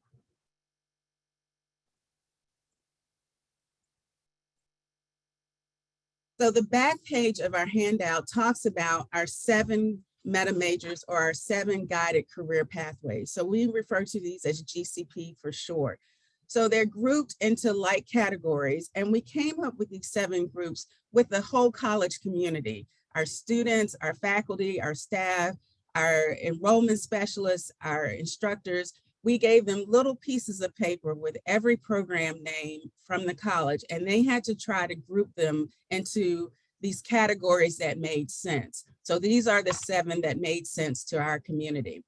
So the back page of our handout talks about our 7 meta majors, or our 7 guided career pathways. So we refer to these as GCP for short. So they're grouped into like categories, and we came up with these 7 groups with the whole college community, our students, our faculty, our staff, our enrollment specialists, our instructors. We gave them little pieces of paper with every program name from the college, and they had to try to group them into these categories that made sense. So these are the 7 that made sense to our community.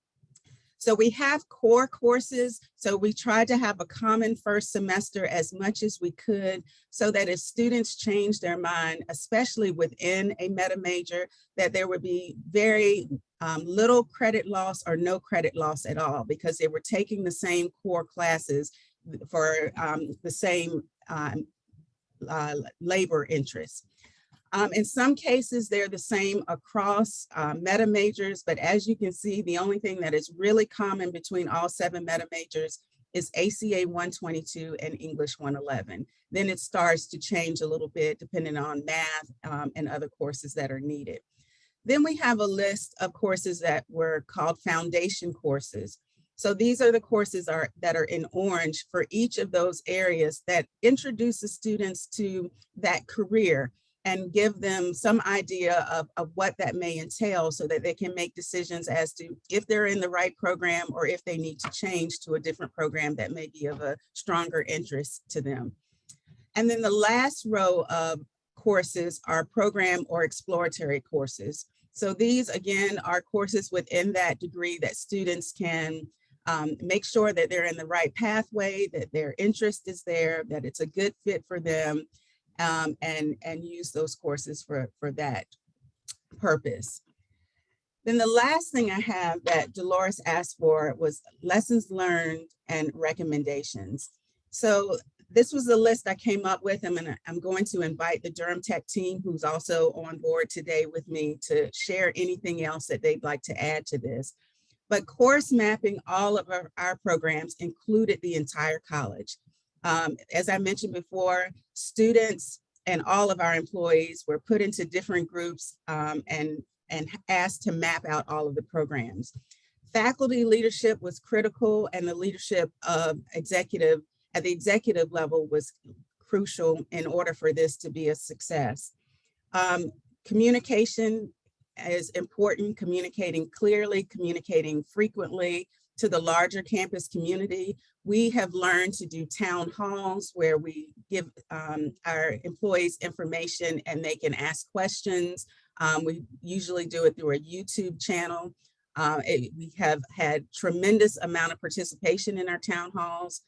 So we have core courses. So we tried to have a common first semester as much as we could, so that if students change their mind, especially within a meta major, that there would be very little credit loss or no credit loss at all, because they were taking the same core classes for the same labor interests. In some cases, they're the same across meta majors, but as you can see, the only thing that is really common between all 7 meta majors is ACA 122 and English 111. Then it starts to change a little bit depending on math and other courses that are needed. Then we have a list of courses that were called foundation courses. So these are the courses that are in orange for each of those areas that introduces students to that career and give them some idea of what that may entail, so that they can make decisions as to if they're in the right program or if they need to change to a different program that may be of a stronger interest to them. And then the last row of courses are program or exploratory courses. So these, again, are courses within that degree that students can make sure that they're in the right pathway, that their interest is there, that it's a good fit for them, and use those courses for that purpose. Then the last thing I have that Dolores asked for was lessons learned and recommendations. So this was the list I came up with, and I'm going to invite the Durham Tech team, who's also on board today with me, to share anything else that they'd like to add to this. But course mapping all of our programs included the entire college. As I mentioned before, students and all of our employees were put into different groups and asked to map out all of the programs. Faculty leadership was critical, and the leadership of executive at the executive level was crucial in order for this to be a success. Communication is important, communicating clearly, communicating frequently to the larger campus community. We have learned to do town halls where we give our employees information and they can ask questions. We usually do it through a YouTube channel. We have had tremendous amount of participation in our town halls.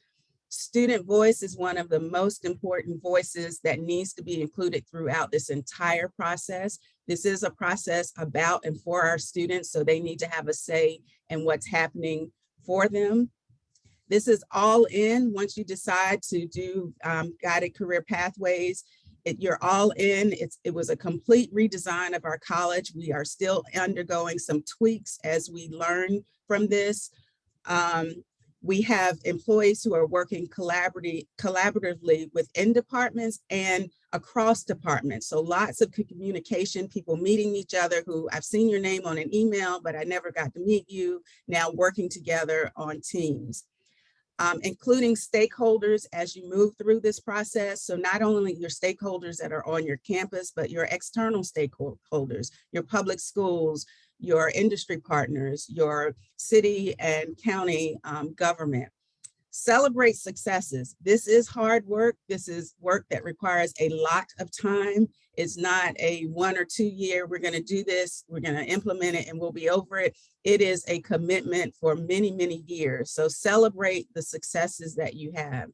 Student voice is one of the most important voices that needs to be included throughout this entire process. This is a process about and for our students, so they need to have a say in what's happening for them. This is all in. Once you decide to do guided career pathways, you're all in. It was a complete redesign of our college. We are still undergoing some tweaks as we learn from this. We have employees who are working collaboratively within departments and across departments. So lots of communication, people meeting each other who I've seen your name on an email, but I never got to meet you, now working together on teams. Including stakeholders as you move through this process. So not only your stakeholders that are on your campus, but your external stakeholders, your public schools, your industry partners, your city and county government. Celebrate successes. This is hard work. This is work that requires a lot of time. It's not a 1 or 2 year, we're going to do this, we're going to implement it and we'll be over it. It is a commitment for many, many years. So celebrate the successes that you have.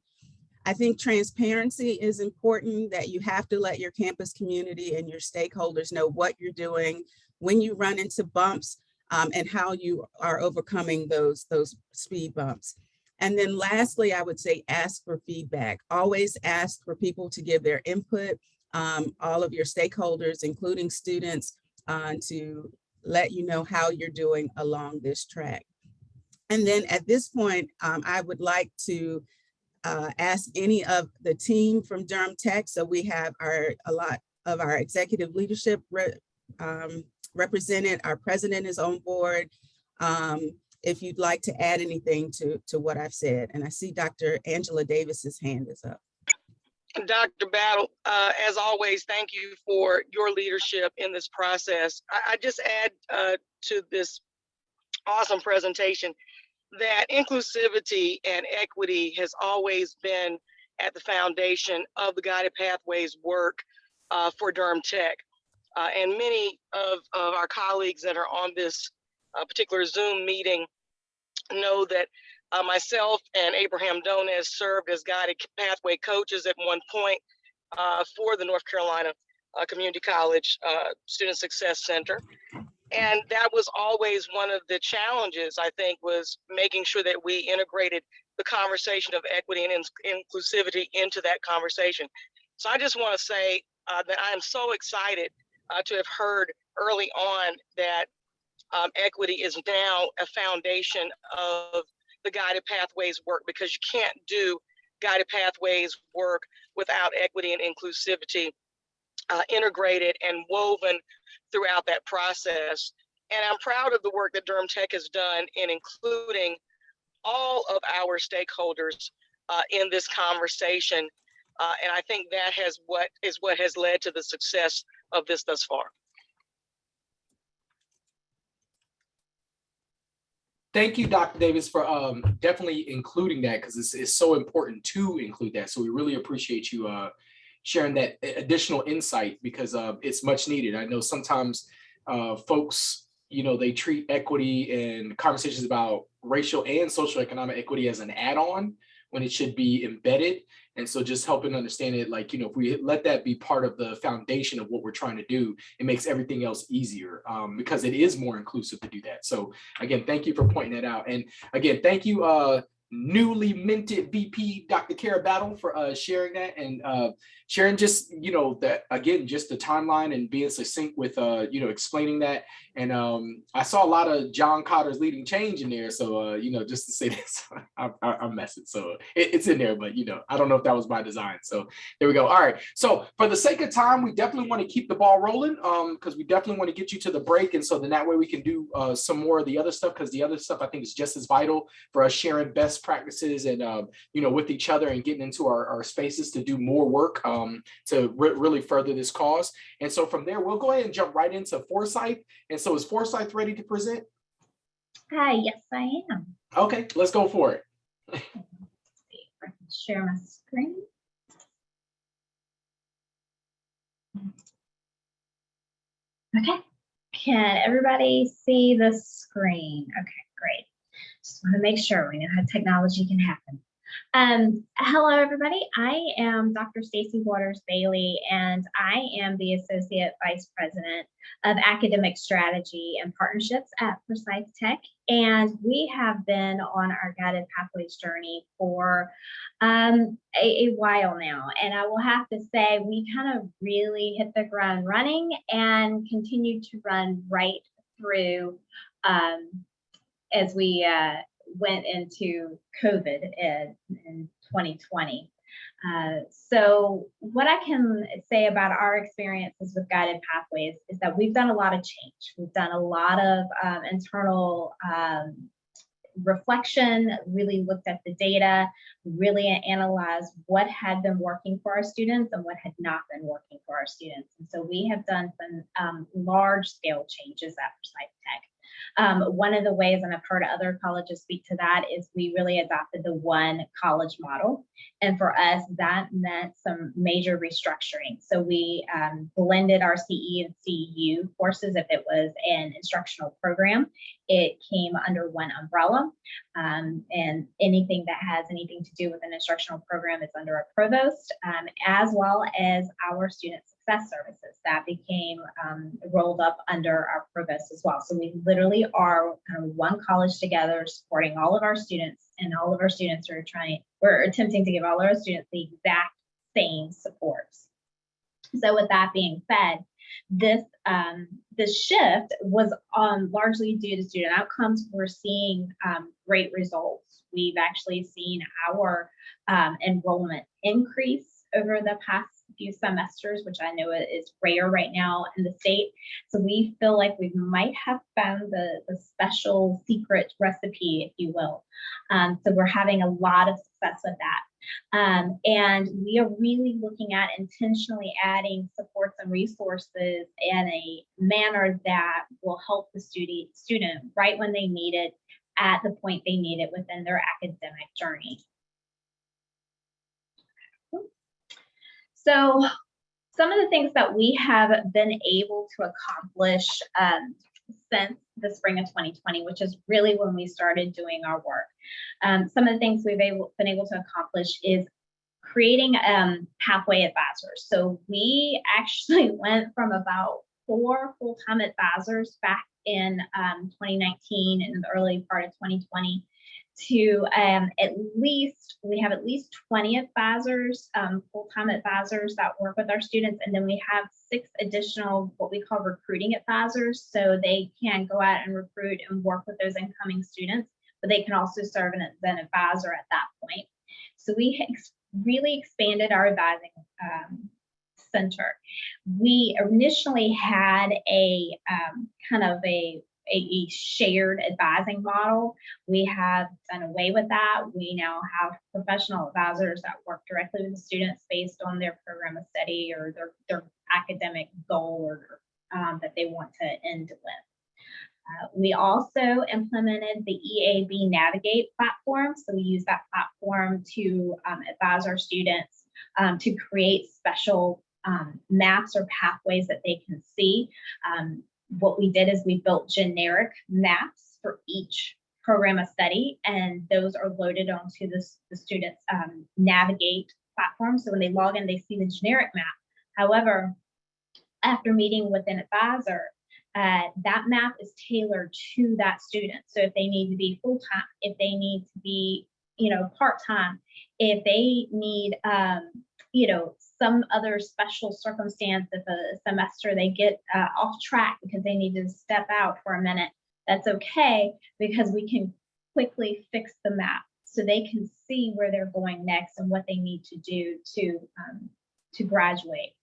I think transparency is important, that you have to let your campus community and your stakeholders know what you're doing, when you run into bumps, and how you are overcoming those speed bumps. And then lastly, I would say ask for feedback. Always ask for people to give their input, all of your stakeholders, including students, to let you know how you're doing along this track. And then at this point, I would like to ask any of the team from Durham Tech. So we have a lot of our executive leadership represented. Our president is on board. If you'd like to add anything to what I've said. And I see Dr. Angela Davis's hand is up. Dr. Battle, as always, thank you for your leadership in this process. I just add to this awesome presentation that inclusivity and equity has always been at the foundation of the Guided Pathways work for Durham Tech. And many of our colleagues that are on this particular Zoom meeting know that myself and Abraham Donez served as Guided Pathway coaches at one point for the North Carolina Community College Student Success Center. And that was always one of the challenges, I think, was making sure that we integrated the conversation of equity and inclusivity into that conversation. So I just want to say that I am so excited to have heard early on that equity is now a foundation of the Guided Pathways work, because you can't do Guided Pathways work without equity and inclusivity integrated and woven throughout that process. And I'm proud of the work that Durham Tech has done in including all of our stakeholders in this conversation. And I think that what has led to the success of this thus far. Thank you, Dr. Davis, for definitely including that, because it's so important to include that. So we really appreciate you sharing that additional insight, because it's much needed. I know sometimes folks, they treat equity and conversations about racial and social economic equity as an add-on when it should be embedded. And so just helping understand it, like, if we let that be part of the foundation of what we're trying to do, it makes everything else easier, because it is more inclusive to do that. So again, thank you for pointing that out. And again, thank you, newly minted VP, Dr. Kara Battle, for sharing that, and sharing just, that, again, just the timeline and being succinct with, explaining that. And I saw a lot of John Cotter's Leading Change in there. So, just to say this, I'm messing. So it's in there, but, I don't know if that was by design. So there we go. All right. So for the sake of time, we definitely want to keep the ball rolling, because we definitely want to get you to the break. And so then that way we can do some more of the other stuff, because the other stuff I think is just as vital for us sharing best practices and, with each other and getting into our spaces to do more work to really further this cause. And so from there, we'll go ahead and jump right into Forsyth. And so is Forsyth ready to present? Hi, yes, I am. Okay, let's go for it. Let's see if I can share my screen. Okay, can everybody see the screen? Okay, great. Just want to make sure we know how technology can happen. Hello, everybody. I am Dr. Stacy Waters Bailey, and I am the Associate Vice President of Academic Strategy and Partnerships at Forsyth Tech. And we have been on our Guided Pathways journey for a while now. And I will have to say, we kind of really hit the ground running and continued to run right through as we went into COVID in 2020. So what I can say about our experiences with Guided Pathways is that we've done a lot of change. We've done a lot of internal reflection, really looked at the data, really analyzed what had been working for our students and what had not been working for our students. And so we have done some large scale changes at Forsyth Tech. One of the ways, and I've heard other colleges speak to that, is we really adopted the one college model. And for us, that meant some major restructuring. So we blended our CE and CEU courses. If it was an instructional program, it came under one umbrella. And anything that has anything to do with an instructional program is under a provost, as well as our student success services that became rolled up under our provost as well. So we literally are kind of one college together, supporting all of our students, and all of our students are we're attempting to give all of our students the exact same supports. So with that being said, this shift was largely due to student outcomes. We're seeing great results. We've actually seen our enrollment increase over the past few semesters, which I know is rare right now in the state. So we feel like we might have found the special secret recipe, if you will. So we're having a lot of success with that. And we are really looking at intentionally adding supports and resources in a manner that will help the student right when they need it, at the point they need it within their academic journey. So some of the things that we have been able to accomplish since the spring of 2020, which is really when we started doing our work. Some of the things we've been able to accomplish is creating pathway advisors. So we actually went from about 4 full-time advisors back in 2019 and the early part of 2020 to we have at least 20 advisors, full-time advisors that work with our students. And then we have 6 additional, what we call recruiting advisors. So they can go out and recruit and work with those incoming students, but they can also serve as an advisor at that point. So we really expanded our advising center. We initially had a kind of a shared advising model. We have done away with that. We now have professional advisors that work directly with the students based on their program of study or their academic goal or that they want to end with. We also implemented the EAB Navigate platform. So we use that platform to advise our students to create special maps or pathways that they can see. What we did is we built generic maps for each program of study, and those are loaded onto the students' Navigate platform. So when they log in, they see the generic map. However, after meeting with an advisor, that map is tailored to that student. So if they need to be full-time, if they need to be part-time, if they need, some other special circumstance, if a semester they get off track because they need to step out for a minute, that's okay, because we can quickly fix the map so they can see where they're going next and what they need to do to graduate.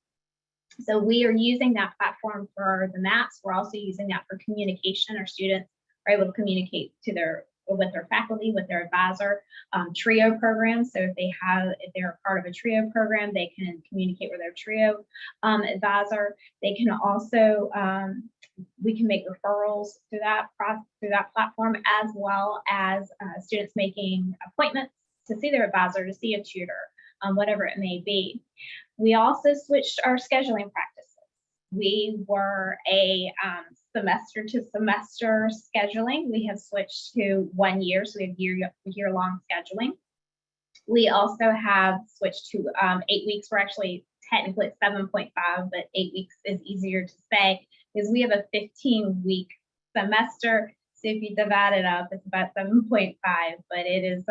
So we are using that platform for the maps. We're also using that for communication. Our students are able to communicate with their faculty, with their advisor, trio programs. So if they're part of a trio program, they can communicate with their trio advisor. They can also, we can make referrals through that platform, as well as students making appointments to see their advisor, to see a tutor, whatever it may be. We also switched our scheduling practices. We were a semester to semester scheduling. We have switched to 1 year, so we have year-long scheduling. We also have switched to 8 weeks. We're actually technically at 7.5, but 8 weeks is easier to say because we have a 15-week semester. So if you divide it up, it's about 7.5, but it is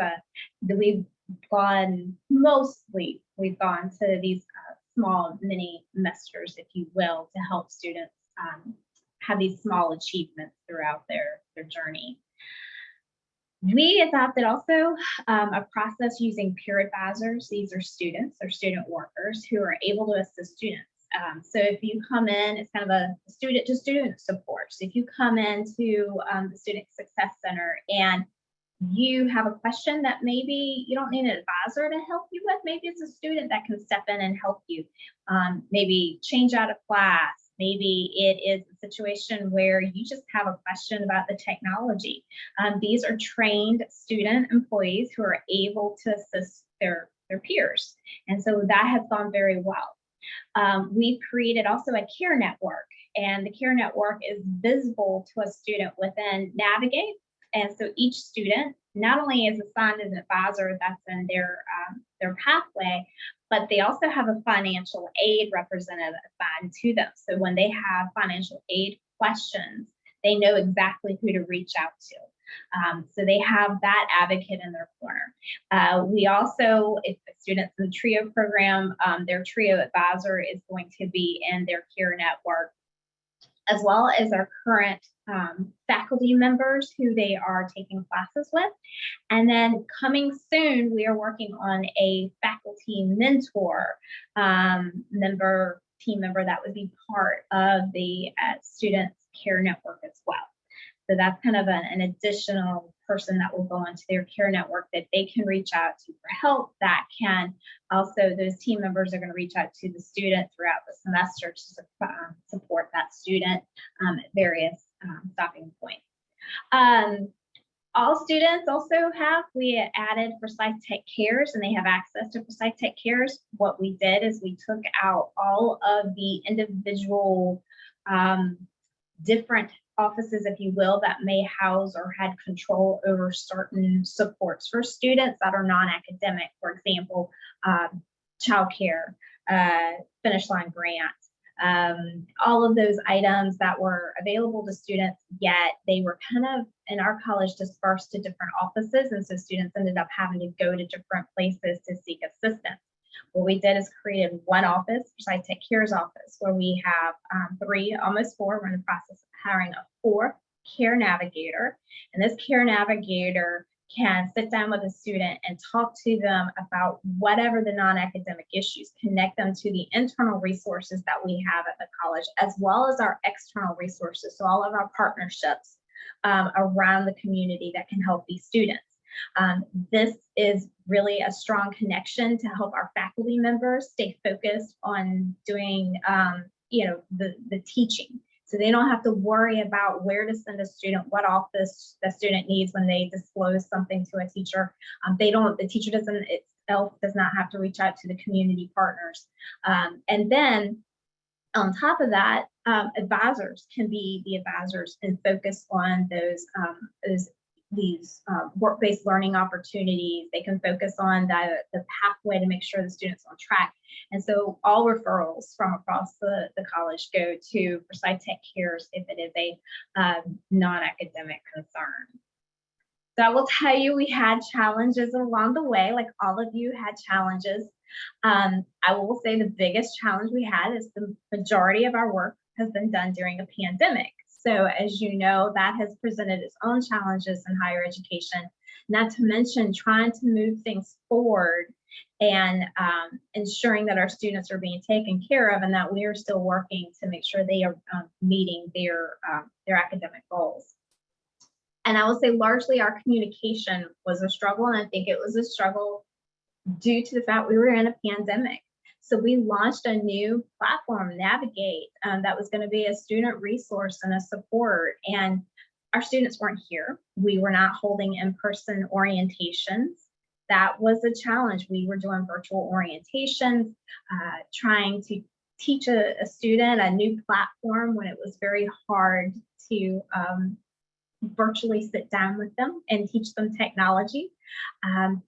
we've gone to these small mini semesters, if you will, to help students have these small achievements throughout their journey. We adopted also a process using peer advisors. These are students or student workers who are able to assist students. So if you come in, it's kind of a student-to-student support. So if you come into the Student Success Center and you have a question that maybe you don't need an advisor to help you with, maybe it's a student that can step in and help you, maybe change out of class. Maybe it is a situation where you just have a question about the technology. These are trained student employees who are able to assist their peers. And so that has gone very well. We've created also a care network, and the care network is visible to a student within Navigate. And so each student not only is assigned an advisor that's in their pathway, but they also have a financial aid representative assigned to them. So when they have financial aid questions, they know exactly who to reach out to. So they have that advocate in their corner. We also, if the students in the TRIO program, their TRIO advisor is going to be in their care network, as well as our current faculty members who they are taking classes with. And then coming soon, we are working on a faculty mentor team member that would be part of the students care network as well. So that's kind of an additional person that will go into their care network that they can reach out to for help. That can also, those team members are going to reach out to the student throughout the semester to support that student at various stopping points. All students also we added Precise Tech Cares, and they have access to Precise Tech Cares. What we did is we took out all of the individual different offices, if you will, that may house or had control over certain supports for students that are non-academic. For example, childcare, Finish Line grant, all of those items that were available to students, yet they were kind of in our college dispersed to different offices, and so students ended up having to go to different places to seek assistance. What we did is created one office, Precise Tech Cares office, where we have 3, almost 4. We're in the process of hiring a 4th care navigator. And this care navigator can sit down with a student and talk to them about whatever the non-academic issues, connect them to the internal resources that we have at the college, as well as our external resources. So all of our partnerships around the community that can help these students. This is really a strong connection to help our faculty members stay focused on doing, the teaching. So they don't have to worry about where to send a student, what office the student needs when they disclose something to a teacher. The teacher does not have to reach out to the community partners. And then on top of that, advisors can be the advisors and focus on these work-based learning opportunities. They can focus on the pathway to make sure the student's on track. And so all referrals from across the college go to Precise Tech Cares if it is a non-academic concern. So I will tell you, we had challenges along the way, like all of you had challenges. I will say the biggest challenge we had is the majority of our work has been done during a pandemic. So as you know, that has presented its own challenges in higher education, not to mention trying to move things forward and ensuring that our students are being taken care of and that we are still working to make sure they are meeting their academic goals. And I will say largely our communication was a struggle, and I think it was a struggle due to the fact we were in a pandemic. So we launched a new platform, Navigate, that was going to be a student resource and a support. And our students weren't here. We were not holding in-person orientations. That was a challenge. We were doing virtual orientations, trying to teach a student a new platform when it was very hard to virtually sit down with them and teach them technology.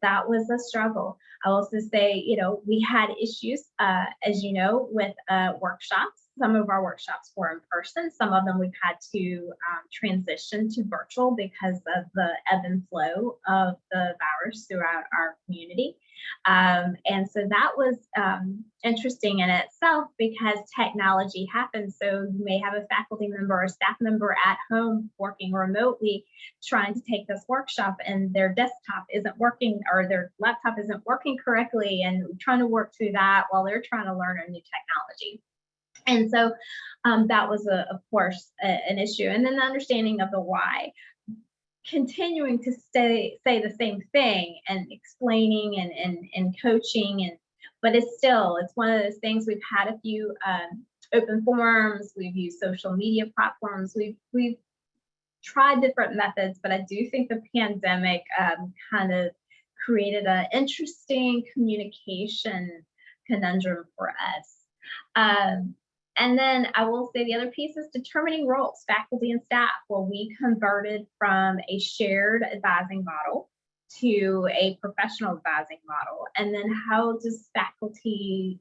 That was a struggle. I'll also say, you know, we had issues, as you know, with workshops. Some of our workshops were in person. Some of them we've had to transition to virtual because of the ebb and flow of the virus throughout our community. And so that was interesting in itself because technology happens. So you may have a faculty member or staff member at home working remotely, trying to take this workshop, and their desktop isn't working or their laptop isn't working correctly, and trying to work through that while they're trying to learn a new technology. And so that was, of course, an issue. And then the understanding of the why. Continuing to say the same thing and explaining and coaching, but it's one of those things. We've had a few open forums, we've used social media platforms, we've tried different methods, but I do think the pandemic kind of created an interesting communication conundrum for us. And then I will say the other piece is determining roles, faculty and staff. Well, we converted from a shared advising model to a professional advising model. And then how does faculty,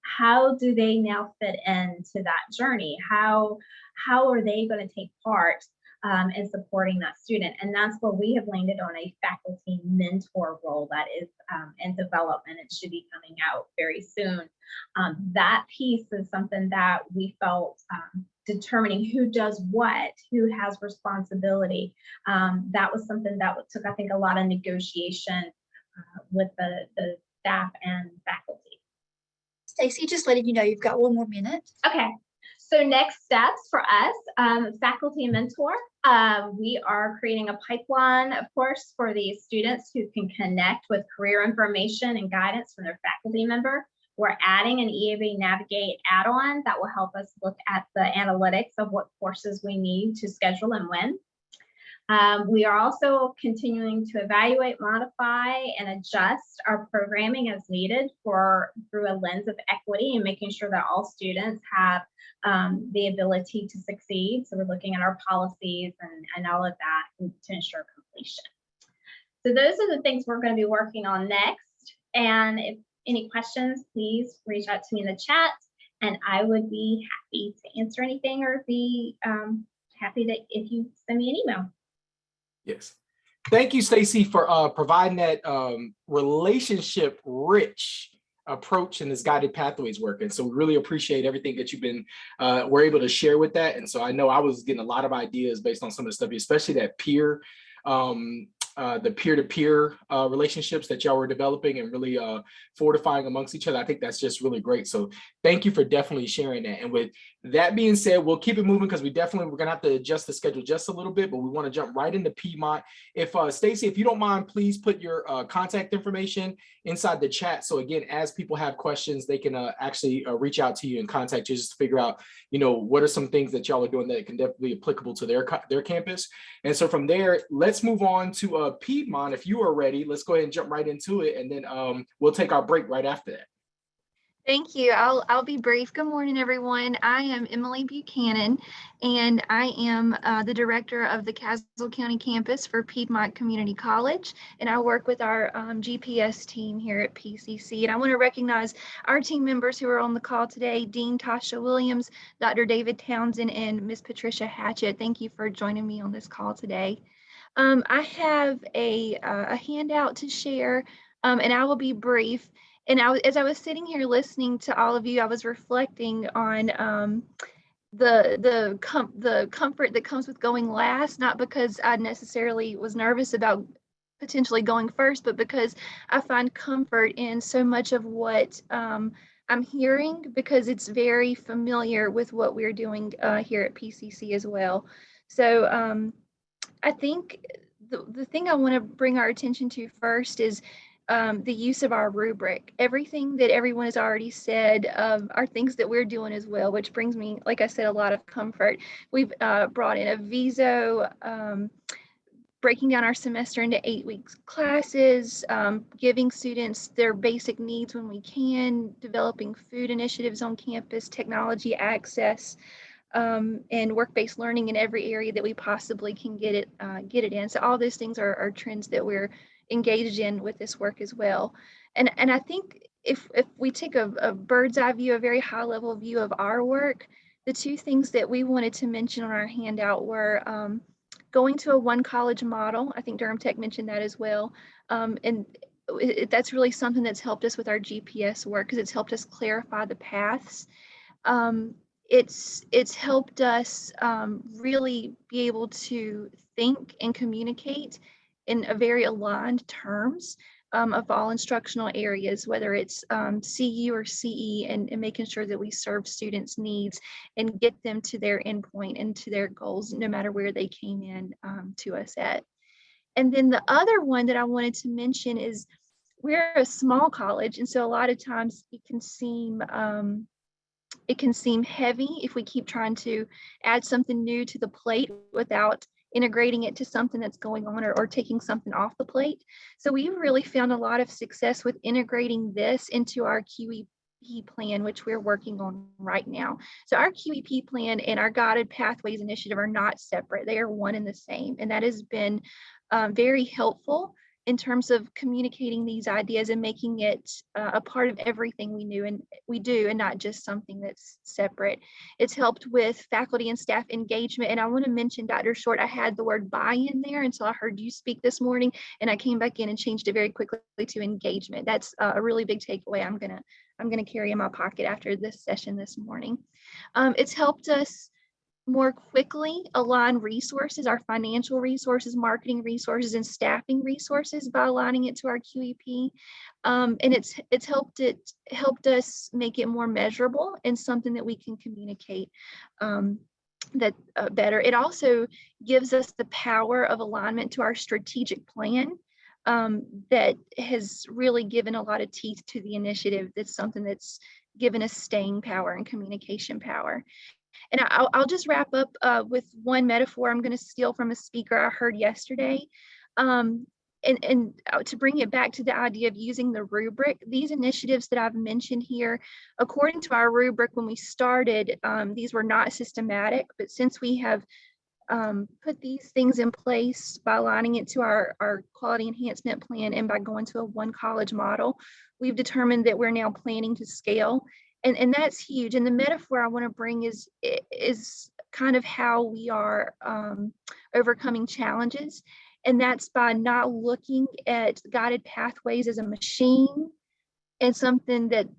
how do they now fit into that journey? How are they going to take part in supporting that student? And that's where we have landed on a faculty mentor role that is in development. It should be coming out very soon. That piece is something that we felt determining who does what, who has responsibility. That was something that took, I think, a lot of negotiation with the staff and faculty. Stacy, just letting you know you've got one more minute. Okay. So next steps for us, faculty mentor. We are creating a pipeline, of course, for the students who can connect with career information and guidance from their faculty member. We're adding an EAB Navigate add-on that will help us look at the analytics of what courses we need to schedule and when. We are also continuing to evaluate, modify, and adjust our programming as needed through a lens of equity and making sure that all students have the ability to succeed. So we're looking at our policies and all of that to ensure completion. So those are the things we're going to be working on next. And if any questions, please reach out to me in the chat, and I would be happy to answer anything or be happy that if you send me an email. Yes. Thank you, Stacy, for providing that relationship-rich approach in this guided pathways work. And so we really appreciate everything that you've been were able to share with that. And so I know I was getting a lot of ideas based on some of the stuff, especially that the peer-to-peer relationships that y'all were developing and really fortifying amongst each other. I think that's just really great. So thank you for definitely sharing that. And with that being said, we'll keep it moving because we're gonna have to adjust the schedule just a little bit, but we want to jump right into Piedmont. If Stacy, if you don't mind, please put your contact information inside the chat. So again, as people have questions, they can actually reach out to you and contact you just to figure out, you know, what are some things that y'all are doing that can definitely be applicable to their campus. And so from there, let's move on to Piedmont. If you are ready, let's go ahead and jump right into it, and then we'll take our break right after that. Thank you. I'll be brief. Good morning, everyone. I am Emily Buchanan, and I am the director of the Castle County campus for Piedmont Community College, and I work with our GPS team here at PCC. And I want to recognize our team members who are on the call today: Dean Tasha Williams, Dr. David Townsend, and Miss Patricia Hatchett. Thank you for joining me on this call today. I have a handout to share, and I will be brief. And as I was sitting here listening to all of you, I was reflecting on the comfort that comes with going last, not because I necessarily was nervous about potentially going first, but because I find comfort in so much of what I'm hearing, because it's very familiar with what we're doing here at PCC as well. So I think the thing I want to bring our attention to first is the use of our rubric. Everything that everyone has already said are things that we're doing as well, which brings me, like I said, a lot of comfort. We've brought in a VISO, breaking down our semester into 8 weeks classes, giving students their basic needs when we can, developing food initiatives on campus, technology access, and work-based learning in every area that we possibly can get it in. So all those things are trends that we're engaged in with this work as well. And I think if we take a bird's eye view, a very high level view of our work, the two things that we wanted to mention on our handout were going to a one college model. I think Durham Tech mentioned that as well. And that's really something that's helped us with our GPS work, because it's helped us clarify the paths. It's helped us really be able to think and communicate in a very aligned terms of all instructional areas, whether it's CU or CE, and making sure that we serve students' needs and get them to their endpoint and to their goals, no matter where they came in to us at. And then the other one that I wanted to mention is we're a small college, and so a lot of times it can seem heavy if we keep trying to add something new to the plate without integrating it to something that's going on, or taking something off the plate. So we've really found a lot of success with integrating this into our QEP plan, which we're working on right now. So our QEP plan and our Guided Pathways Initiative are not separate. They are one and the same. And that has been very helpful in terms of communicating these ideas and making it a part of everything we do, and not just something that's separate. It's helped with faculty and staff engagement. And I want to mention, Dr. Short, I had the word buy-in there until I heard you speak this morning, and I came back in and changed it very quickly to engagement. That's a really big takeaway I'm gonna carry in my pocket after this session this morning. It's helped us more quickly align resources, our financial resources, marketing resources, and staffing resources by aligning it to our QEP. And it's helped us make it more measurable and something that we can communicate better. It also gives us the power of alignment to our strategic plan that has really given a lot of teeth to the initiative. That's something that's given us staying power and communication power. And I'll just wrap up with one metaphor I'm going to steal from a speaker I heard yesterday. And to bring it back to the idea of using the rubric, these initiatives that I've mentioned here, according to our rubric when we started, these were not systematic, but since we have put these things in place by aligning it to our quality enhancement plan and by going to a one college model, we've determined that we're now planning to scale. And that's huge. And the metaphor I want to bring is kind of how we are overcoming challenges. And that's by not looking at guided pathways as a machine and something that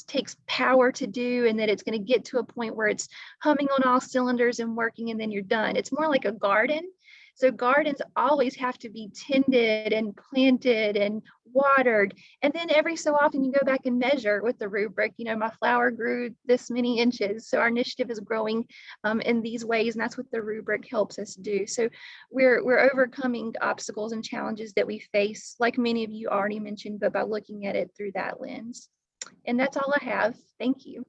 takes power to do, and that it's going to get to a point where it's humming on all cylinders and working, and then you're done. It's more like a garden. So gardens always have to be tended and planted and watered. And then every so often you go back and measure with the rubric, my flower grew this many inches. So our initiative is growing in these ways, and that's what the rubric helps us do. So we're overcoming obstacles and challenges that we face, like many of you already mentioned, but by looking at it through that lens. And that's all I have. Thank you.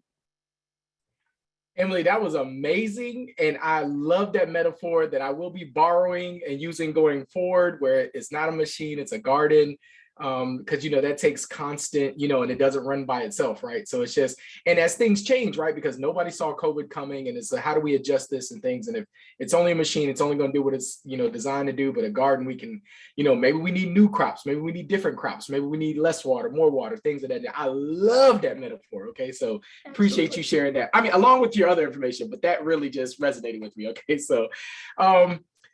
Emily, that was amazing. And I love that metaphor that I will be borrowing and using going forward, where it's not a machine, it's a garden. because that takes constant, and it doesn't run by itself, right? So it's just, and as things change, right, because nobody saw COVID coming, and it's how do we adjust this and things, and if it's only a machine, it's only going to do what it's designed to do, but a garden, we can, maybe we need new crops, maybe we need different crops, maybe we need less water, more water, things of that. I love that metaphor. Okay, so appreciate you sharing that. I mean, along with your other information, but that really just resonated with me. Okay, so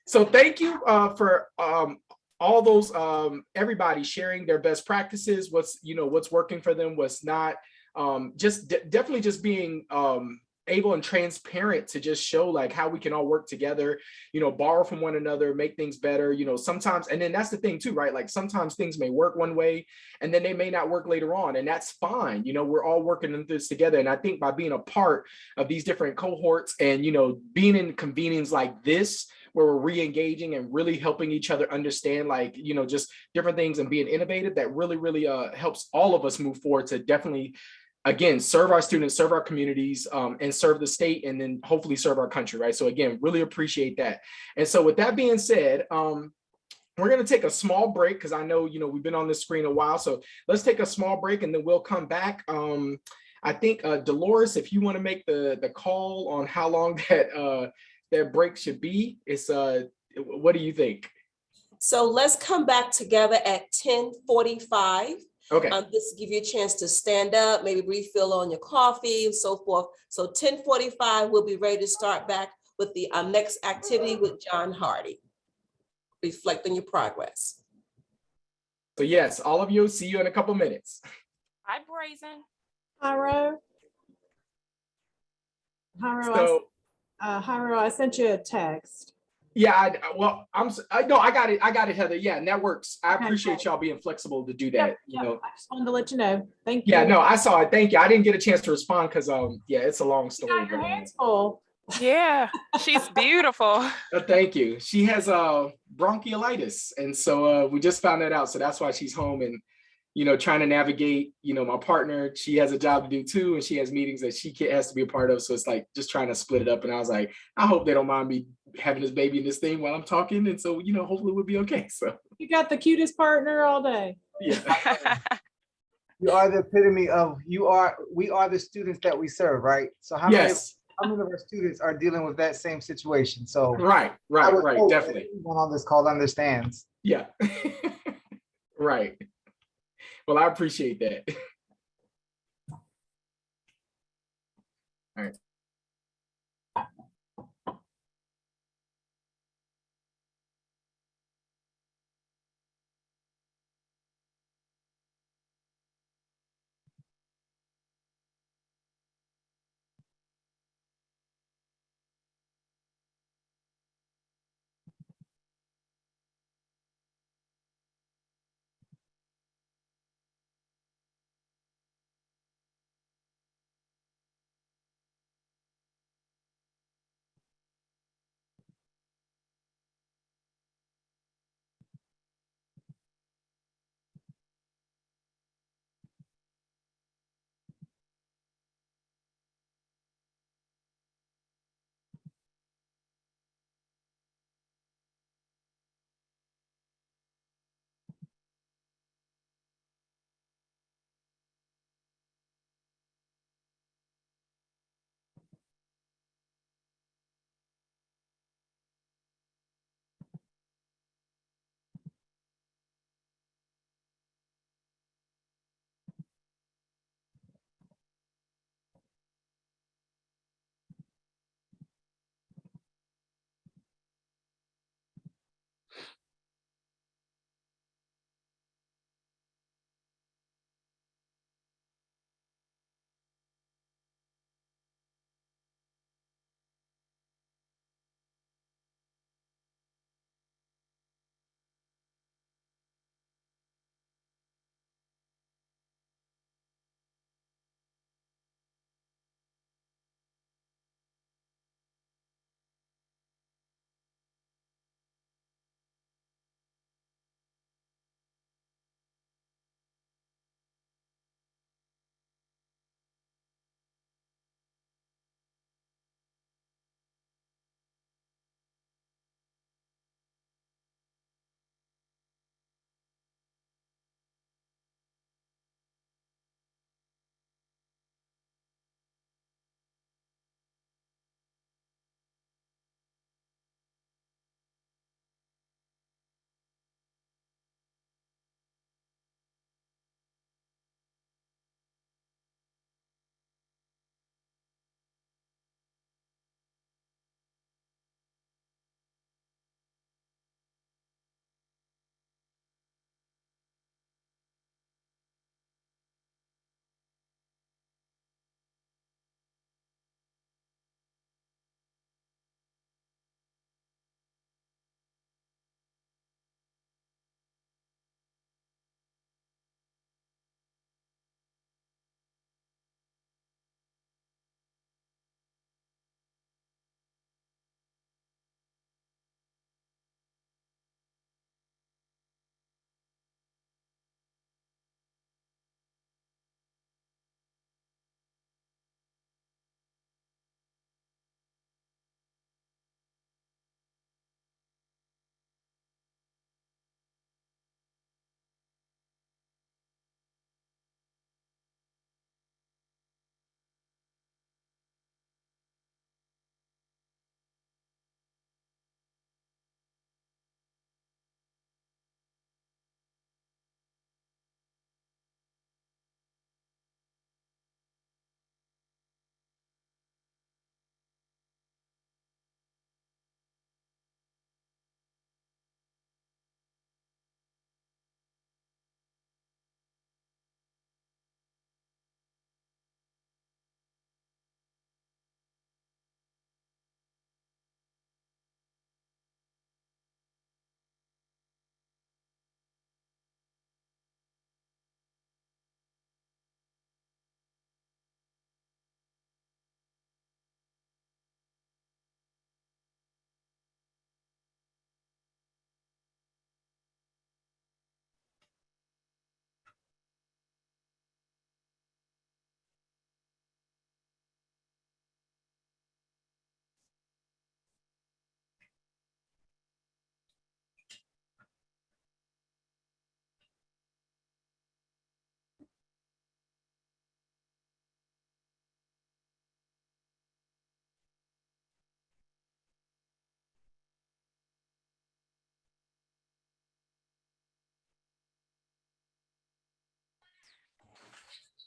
so thank you for all those everybody sharing their best practices, what's working for them, what's not, definitely just being able and transparent to just show like how we can all work together, borrow from one another, make things better, sometimes. And then that's the thing too, right? Like sometimes things may work one way and then they may not work later on, and that's fine. We're all working in this together. And I think by being a part of these different cohorts and being in convenings like this, where we're re-engaging and really helping each other understand, like, just different things and being innovative, that really helps all of us move forward to definitely, again, serve our students, serve our communities, and serve the state, and then hopefully serve our country, right? So again, really appreciate that. And so with that being said, we're going to take a small break because I know, we've been on this screen a while. So let's take a small break and then we'll come back. I think, Dolores, if you want to make the call on how long that break should be, what do you think? So let's come back together at 10:45. Okay. This will give you a chance to stand up, maybe refill on your coffee and so forth. So 10:45, we'll be ready to start back with the next activity with John Hardy. Reflect on your progress. So yes, all of you, see you in a couple minutes. Hi, Brazen. Hiro, I sent you a text. Yeah, I got it, Heather. Yeah, and that works. I appreciate y'all being flexible to do that. I just wanted to let you know. Thank you. Yeah, no, I saw it. Thank you. I didn't get a chance to respond because yeah, it's a long story. You got your hands full. Yeah, she's beautiful. Thank you. She has bronchiolitis, and so we just found that out. So that's why she's home and trying to navigate. My partner, she has a job to do too, and she has meetings that she has to be a part of. So it's like just trying to split it up. And I was like, I hope they don't mind me having this baby in this thing while I'm talking, and so hopefully we'll be okay. So you got the cutest partner all day. Yeah. You are the epitome of we are the students that we serve, right? So how many of our students are dealing with that same situation? So right, definitely. Everyone on this call understands. Yeah. Right. Well, I appreciate that. All right.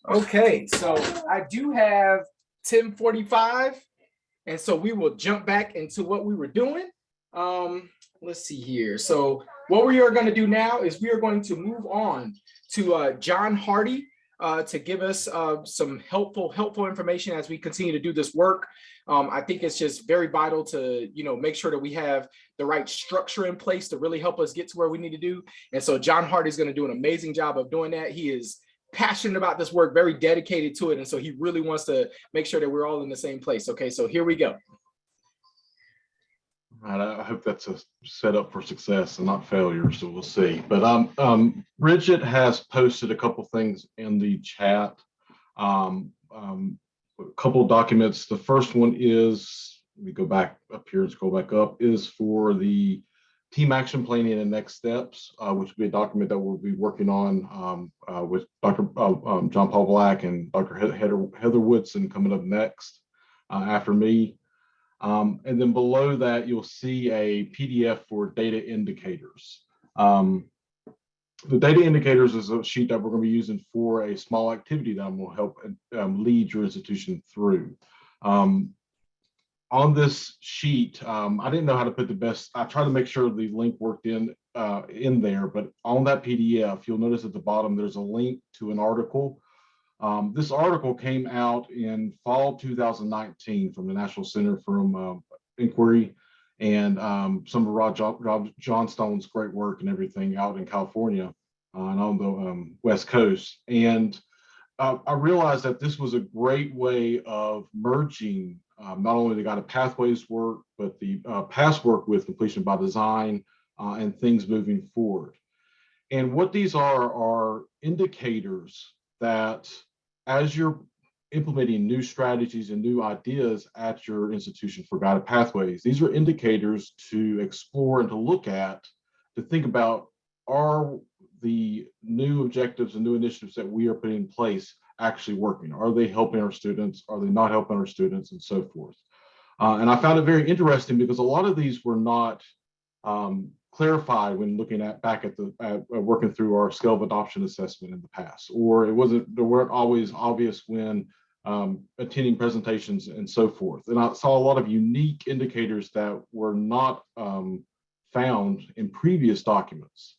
Okay, so I do have 10:45, and so we will jump back into what we were doing. Let's see here. So what we are going to do now is we are going to move on to John Hardy to give us some helpful information as we continue to do this work. I think it's just very vital to make sure that we have the right structure in place to really help us get to where we need to do. And so John Hardy is going to do an amazing job of doing that. He is passionate about this work, very dedicated to it. And so he really wants to make sure that we're all in the same place. Okay, so here we go. Right, I hope that's a setup for success and not failure, so we'll see. But Bridget has posted a couple things in the chat, a couple of documents. The first one is, let me go back up here and scroll back up, is for the team action planning and next steps, which will be a document that we'll be working on with Dr. John Paul Black and Dr. Heather Woodson coming up next after me. And then below that, you'll see a PDF for data indicators. The data indicators is a sheet that we're going to be using for a small activity that will help lead your institution through. On this sheet, I didn't know how to put the best. I tried to make sure the link worked in there, but on that PDF, you'll notice at the bottom there's a link to an article. This article came out in fall 2019 from the National Center for Inquiry and some of Rob Johnstone's great work and everything out in California and on the West Coast. And I realized that this was a great way of merging not only the Guided Pathways work, but the past work with completion by design and things moving forward. And what these are indicators that as you're implementing new strategies and new ideas at your institution for Guided Pathways, these are indicators to explore and to look at, to think about, are the new objectives and new initiatives that we are putting in place actually working? Are they helping our students? Are they not helping our students, and so forth? And I found it very interesting because a lot of these were not clarified when looking back at working through our scale of adoption assessment in the past, or they weren't always obvious when attending presentations and so forth. And I saw a lot of unique indicators that were not found in previous documents.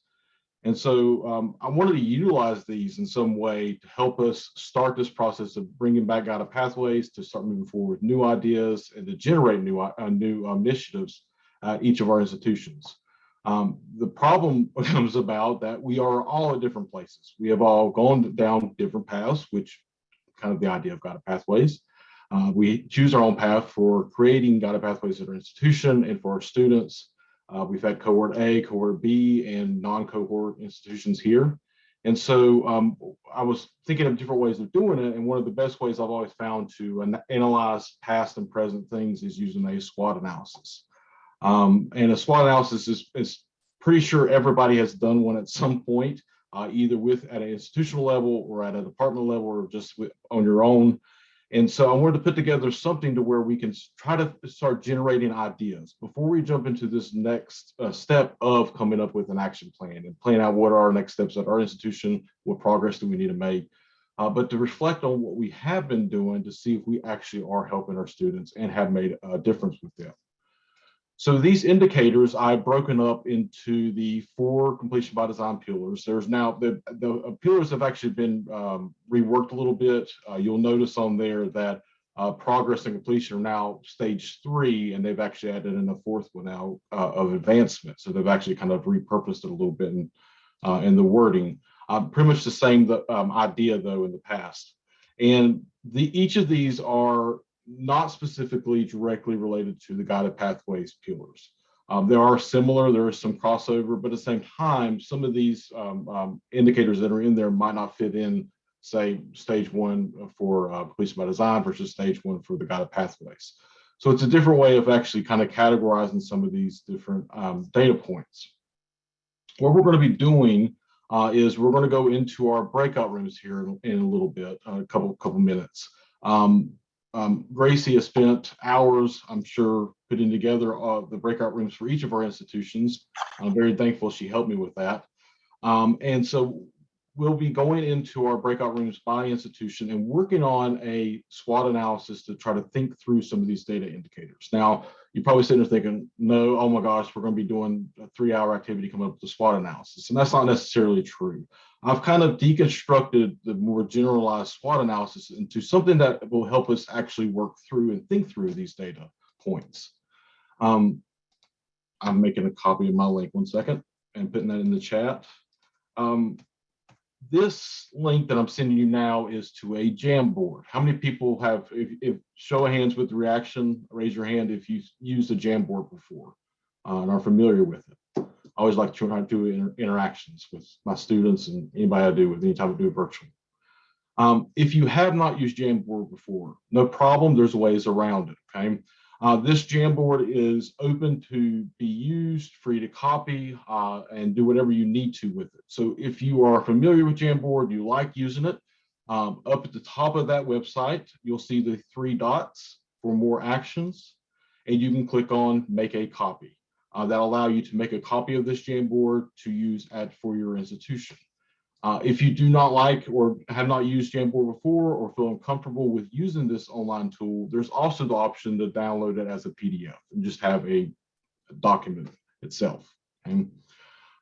And so I wanted to utilize these in some way to help us start this process of bringing back Guided Pathways, to start moving forward with new ideas and to generate new initiatives at each of our institutions. The problem comes about that we are all at different places. We have all gone down different paths, which kind of the idea of Guided Pathways. We choose our own path for creating Guided Pathways at our institution and for our students. We've had cohort A, cohort B, and non-cohort institutions here. And so I was thinking of different ways of doing it. And one of the best ways I've always found to analyze past and present things is using a SWOT analysis. And a SWOT analysis is pretty sure everybody has done one at some point, either at an institutional level or at a department level or just on your own. And so I wanted to put together something to where we can try to start generating ideas before we jump into this next step of coming up with an action plan and plan out what are our next steps at our institution, what progress do we need to make, but to reflect on what we have been doing to see if we actually are helping our students and have made a difference with them. So these indicators I've broken up into the 4 completion by design pillars. There's now the pillars have actually been reworked a little bit. You'll notice on there that progress and completion are now stage 3, and they've actually added in a 4th one now of advancement. So they've actually kind of repurposed it a little bit in the wording. Pretty much the same idea though in the past. And each of these are not specifically directly related to the Guided Pathways pillars. There are similar, there is some crossover, but at the same time, some of these indicators that are in there might not fit in, say, stage 1 for completion by design versus stage 1 for the Guided Pathways. So it's a different way of actually kind of categorizing some of these different data points. What we're going to be doing is we're going to go into our breakout rooms here in a little bit, a couple minutes. Gracie has spent hours, I'm sure, putting together the breakout rooms for each of our institutions. I'm very thankful she helped me with that. And so we'll be going into our breakout rooms by institution and working on a SWOT analysis to try to think through some of these data indicators. Now, you're probably sitting there thinking, no, oh my gosh, we're going to be doing a 3-hour activity coming up with the SWOT analysis. And that's not necessarily true. I've kind of deconstructed the more generalized SWOT analysis into something that will help us actually work through and think through these data points. I'm making a copy of my link, 1 second, and putting that in the chat. This link that I'm sending you now is to a Jamboard. How many people have, if show of hands with the reaction, raise your hand if you've used a Jamboard before and are familiar with it. I always like to try to do interactions with my students and anybody I do with anytime I do it virtual. If you have not used Jamboard before, no problem, there's ways around it, okay? This Jamboard is open to be used, free to copy, and do whatever you need to with it. So if you are familiar with Jamboard, you like using it, up at the top of that website, you'll see the 3 dots for more actions, and you can click on Make a Copy. That'll allow you to make a copy of this Jamboard to use for your institution. If you do not like or have not used Jamboard before or feel uncomfortable with using this online tool, there's also the option to download it as a PDF and just have a document itself. Okay?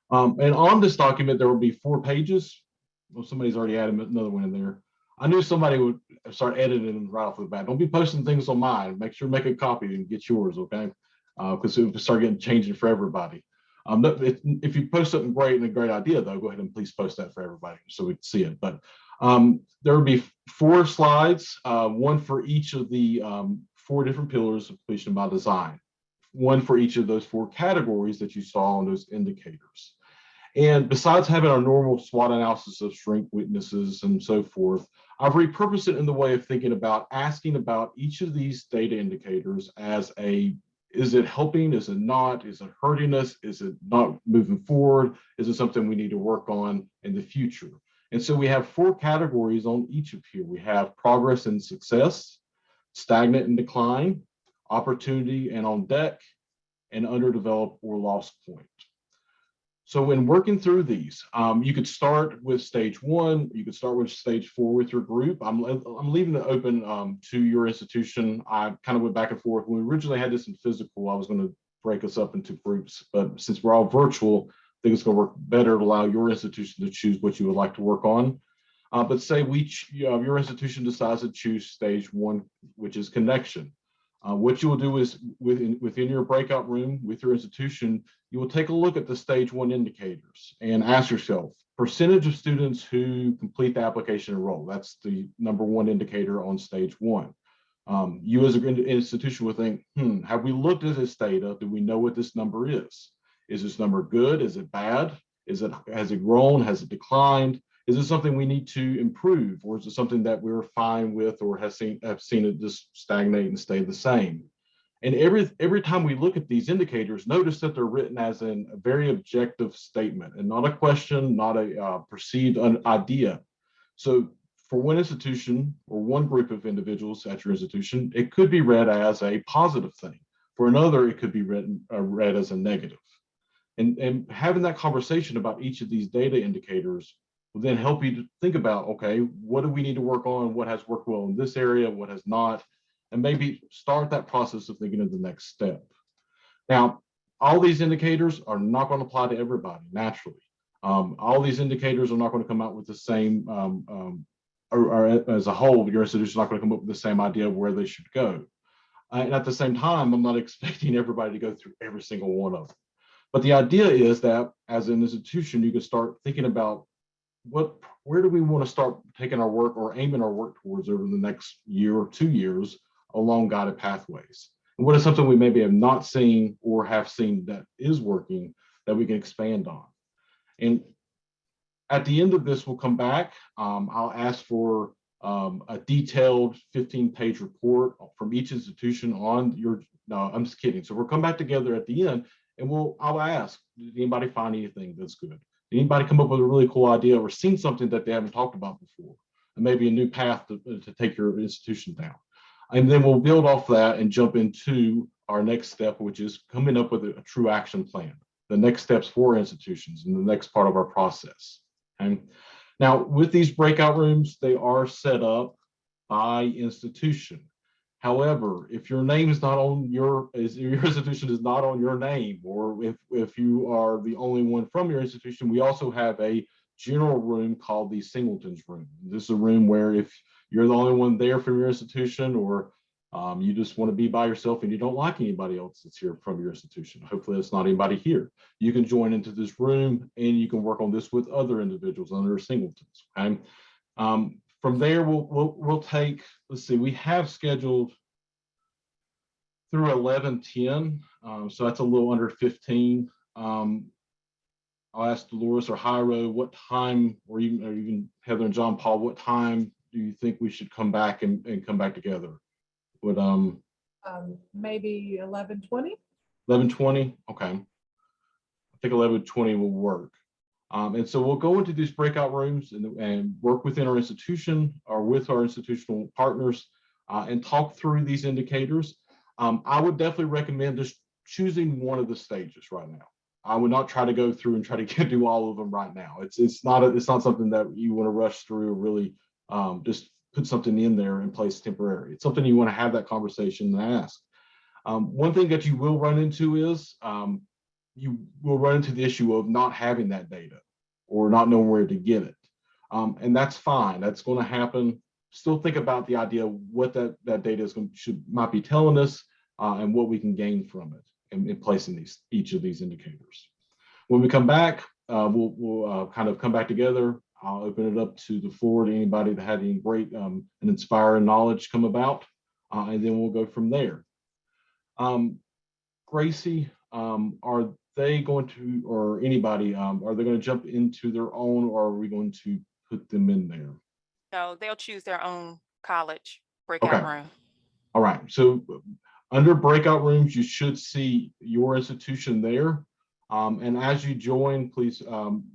And on this document, there will be 4 pages. Well, somebody's already added another one in there. I knew somebody would start editing right off the bat. Don't be posting things on mine. Make sure to make a copy and get yours, okay? Because it will start getting changing for everybody. If you post something great and a great idea, though, go ahead and please post that for everybody so we can see it. But there will be 4 slides, 1 for each of the 4 different pillars of completion by design, 1 for each of those 4 categories that you saw on those indicators. And besides having our normal SWOT analysis of strengths, weaknesses, and so forth, I've repurposed it in the way of thinking about asking about each of these data indicators as a, is it helping? Is it not? Is it hurting us? Is it not moving forward? Is it something we need to work on in the future? And so we have 4 categories on each of here. We have progress and success, stagnant and decline, opportunity and on deck, and underdeveloped or lost point. So when working through these, you could start with stage 1, you could start with stage 4 with your group. I'm leaving it open to your institution. I kind of went back and forth. When we originally had this in physical, I was going to break us up into groups, but since we're all virtual, I think it's going to work better to allow your institution to choose what you would like to work on. But say your institution decides to choose stage 1, which is connection. What you will do is within your breakout room with your institution, you will take a look at the stage 1 indicators and ask yourself, percentage of students who complete the application enroll. That's the number 1 indicator on stage 1. You as an institution will think, have we looked at this data? Do we know what this number is? Is this number good? Is it bad? Has it grown? Has it declined? Is it something we need to improve, or is it something that we're fine with or have seen it just stagnate and stay the same? And every time we look at these indicators, notice that they're written as a very objective statement and not a question, not a perceived idea. So for one institution or one group of individuals at your institution, it could be read as a positive thing. For another, it could be read as a negative. And having that conversation about each of these data indicators will then help you to think about, okay, what do we need to work on? What has worked well in this area? What has not? And maybe start that process of thinking of the next step. Now, all these indicators are not going to apply to everybody naturally. All these indicators are not going to come out with the same, or as a whole, your institution is not going to come up with the same idea of where they should go. And at the same time, I'm not expecting everybody to go through every single one of them. But the idea is that as an institution, you can start thinking about where do we want to start taking our work or aiming our work towards over the next year or 2 years along guided pathways. And what is something we maybe have not seen or have seen that is working that we can expand on. And at the end of this, we'll come back. I'll ask for a detailed 15-page report from each institution on your, no, I'm just kidding. So we'll come back together at the end and I'll ask, did anybody find anything that's good? Did anybody come up with a really cool idea or seen something that they haven't talked about before? And maybe a new path to take your institution down. And then we'll build off that and jump into our next step, which is coming up with a true action plan, the next steps for institutions and the next part of our process. And Now, with these breakout rooms, they are set up by institution. However, if your name is not on your institution is not on your name, or if you are the only one from your institution, we also have a general room called the Singletons room. This is a room where if you're the only one there from your institution, or you just want to be by yourself and you don't like anybody else that's here from your institution, hopefully it's not anybody here, you can join into this room and you can work on this with other individuals under Singletons. Okay. From there, we'll take, let's see, we have scheduled through 11:10, so that's a little under 15. I'll ask Dolores or Jairo, what time, or even Heather and John Paul, what time do you think we should come back and come back together? Would maybe 11:20? 11:20? Okay. I think 11:20 will work. And so we'll go into these breakout rooms and work within our institution or with our institutional partners and talk through these indicators. I would definitely recommend just choosing one of the stages right now. I would not try to go through and try to do all of them right now. It's not something that you want to rush through or really just put something in there in place temporary. It's something you want to have that conversation and ask. One thing that you will run into is you will run into the issue of not having that data or not knowing where to get it. And that's fine. That's going to happen. Still think about the idea of what that data might be telling us and what we can gain from it in placing each of these indicators. When we come back, we'll kind of come back together. I'll open it up to the floor to anybody that had any great and inspiring knowledge come about, and then we'll go from there. Gracie, are they going to, or anybody, are they going to jump into their own, or are we going to put them in there? No, they'll choose their own college breakout room. All right. So under breakout rooms, you should see your institution there. And as you join, please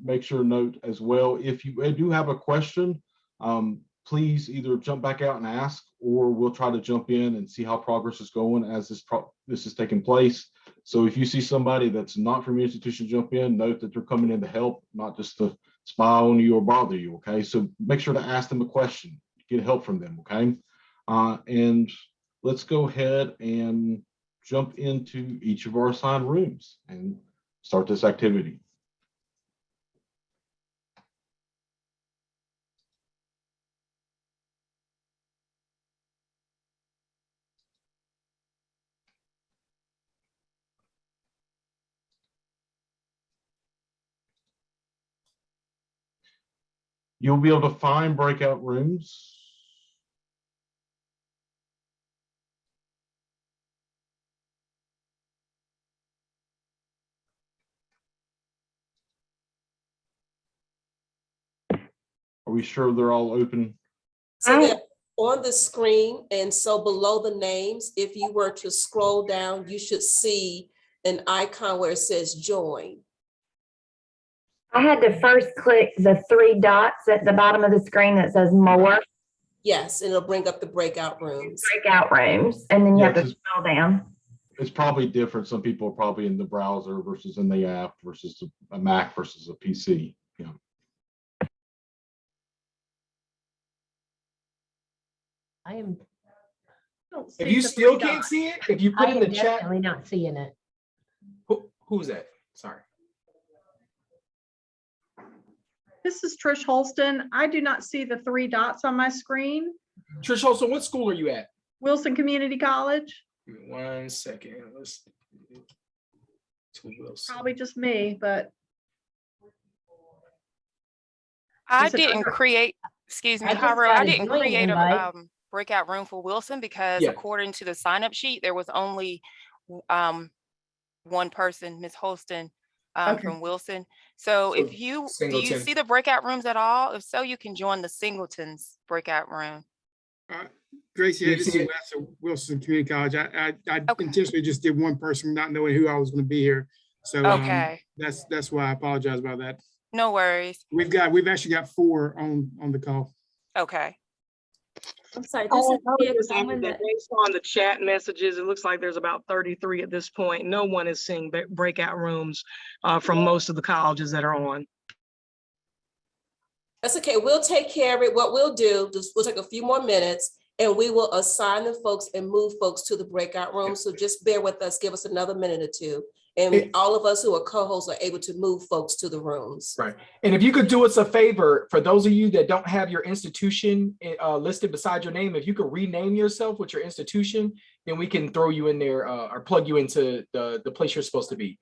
make sure to note as well, if you do have a question, please either jump back out and ask, or we'll try to jump in and see how progress is going as this is taking place. So if you see somebody that's not from your institution jump in, note that they're coming in to help, not just to spy on you or bother you, okay? So make sure to ask them a question, get help from them, okay? And let's go ahead and jump into each of our assigned rooms and start this activity. You'll be able to find breakout rooms. Are we sure they're all open? So they're on the screen, and so below the names, if you were to scroll down, you should see an icon where it says join. I had to first click the three dots at the bottom of the screen that says more. Yes, and it'll bring up the breakout rooms. Breakout rooms, and then you have to scroll down. It's probably different. Some people are probably in the browser versus in the app versus a Mac versus a PC. Yeah. If you still can't see it, if you put in the chat. Definitely not seeing it. Who's that? Sorry. This is Trish Holston. I do not see the three dots on my screen. Trish Holston, what school are you at? Wilson Community College. Give me 1 second. Let's to Wilson. Probably just me, but. I didn't create, excuse me, Jairo, I didn't create a breakout room for Wilson because according to the sign-up sheet, there was only one person, Ms. Holston, from Wilson. So if do you see the breakout rooms at all? If so, you can join the Singletons breakout room. Gracie, this is Wes at Wilson Community College. I intentionally just did one person, not knowing who I was going to be here. So that's why I apologize about that. No worries. We've actually got 4 on the call. Okay. I'm sorry. Based on the chat messages, it looks like there's about 33 at this point. No one is seeing breakout rooms from most of the colleges that are on. That's okay. We'll take care of it. What we'll do, we'll take a few more minutes and we will assign the folks and move folks to the breakout room. So just bear with us, give us another minute or two. And all of us who are co-hosts are able to move folks to the rooms. Right. And if you could do us a favor, for those of you that don't have your institution listed beside your name, if you could rename yourself with your institution, then we can throw you in there or plug you into the place you're supposed to be.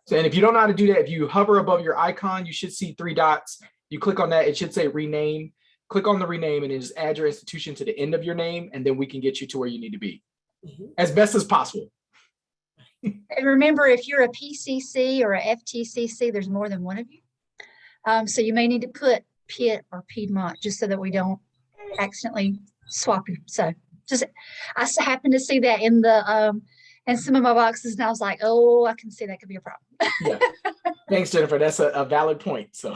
So, and if you don't know how to do that, if you hover above your icon, you should see 3 dots. You click on that, it should say rename. Click on the rename and then just add your institution to the end of your name, and then we can get you to where you need to be as best as possible. And remember, if you're a PCC or a FTCC, there's more than one of you. So you may need to put Pitt or Piedmont just so that we don't accidentally swap you. So just, I happened to see that in the in some of my boxes, and I was like, oh, I can see that could be a problem. Yeah. Thanks, Jennifer. That's a valid point. So.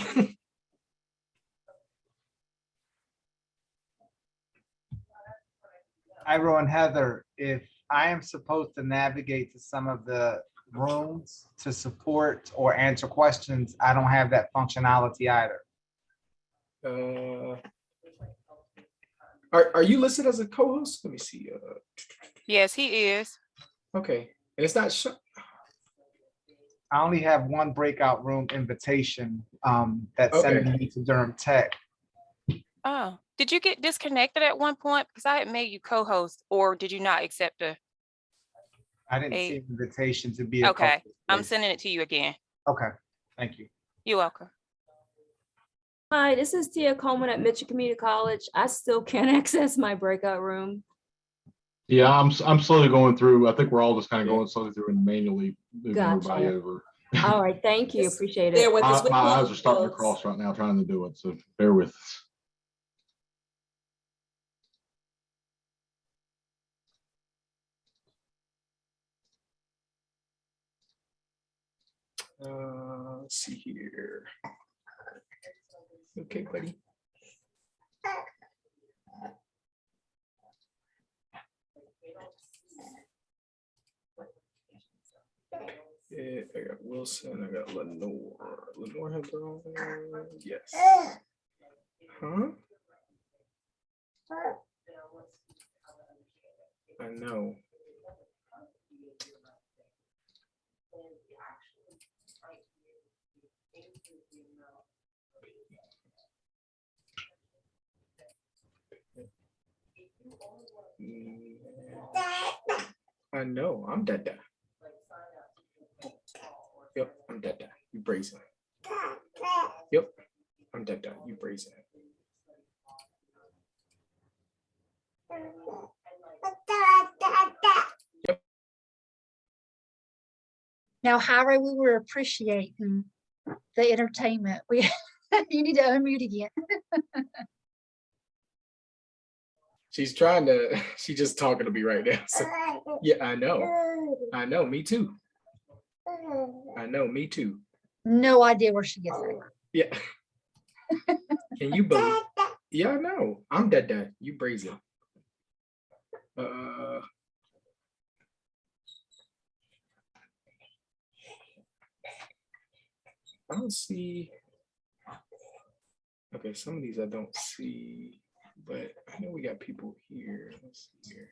Iro and Heather, if I am supposed to navigate to some of the rooms to support or answer questions, I don't have that functionality either. Are you listed as a co-host? Let me see. Yes, he is. Okay. It's not. I only have one breakout room invitation that's sending me to Durham Tech. Oh, did you get disconnected at one point? Because I had made you co-host, or did you not accept I didn't see an invitation to be a okay, I'm sending it to you again. Okay, thank you. You're welcome. Hi, this is Tia Coleman at Mitchell Community College. I still can't access my breakout room. Yeah, I'm slowly going through. I think we're all just kind of going slowly through and manually moving everybody over. All right, thank you. Appreciate it. My eyes are starting to cross right now trying to do it, so bear with us. Let's see here. Okay, buddy. Yeah, I got Wilson, I got Lenore. Lenore has her own. Yes. Huh? I know. I know, I'm Dada. Yep, I'm Dada. You brazen. Yep, I'm Dada. You brazen. Yep. Now, Hira, we were appreciating the entertainment. You need to unmute again. She's trying to, she's just talking to me right now. So, yeah, I know, me too. I know, me too. No idea where she gets that. Yeah. Can you believe? Yeah, I know. I'm Dada. You brazen. I don't see. Okay, some of these I don't see, but I know we got people here. Let's see here.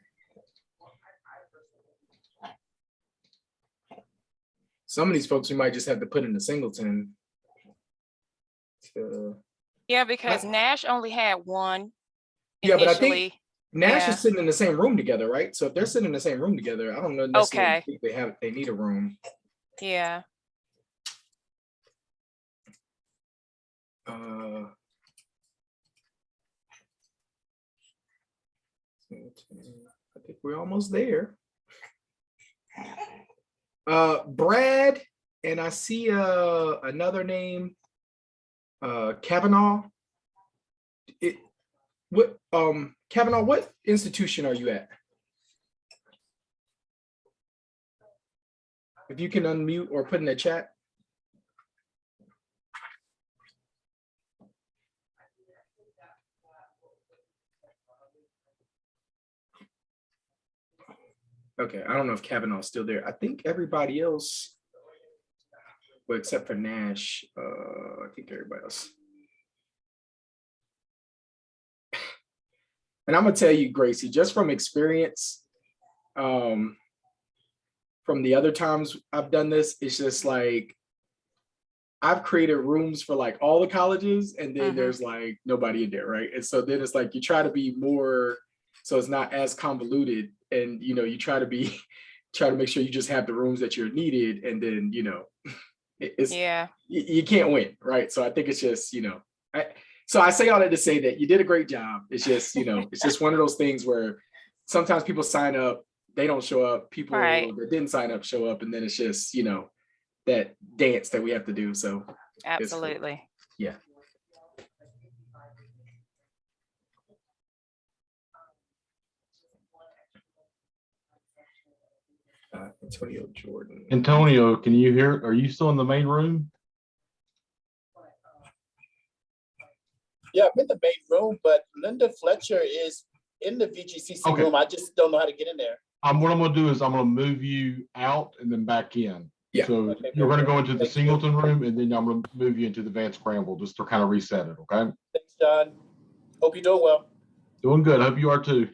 Some of these folks we might just have to put in the singleton. Yeah, because Nash only had one. Yeah, but I think Nash is sitting in the same room together, right? So if they're sitting in the same room together, I don't know necessarily think they need a room. Yeah. I think we're almost there. Brad, and I see another name, Kavanaugh. Kavanaugh, what institution are you at? If you can unmute or put in the chat. Okay, I don't know if Kavanaugh's still there. I think everybody else, well, except for Nash, I think everybody else. And I'm gonna tell you, Gracie, just from experience, from the other times I've done this, it's just like I've created rooms for like all the colleges, and then there's like nobody in there, right? And so then it's like you try to be more, so it's not as convoluted, and you know, you try to make sure you just have the rooms that you're needed, and then you know, it's you can't win, right? So I think it's just, you know, so I say all that to say that you did a great job. It's just, you know, it's just one of those things where sometimes people sign up, they don't show up, people that didn't sign up show up, and then it's just, you know, that dance that we have to do. So absolutely. Yeah. Antonio Jordan. Antonio, can you hear? Are you still in the main room? Yeah, I'm in the main room, but Linda Fletcher is in the VGCC room. I just don't know how to get in there. What I'm going to do is I'm going to move you out and then back in. Yeah. So okay, you're going to go into the Singleton room, and then I'm going to move you into the Van Scramble just to kind of reset it. Okay. Thanks, John. Hope you're doing well. Doing good. Hope you are too.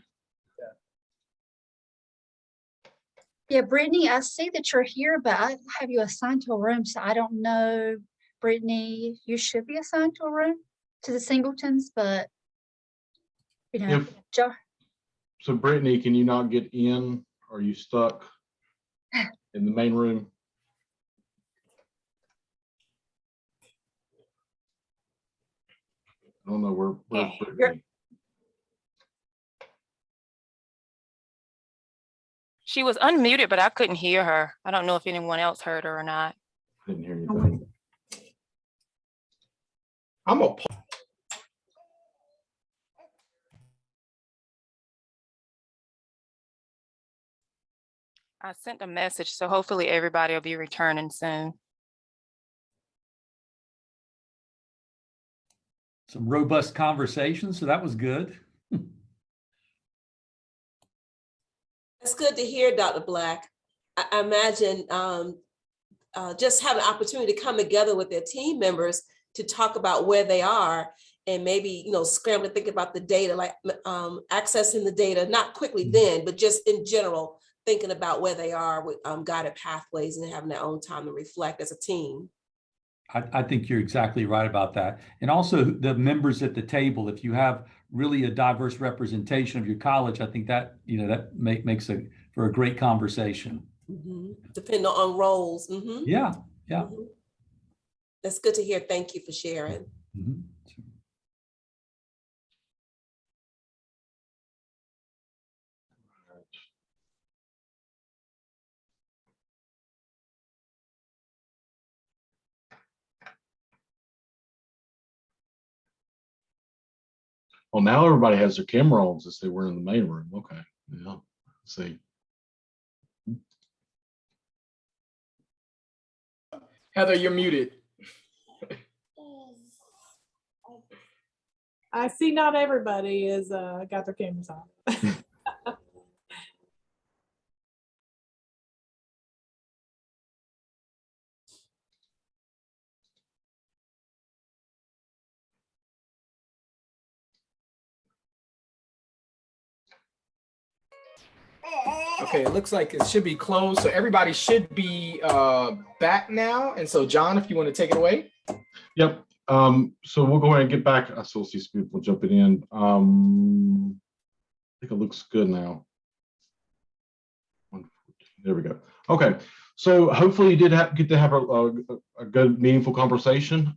Yeah, Brittany, I see that you're here, but I have you assigned to a room, so I don't know, Brittany, you should be assigned to a room to the Singletons, but you know, So Brittany, can you not get in? Are you stuck in the main room? I don't know where's Brittany. She was unmuted, but I couldn't hear her. I don't know if anyone else heard her or not. Didn't hear anything. I sent a message, so hopefully everybody will be returning soon. Some robust conversation, so that was good. That's good to hear, Dr. Black. I imagine just have an opportunity to come together with their team members to talk about where they are, and maybe, you know, scramble to think about the data, like accessing the data, not quickly then, but just in general, thinking about where they are with guided pathways and having their own time to reflect as a team. I think you're exactly right about that. And also the members at the table, if you have really a diverse representation of your college, I think that, you know, that makes for a great conversation. Depending on roles. Yeah. That's good to hear. Thank you for sharing. Well, now everybody has their camera on since they were in the main room. Okay. Yeah. Let's see. Heather, you're muted. I see not everybody is got their cameras on. Okay, it looks like it should be closed. So everybody should be back now. And so John, if you want to take it away. Yep. So we'll go ahead and get back. I still see some people jumping in. I think it looks good now. There we go. Okay. So hopefully you did get to have a good, meaningful conversation.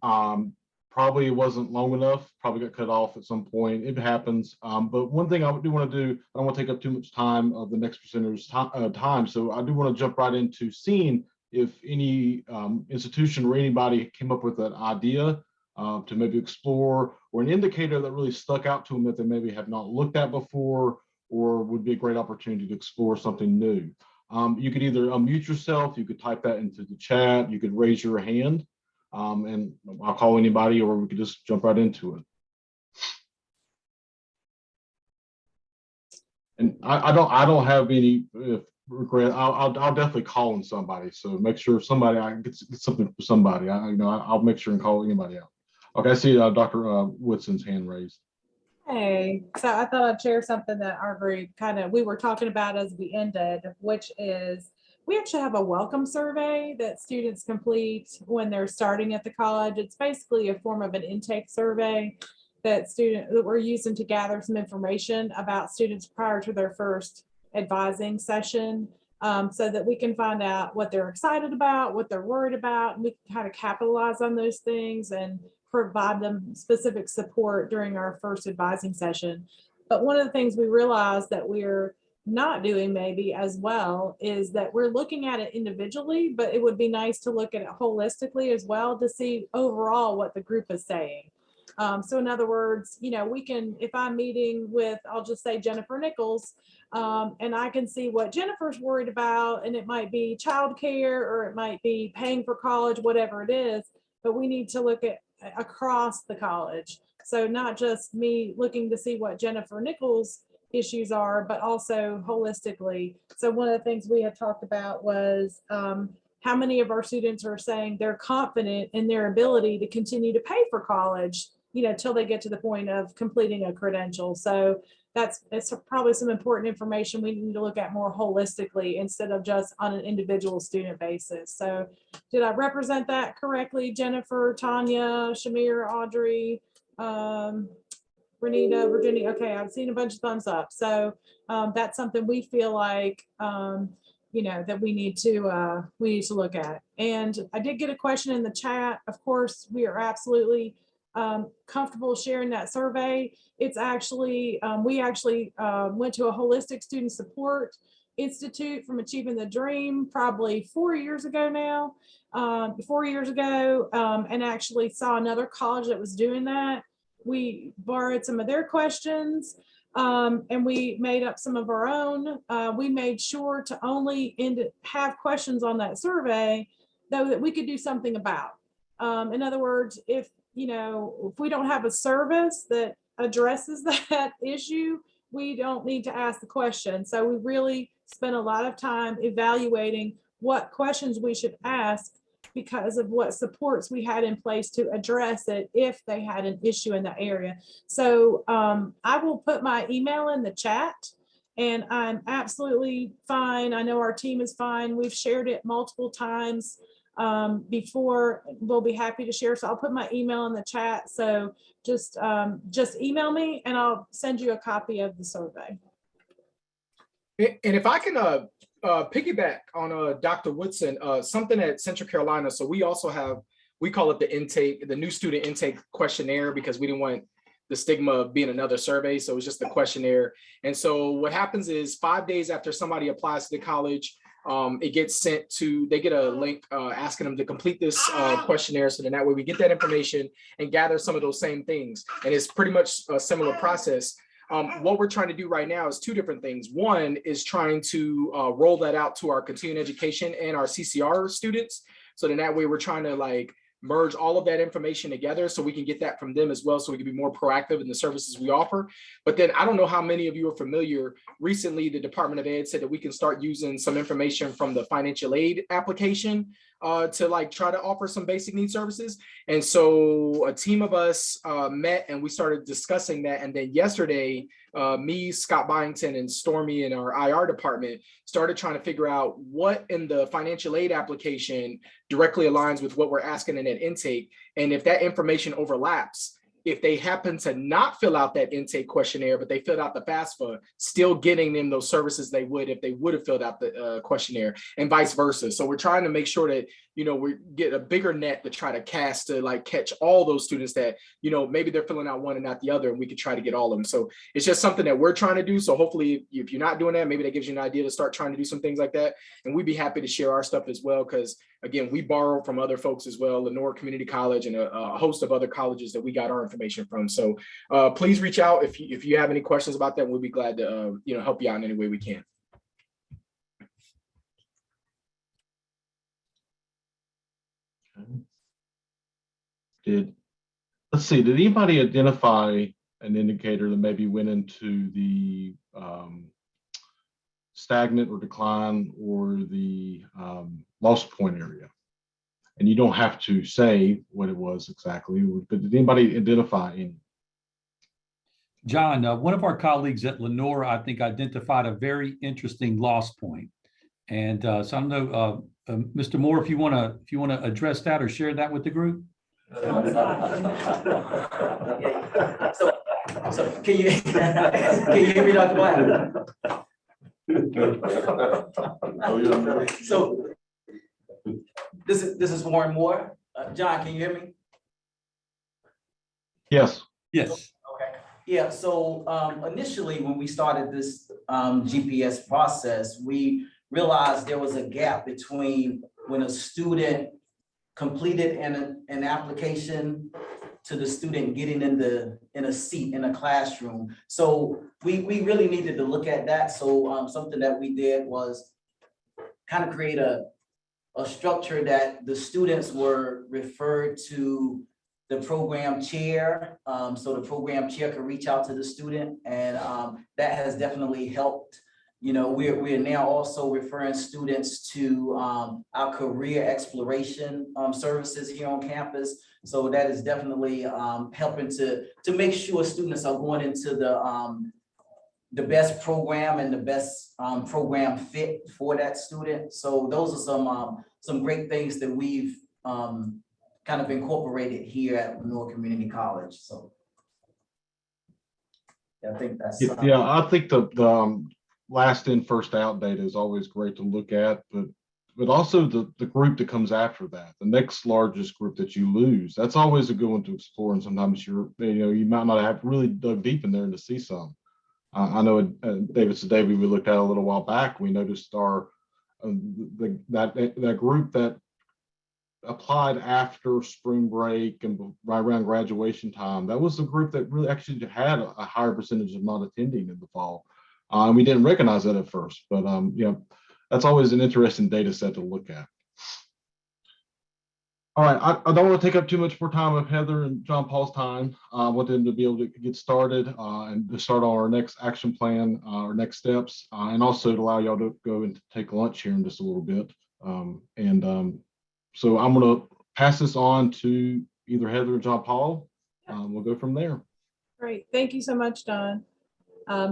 Probably it wasn't long enough, probably got cut off at some point. It happens. But one thing I do want to do, I don't want to take up too much time of the next presenter's time. So I do want to jump right into seeing if any institution or anybody came up with an idea to maybe explore, or an indicator that really stuck out to them that they maybe have not looked at before, or would be a great opportunity to explore something new. You could either unmute yourself, you could type that into the chat, you could raise your hand. And I'll call anybody, or we could just jump right into it. And I don't have any regret. I'll definitely call on somebody. So make sure somebody, I get something for somebody. I'll make sure and call anybody out. Okay, I see Dr. Woodson's hand raised. Hey, so I thought I'd share something that our group we were talking about as we ended, which is we actually have a welcome survey that students complete when they're starting at the college. It's basically a form of an intake survey that we're using to gather some information about students prior to their first advising session, so that we can find out what they're excited about, what they're worried about, and we can kind of capitalize on those things and provide them specific support during our first advising session. But one of the things we realized that we're not doing maybe as well is that we're looking at it individually, but it would be nice to look at it holistically as well to see overall what the group is saying. So in other words, we can, if I'm meeting with, I'll just say Jennifer Nichols, and I can see what Jennifer's worried about, and it might be childcare or it might be paying for college, whatever it is, but we need to look at across the college. So not just me looking to see what Jennifer Nichols' issues are, but also holistically. So one of the things we had talked about was how many of our students are saying they're confident in their ability to continue to pay for college, till they get to the point of completing a credential. So it's probably some important information we need to look at more holistically instead of just on an individual student basis. So did I represent that correctly, Jennifer, Tanya, Shamir, Audrey, Renita, Virginia? Okay, I've seen a bunch of thumbs up. So that's something we feel like that we need to look at. And I did get a question in the chat. Of course, we are absolutely comfortable sharing that survey. It's actually, we actually went to a holistic student support institute from Achieving the Dream probably 4 years ago now, and actually saw another college that was doing that. We borrowed some of their questions and we made up some of our own. We made sure to only have questions on that survey though that we could do something about. In other words, if we don't have a service that addresses that issue, we don't need to ask the question. So we really spent a lot of time evaluating what questions we should ask because of what supports we had in place to address it if they had an issue in that area. So I will put my email in the chat, and I'm absolutely fine. I know our team is fine. We've shared it multiple times before. We'll be happy to share. So I'll put my email in the chat. So just email me and I'll send you a copy of the survey. And if I can piggyback on Dr. Woodson, something at Central Carolina. So we also have, we call it the new student intake questionnaire, because we didn't want the stigma of being another survey. So it's just a questionnaire. And so what happens is 5 days after somebody applies to the college, it gets sent to, they get a link asking them to complete this questionnaire. So then that way we get that information and gather some of those same things. And it's pretty much a similar process. What we're trying to do right now is two different things. One is trying to roll that out to our continuing education and our CCR students. So then that way we're trying to merge all of that information together so we can get that from them as well, so we can be more proactive in the services we offer. But then I don't know how many of you are familiar, recently the Department of Ed said that we can start using some information from the financial aid application to try to offer some basic needs services. And so a team of us met and we started discussing that. And then yesterday, me, Scott Byington, and Stormy in our IR department started trying to figure out what in the financial aid application directly aligns with what we're asking in an intake. And if that information overlaps, if they happen to not fill out that intake questionnaire, but they filled out the FAFSA, still getting them those services they would if they would have filled out the questionnaire, and vice versa. So we're trying to make sure that, we get a bigger net to try to cast to catch all those students that, maybe they're filling out one and not the other, and we could try to get all of them. So it's just something that we're trying to do. So hopefully if you're not doing that, maybe that gives you an idea to start trying to do some things like that. And we'd be happy to share our stuff as well, because again, we borrow from other folks as well, Lenore Community College and a host of other colleges that we got our information from. So please reach out if you have any questions about that. We'll be glad to help you out in any way we can. Let's see, did anybody identify an indicator that maybe went into the stagnant or decline or the loss point area? And you don't have to say what it was exactly, but did anybody identify any? John, one of our colleagues at Lenore, I think, identified a very interesting loss point. And so I don't know, Mr. Moore, if you want to address that or share that with the group. So can you hear me, Dr. Black? So this is Warren Moore. John, can you hear me? Yes. Yes. Okay. Yeah. So initially, when we started this GPS process, we realized there was a gap between when a student completed an application to the student getting in a seat in a classroom. So we really needed to look at that. So something that we did was kind of create a structure that the students were referred to the program chair. So the program chair could reach out to the student, and that has definitely helped. You know, we're now also referring students to our career exploration services here on campus. So that is definitely helping to make sure students are going into the best program and the best program fit for that student. So those are some great things that we've kind of incorporated here at Lenore Community College. So yeah, I think that's yeah. I think the last in, first out data is always great to look at, but also the group that comes after that, the next largest group that you lose, that's always a good one to explore. And sometimes you might not have really dug deep in there to see some. I know David Sedavi, we looked at a little while back, we noticed that group that applied after spring break and right around graduation time, that was the group that really actually had a higher percentage of not attending in the fall. And we didn't recognize that at first, but that's always an interesting data set to look at. All right, I don't want to take up too much more time of Heather and John Paul's time. I want them to be able to get started and to start on our next action plan, our next steps, and also to allow y'all to go and take lunch here in just a little bit. So I'm going to pass this on to either Heather or John Paul. We'll go from there. Great, thank you so much, Don.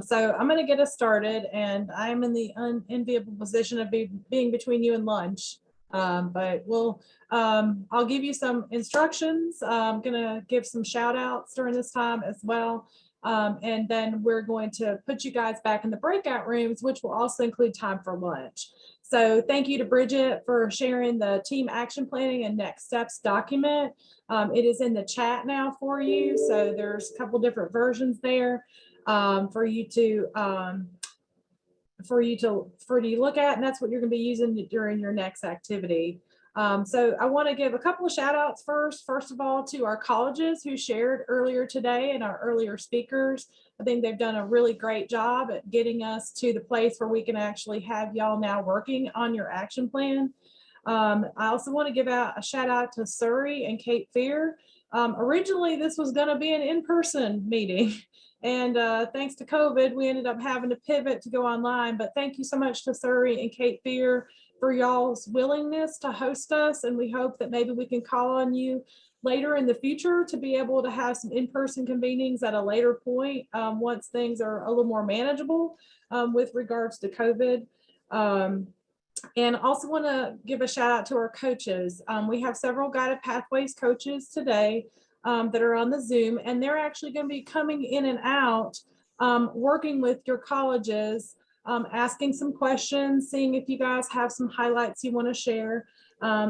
So I'm going to get us started, and I'm in the unenviable position of being between you and lunch. But I'll give you some instructions. I'm going to give some shout outs during this time as well. And then we're going to put you guys back in the breakout rooms, which will also include time for lunch. So thank you to Bridget for sharing the team action planning and next steps document. It is in the chat now for you. So there's a couple different versions there for you to look at, and that's what you're going to be using during your next activity. So I want to give a couple of shout outs first of all, to our colleges who shared earlier today and our earlier speakers. I think they've done a really great job at getting us to the place where we can actually have y'all now working on your action plan. I also want to give out a shout out to Surrey and Cape Fear. Originally, this was going to be an in-person meeting. And thanks to COVID, we ended up having to pivot to go online. But thank you so much to Surrey and Cape Fear for y'all's willingness to host us. And we hope that maybe we can call on you later in the future to be able to have some in-person convenings at a later point once things are a little more manageable with regards to COVID. And also want to give a shout out to our coaches. We have several Guided Pathways coaches today that are on the Zoom, and they're actually going to be coming in and out, working with your colleges, asking some questions, seeing if you guys have some highlights you want to share.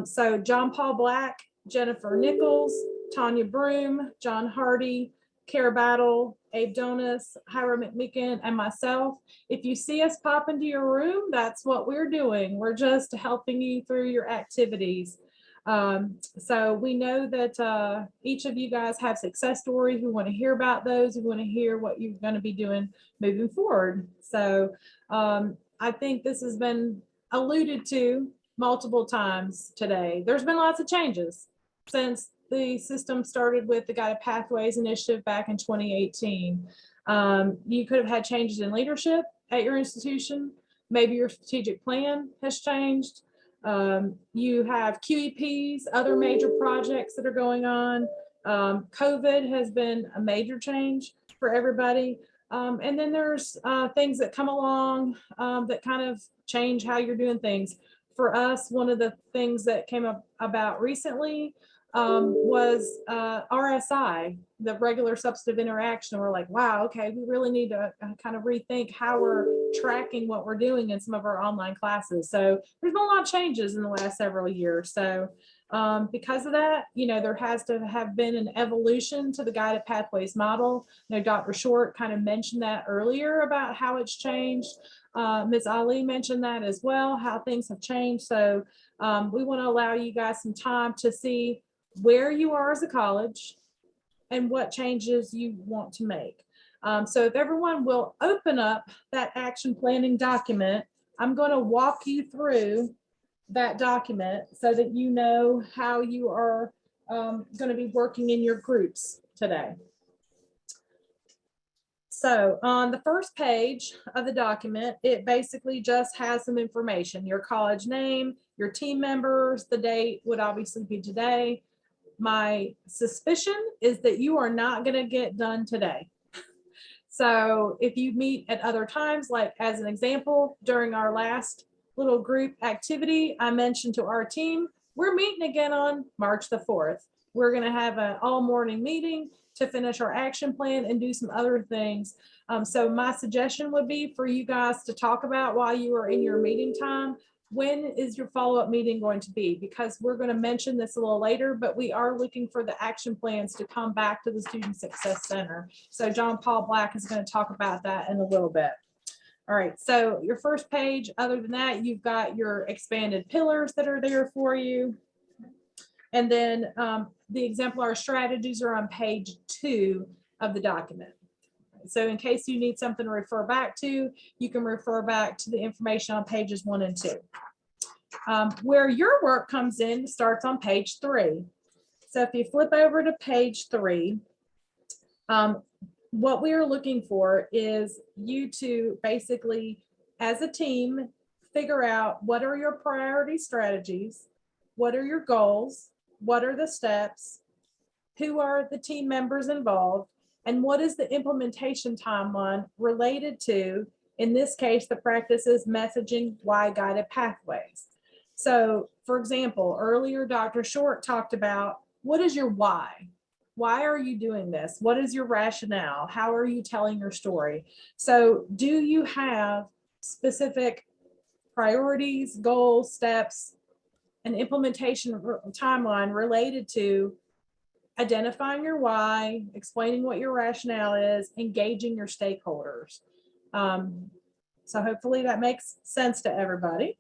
So John Paul Black, Jennifer Nichols, Tanya Broom, John Hardy, Kara Battle, Abe Donis, Hiram McMeekin, and myself. If you see us pop into your room, that's what we're doing. We're just helping you through your activities. So we know that each of you guys have success stories. We want to hear about those. We want to hear what you're going to be doing moving forward. So I think this has been alluded to multiple times today. There's been lots of changes since the system started with the Guided Pathways initiative back in 2018. You could have had changes in leadership at your institution. Maybe your strategic plan has changed. You have QEPs, other major projects that are going on. COVID has been a major change. for everybody. And then there's things that come along that kind of change how you're doing things. For us, one of the things that came up about recently was RSI, the regular substantive interaction. We're like, wow, okay, we really need to kind of rethink how we're tracking what we're doing in some of our online classes. So there's been a lot of changes in the last several years. So because of that, there has to have been an evolution to the guided pathways model. Dr. Short kind of mentioned that earlier about how it's changed. Ms. Ali mentioned that as well, how things have changed. So we want to allow you guys some time to see where you are as a college and what changes you want to make. So if everyone will open up that action planning document, I'm going to walk you through that document so that you know how you are going to be working in your groups today. So on the first page of the document, it basically just has some information, your college name, your team members, the date would obviously be today. My suspicion is that you are not going to get done today. So if you meet at other times, like as an example, during our last little group activity, I mentioned to our team, we're meeting again on March the 4th. We're going to have an all morning meeting to finish our action plan and do some other things. So my suggestion would be for you guys to talk about while you are in your meeting time, when is your follow-up meeting going to be? Because we're going to mention this a little later, but we are looking for the action plans to come back to the Student Success Center. So John Paul Black is going to talk about that in a little bit. All right, so your first page, other than that, you've got your expanded pillars that are there for you. And then the exemplar strategies are on page 2 of the document. So in case you need something to refer back to, you can refer back to the information on pages 1 and 2. Where your work comes in starts on page 3. So if you flip over to page 3, what we are looking for is you to basically, as a team, figure out what are your priority strategies, what are your goals, what are the steps, who are the team members involved, and what is the implementation timeline related to, in this case, the practices, messaging, why guided pathways. So for example, earlier Dr. Short talked about what is your why? Why are you doing this? What is your rationale? How are you telling your story? So do you have specific priorities, goals, steps, and implementation timeline related to identifying your why, explaining what your rationale is, engaging your stakeholders? So hopefully that makes sense to everybody.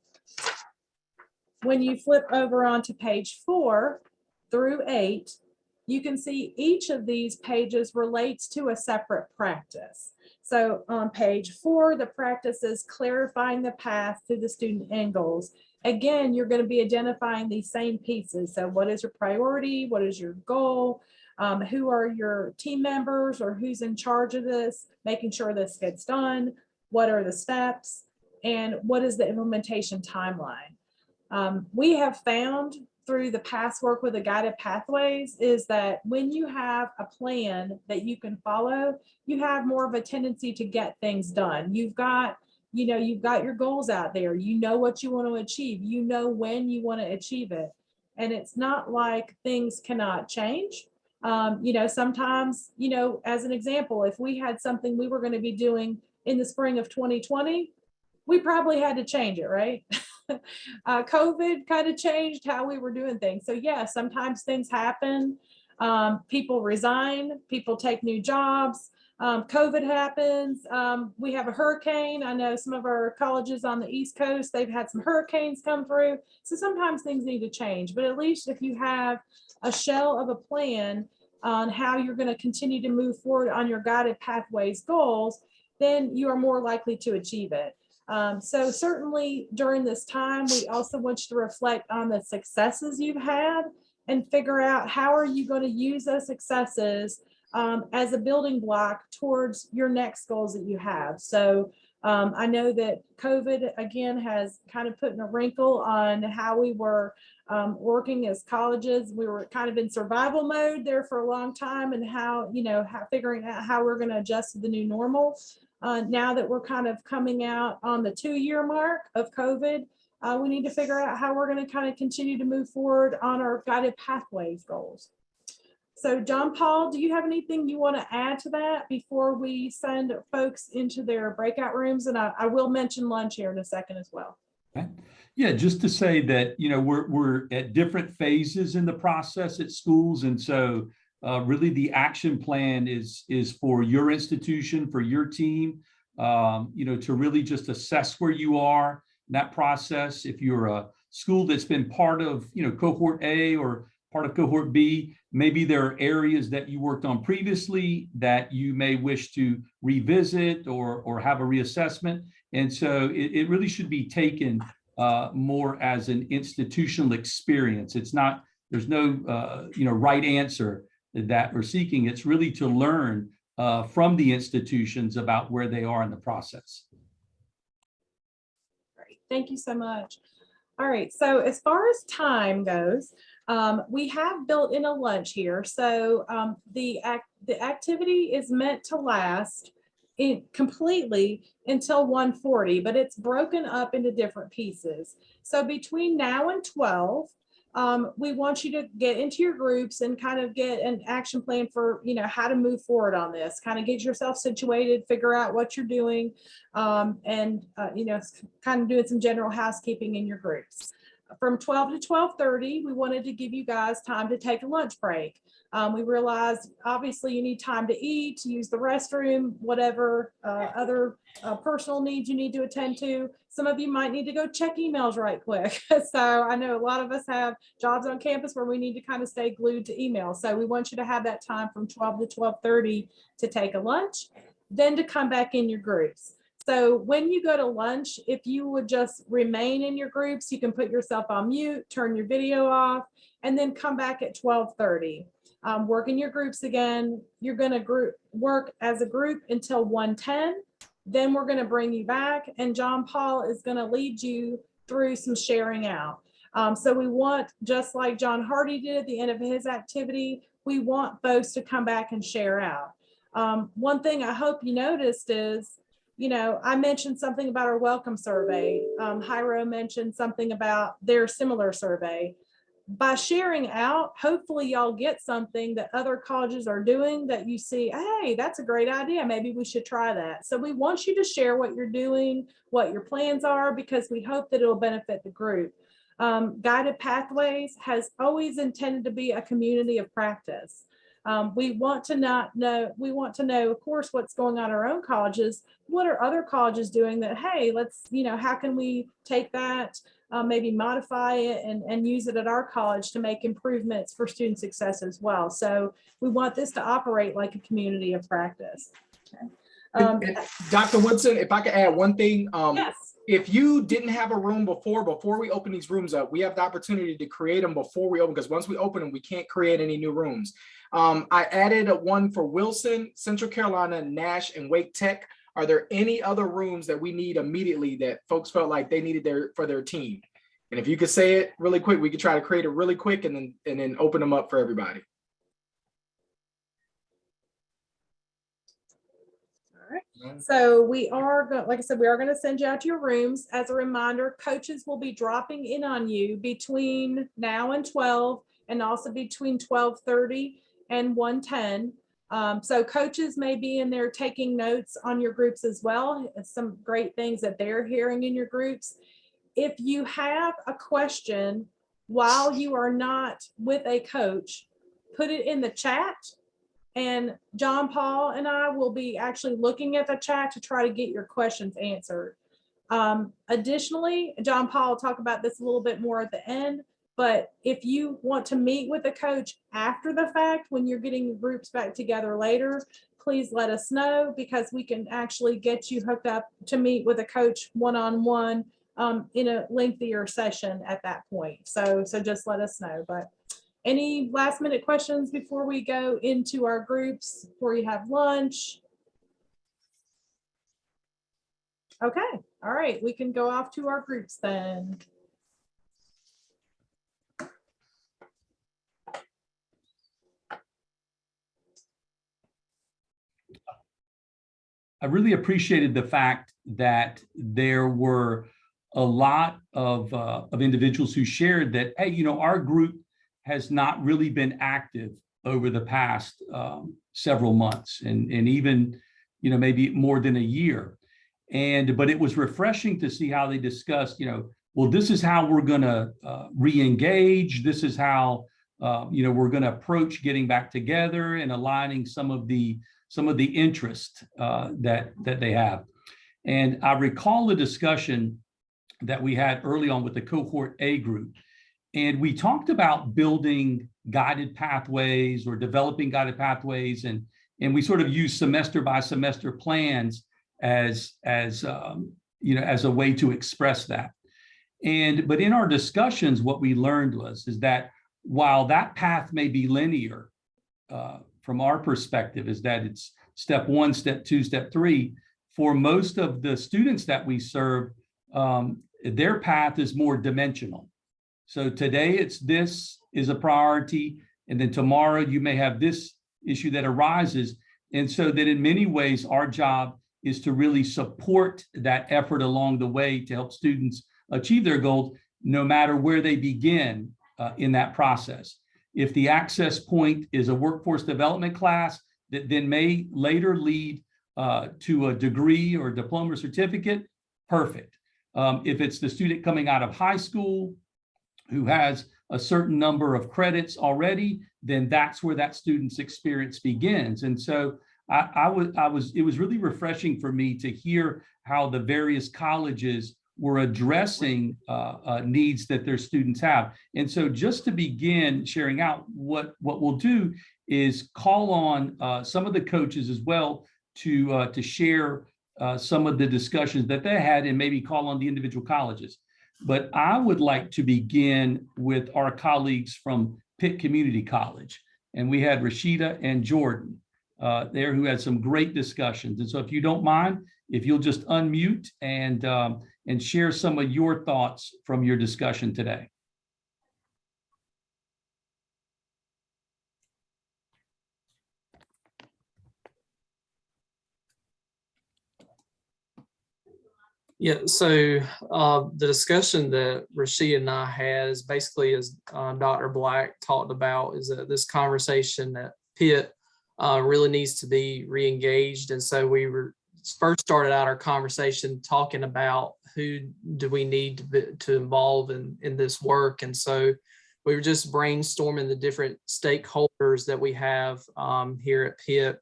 When you flip over onto page 4 through 8, you can see each of these pages relates to a separate practice. So on page 4, the practice is clarifying the path to the student end goals. Again, you're going to be identifying these same pieces. So what is your priority? What is your goal? Who are your team members or who's in charge of this, making sure this gets done? What are the steps? And what is the implementation timeline? We have found through the past work with the guided pathways is that when you have a plan that you can follow, you have more of a tendency to get things done. You've got your goals out there. You know what you want to achieve. You know when you want to achieve it. And it's not like things cannot change. Sometimes, as an example, if we had something we were going to be doing in the spring of 2020, we probably had to change it, right? COVID kind of changed how we were doing things. So yeah, sometimes things happen. People resign, people take new jobs. COVID happens. We have a hurricane. I know some of our colleges on the East Coast, they've had some hurricanes come through. So sometimes things need to change, but at least if you have a shell of a plan on how you're going to continue to move forward on your guided pathways goals, then you are more likely to achieve it. So certainly during this time, we also want you to reflect on the successes you've had and figure out how are you going to use those successes as a building block towards your next goals that you have. So I know that COVID again has kind of put a wrinkle on how we were working as colleges. We were kind of in survival mode there for a long time, and how figuring out how we're going to adjust to the new normal. Now that we're kind of coming out on the 2-year mark of COVID, we need to figure out how we're going to kind of continue to move forward on our guided pathways goals. So John Paul, do you have anything you want to add to that before we send folks into their breakout rooms? And I will mention lunch here in a second as well. Okay. Yeah, just to say that, we're at different phases in the process at schools. And so really the action plan is for your institution, for your team, to really just assess where you are in that process. If you're a school that's been part of, cohort A or part of cohort B, maybe there are areas that you worked on previously that you may wish to revisit or have a reassessment. And so it really should be taken more as an institutional experience. It's not, there's no, right answer that we're seeking. It's really to learn from the institutions about where they are in the process. Great, thank you so much. All right, so as far as time goes, we have built in a lunch here. So the activity is meant to last completely until 1:40, but it's broken up into different pieces. So between now and 12, we want you to get into your groups and kind of get an action plan for, how to move forward on this, kind of get yourself situated, figure out what you're doing, and kind of doing some general housekeeping in your groups. From 12 to 12:30, we wanted to give you guys time to take a lunch break. We realized obviously you need time to eat, to use the restroom, whatever other personal needs you need to attend to. Some of you might need to go check emails right quick. So I know a lot of us have jobs on campus where we need to kind of stay glued to email. So we want you to have that time from 12 to 12:30 to take a lunch, then to come back in your groups. So when you go to lunch, if you would just remain in your groups, you can put yourself on mute, turn your video off, and then come back at 12:30. Work in your groups again. You're going to work as a group until 1:10. Then we're going to bring you back, and John Paul is going to lead you through some sharing out. So we want, just like John Hardy did at the end of his activity, we want folks to come back and share out. One thing I hope you noticed is, I mentioned something about our welcome survey. Jairo mentioned something about their similar survey. By sharing out, hopefully y'all get something that other colleges are doing that you see, hey, that's a great idea. Maybe we should try that. So we want you to share what you're doing, what your plans are, because we hope that it'll benefit the group. Guided Pathways has always intended to be a community of practice. We want to know, of course, what's going on in our own colleges. What are other colleges doing that, hey, let's, how can we take that, maybe modify it and use it at our college to make improvements for student success as well. So we want this to operate like a community of practice. Okay. Dr. Woodson, if I could add one thing. Yes. If you didn't have a room before we open these rooms up, we have the opportunity to create them before we open, because once we open them, we can't create any new rooms. I added one for Wilson, Central Carolina, Nash, and Wake Tech. Are there any other rooms that we need immediately that folks felt like they needed for their team? And if you could say it really quick, we could try to create it really quick and then open them up for everybody. So we are, like I said, we are going to send you out to your rooms. As a reminder, coaches will be dropping in on you between now and 12, and also between 12:30 and 1:10. So coaches may be in there taking notes on your groups as well. Some great things that they're hearing in your groups. If you have a question while you are not with a coach, put it in the chat. And John Paul and I will be actually looking at the chat to try to get your questions answered. Additionally, John Paul will talk about this a little bit more at the end, but if you want to meet with a coach after the fact, when you're getting your groups back together later, please let us know, because we can actually get you hooked up to meet with a coach one-on-one in a lengthier session at that point. So just let us know. But any last minute questions before we go into our groups, before you have lunch? Okay, all right, we can go off to our groups then. I really appreciated the fact that there were a lot of individuals who shared that, hey, you know, our group has not really been active over the past several months and even, you know, maybe more than a year. But it was refreshing to see how they discussed, you know, well, this is how we're going to re-engage. This is how, you know, we're going to approach getting back together and aligning some of the interest that they have. And I recall the discussion that we had early on with the cohort A group. And we talked about building guided pathways or developing guided pathways. And we sort of use semester by semester plans as you know, as a way to express that. But in our discussions, what we learned is that while that path may be linear, from our perspective, is that it's step 1, step 2, step 3. For most of the students that we serve, their path is more dimensional. So today it's this is a priority, and then tomorrow you may have this issue that arises. And so that in many ways, our job is to really support that effort along the way to help students achieve their goals, no matter where they begin in that process. If the access point is a workforce development class that then may later lead to a degree or diploma or certificate, perfect. If it's the student coming out of high school who has a certain number of credits already, then that's where that student's experience begins. And so it was really refreshing for me to hear how the various colleges were addressing needs that their students have. And so just to begin sharing out, what we'll do is call on some of the coaches as well to share some of the discussions that they had and maybe call on the individual colleges. But I would like to begin with our colleagues from Pitt Community College. And we had Rashida and Jordan there who had some great discussions. And so if you don't mind, if you'll just unmute and share some of your thoughts from your discussion today. Yeah, so the discussion that Rashida and I had is basically, as Dr. Black talked about, is that this conversation at Pitt really needs to be re-engaged. And so we first started out our conversation talking about who do we need to involve in this work. And so we were just brainstorming the different stakeholders that we have here at Pitt,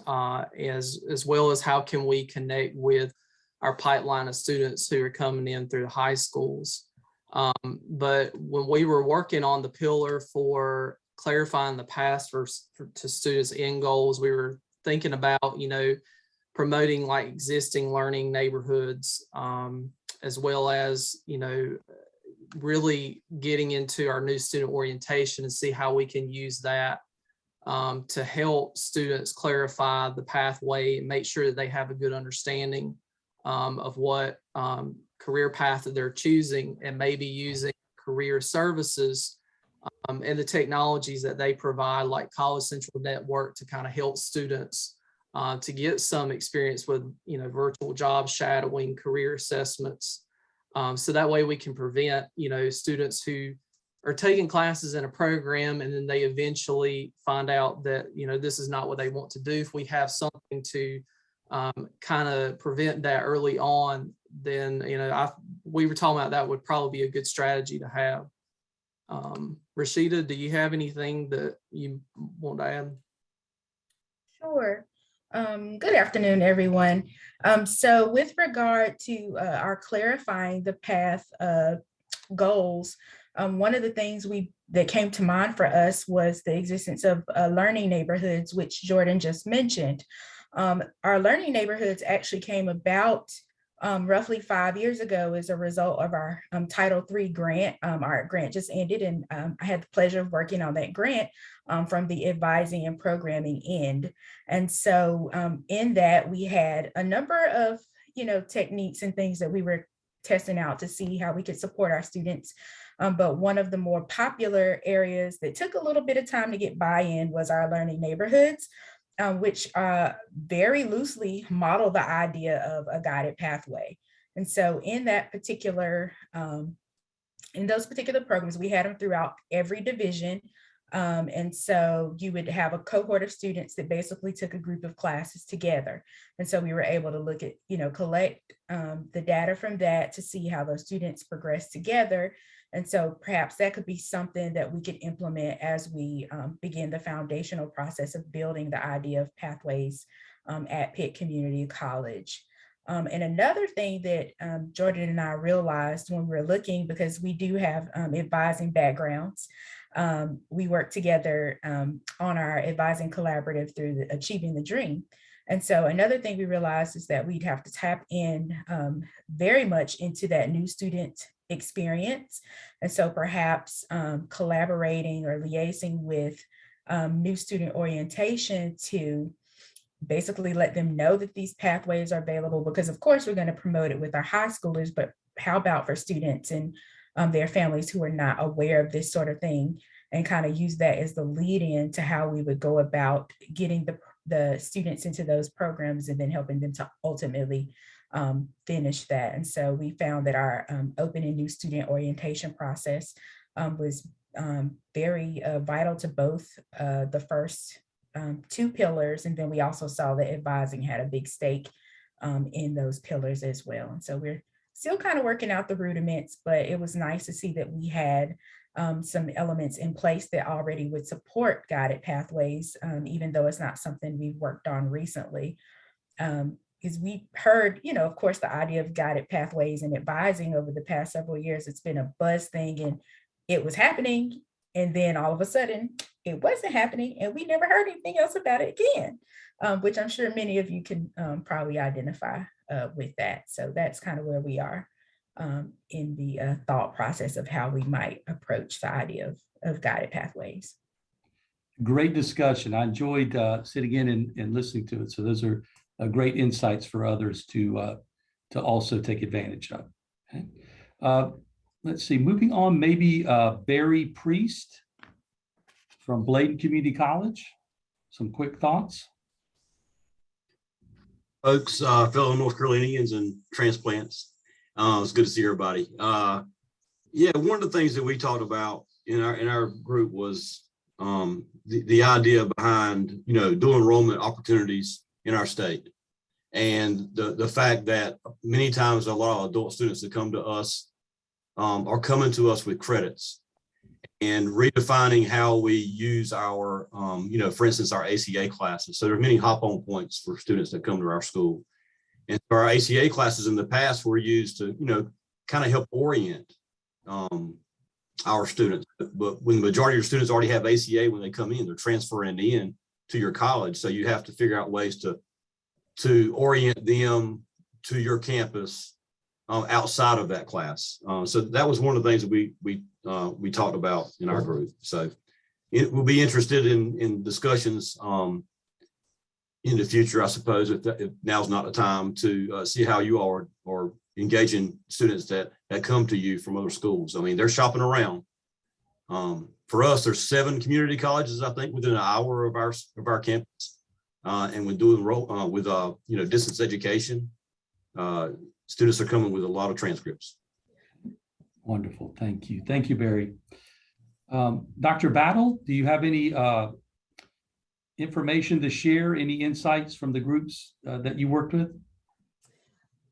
as well as how can we connect with our pipeline of students who are coming in through the high schools. But when we were working on the pillar for clarifying the path to students' end goals, we were thinking about, you know, promoting like existing learning neighborhoods, as well as, you know, really getting into our new student orientation and see how we can use that to help students clarify the pathway and make sure that they have a good understanding of what career path that they're choosing, and maybe using career services and the technologies that they provide, like College Central Network, to kind of help students to get some experience with, you know, virtual job shadowing, career assessments. So that way we can prevent, you know, students who are taking classes in a program and then they eventually find out that, you know, this is not what they want to do. If we have something to kind of prevent that early on, then, you know, we were talking about that would probably be a good strategy to have. Rashida, do you have anything that you want to add? Sure. Good afternoon, everyone. So with regard to our clarifying the path goals, one of the things that came to mind for us was the existence of learning neighborhoods, which Jordan just mentioned. Our learning neighborhoods actually came about roughly 5 years ago as a result of our Title III grant. Our grant just ended, and I had the pleasure of working on that grant from the advising and programming end. And so in that, we had a number of techniques and things that we were testing out to see how we could support our students. But one of the more popular areas that took a little bit of time to get buy-in was our learning neighborhoods, which very loosely model the idea of a guided pathway. And so in that particular, in those particular programs, we had them throughout every division. And so you would have a cohort of students that basically took a group of classes together. And so we were able to look at, collect the data from that to see how those students progress together. And so perhaps that could be something that we could implement as we begin the foundational process of building the idea of pathways at Pitt Community College. And another thing that Jordan and I realized when we were looking, because we do have advising backgrounds, we work together on our advising collaborative through Achieving the Dream. And so another thing we realized is that we'd have to tap in very much into that new student experience. And so perhaps collaborating or liaising with new student orientation to basically let them know that these pathways are available, because of course we're going to promote it with our high schoolers, but how about for students and their families who are not aware of this sort of thing, and kind of use that as the lead in to how we would go about getting the students into those programs and then helping them to ultimately finish that. And so we found that our open and new student orientation process was very vital to both the first two pillars. And then we also saw that advising had a big stake in those pillars as well. And so we're still kind of working out the rudiments, but it was nice to see that we had some elements in place that already would support guided pathways, even though it's not something we've worked on recently. Because we heard, of course, the idea of guided pathways and advising over the past several years, it's been a buzz thing and it was happening. And then all of a sudden it wasn't happening and we never heard anything else about it again, which I'm sure many of you can probably identify with that. So that's kind of where we are in the thought process of how we might approach the idea of guided pathways. Great discussion. I enjoyed sitting in and listening to it. So those are great insights for others to also take advantage of. Okay. Let's see, moving on, maybe Barry Priest from Bladen Community College. Some quick thoughts. Folks, fellow North Carolinians and transplants. It's good to see everybody. Yeah, one of the things that we talked about in our group was the idea behind dual enrollment opportunities in our state, and the fact that many times a lot of adult students that come to us are coming to us with credits, and redefining how we use our for instance our ACA classes. So there are many hop-on points for students that come to our school. And our ACA classes in the past were used to, kind of help orient our students. But when the majority of your students already have ACA when they come in, they're transferring in to your college. So you have to figure out ways to orient them to your campus outside of that class. So that was one of the things that we talked about in our group. So it will be interested in discussions in the future, I suppose, if now's not the time to see how you all are engaging students that come to you from other schools. I mean, they're shopping around. For us, there's 7 community colleges, I think, within an hour of our campus. And when doing with distance education, students are coming with a lot of transcripts. Wonderful, thank you. Thank you, Barry. Dr. Battle, do you have any information to share, any insights from the groups that you worked with?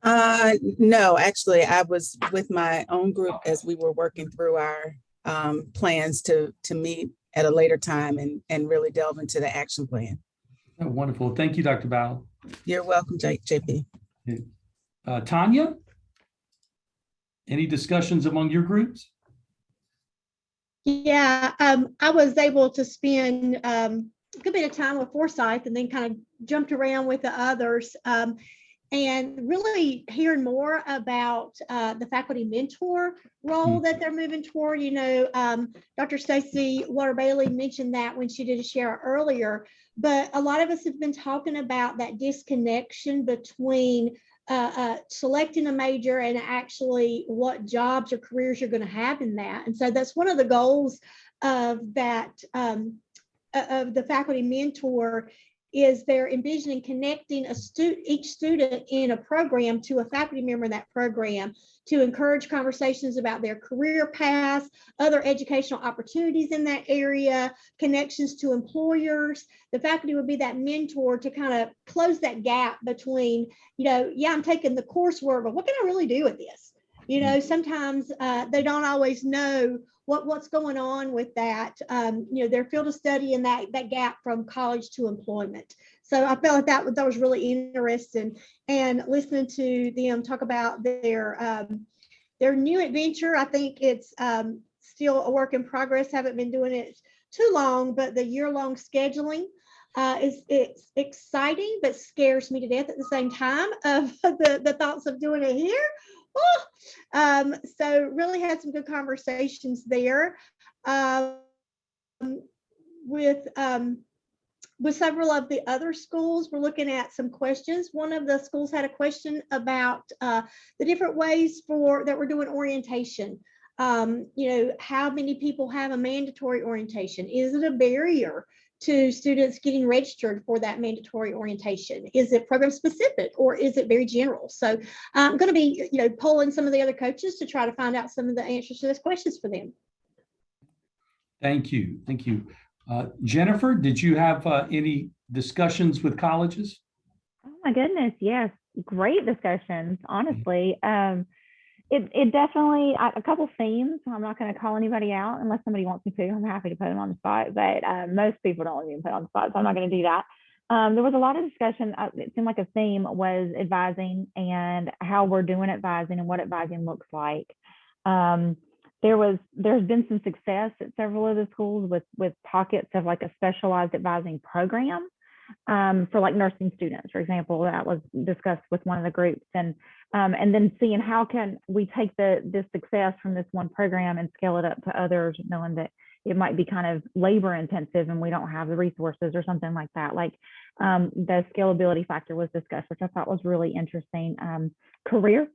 No, actually, I was with my own group as we were working through our plans to meet at a later time and really delve into the action plan. Oh, wonderful. Thank you, Dr. Battle. You're welcome, JP. Tanya, any discussions among your groups? Yeah, I was able to spend a good bit of time with Forsyth and then kind of jumped around with the others, and really hearing more about the faculty mentor role that they're moving toward. Dr. Stacey Water-Bailey mentioned that when she did a share earlier, but a lot of us have been talking about that disconnection between selecting a major and actually what jobs or careers you're going to have in that. And so that's one of the goals of that, of the faculty mentor, is they're envisioning connecting each student in a program to a faculty member in that program to encourage conversations about their career paths, other educational opportunities in that area, connections to employers. The faculty would be that mentor to kind of close that gap between, yeah, I'm taking the coursework, but what can I really do with this? Sometimes they don't always know what's going on with that, their field of study and that gap from college to employment. So I felt like that was really interesting, and listening to them talk about their new adventure. I think it's still a work in progress. Haven't been doing it too long, but the year-long scheduling it's exciting, but scares me to death at the same time of the thoughts of doing it here. So really had some good conversations there with several of the other schools. We're looking at some questions. One of the schools had a question about the different ways that we're doing orientation. How many people have a mandatory orientation? Is it a barrier to students getting registered for that mandatory orientation? Is it program specific or is it very general? So I'm going to be, polling some of the other coaches to try to find out some of the answers to those questions for them. Thank you. Thank you. Jennifer, did you have any discussions with colleges? Oh my goodness, yes. Great discussions, honestly. It definitely, a couple themes. I'm not going to call anybody out unless somebody wants me to. I'm happy to put them on the spot, but most people don't want me to put on the spot, so I'm not going to do that. There was a lot of discussion. It seemed like a theme was advising and how we're doing advising and what advising looks like. There's been some success at several of the schools with pockets of like a specialized advising program for like nursing students, for example. That was discussed with one of the groups, and then seeing how can we take this success from this one program and scale it up to others, knowing that it might be kind of labor intensive and we don't have the resources or something like that. Like the scalability factor was discussed, which I thought was really interesting. Career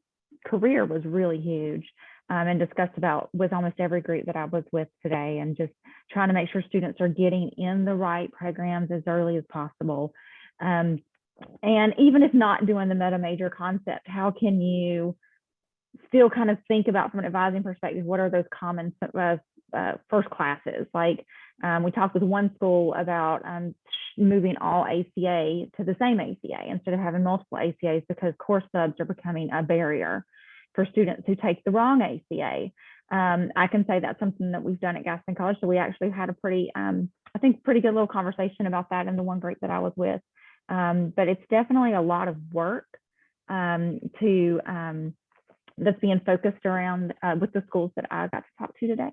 was really huge. And discussed about with almost every group that I was with today, and just trying to make sure students are getting in the right programs as early as possible. And even if not doing the meta major concept, how can you still kind of think about from an advising perspective, what are those common first classes? Like we talked with one school about moving all ACA to the same ACA instead of having multiple ACAs, because course subs are becoming a barrier for students who take the wrong ACA. I can say that's something that we've done at Gaston College. So we actually had a pretty good little conversation about that in the one group that I was with. But it's definitely a lot of work that's being focused around with the schools that I got to talk to today,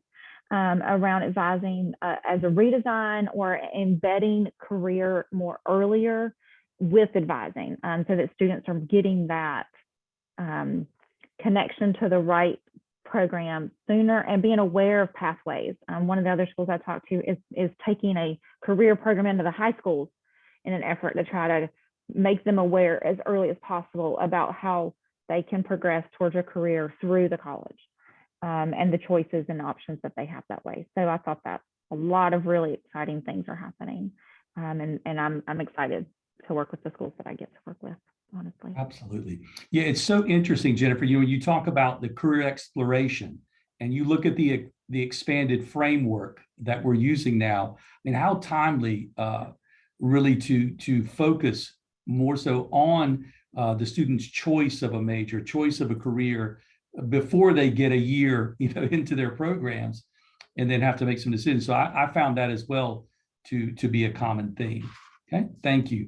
around advising as a redesign or embedding career more earlier with advising, so that students are getting that connection to the right program sooner and being aware of pathways. One of the other schools I talked to is taking a career program into the high schools in an effort to try to make them aware as early as possible about how they can progress towards a career through the college, and the choices and options that they have that way. So I thought that a lot of really exciting things are happening, and I'm excited to work with the schools that I get to work with. Honestly. Absolutely. Yeah, it's so interesting, Jennifer. You talk about the career exploration and you look at the expanded framework that we're using now, and how timely really to focus more so on the student's choice of a major, choice of a career before they get a year into their programs and then have to make some decisions. So I found that as well to be a common theme. Okay, thank you.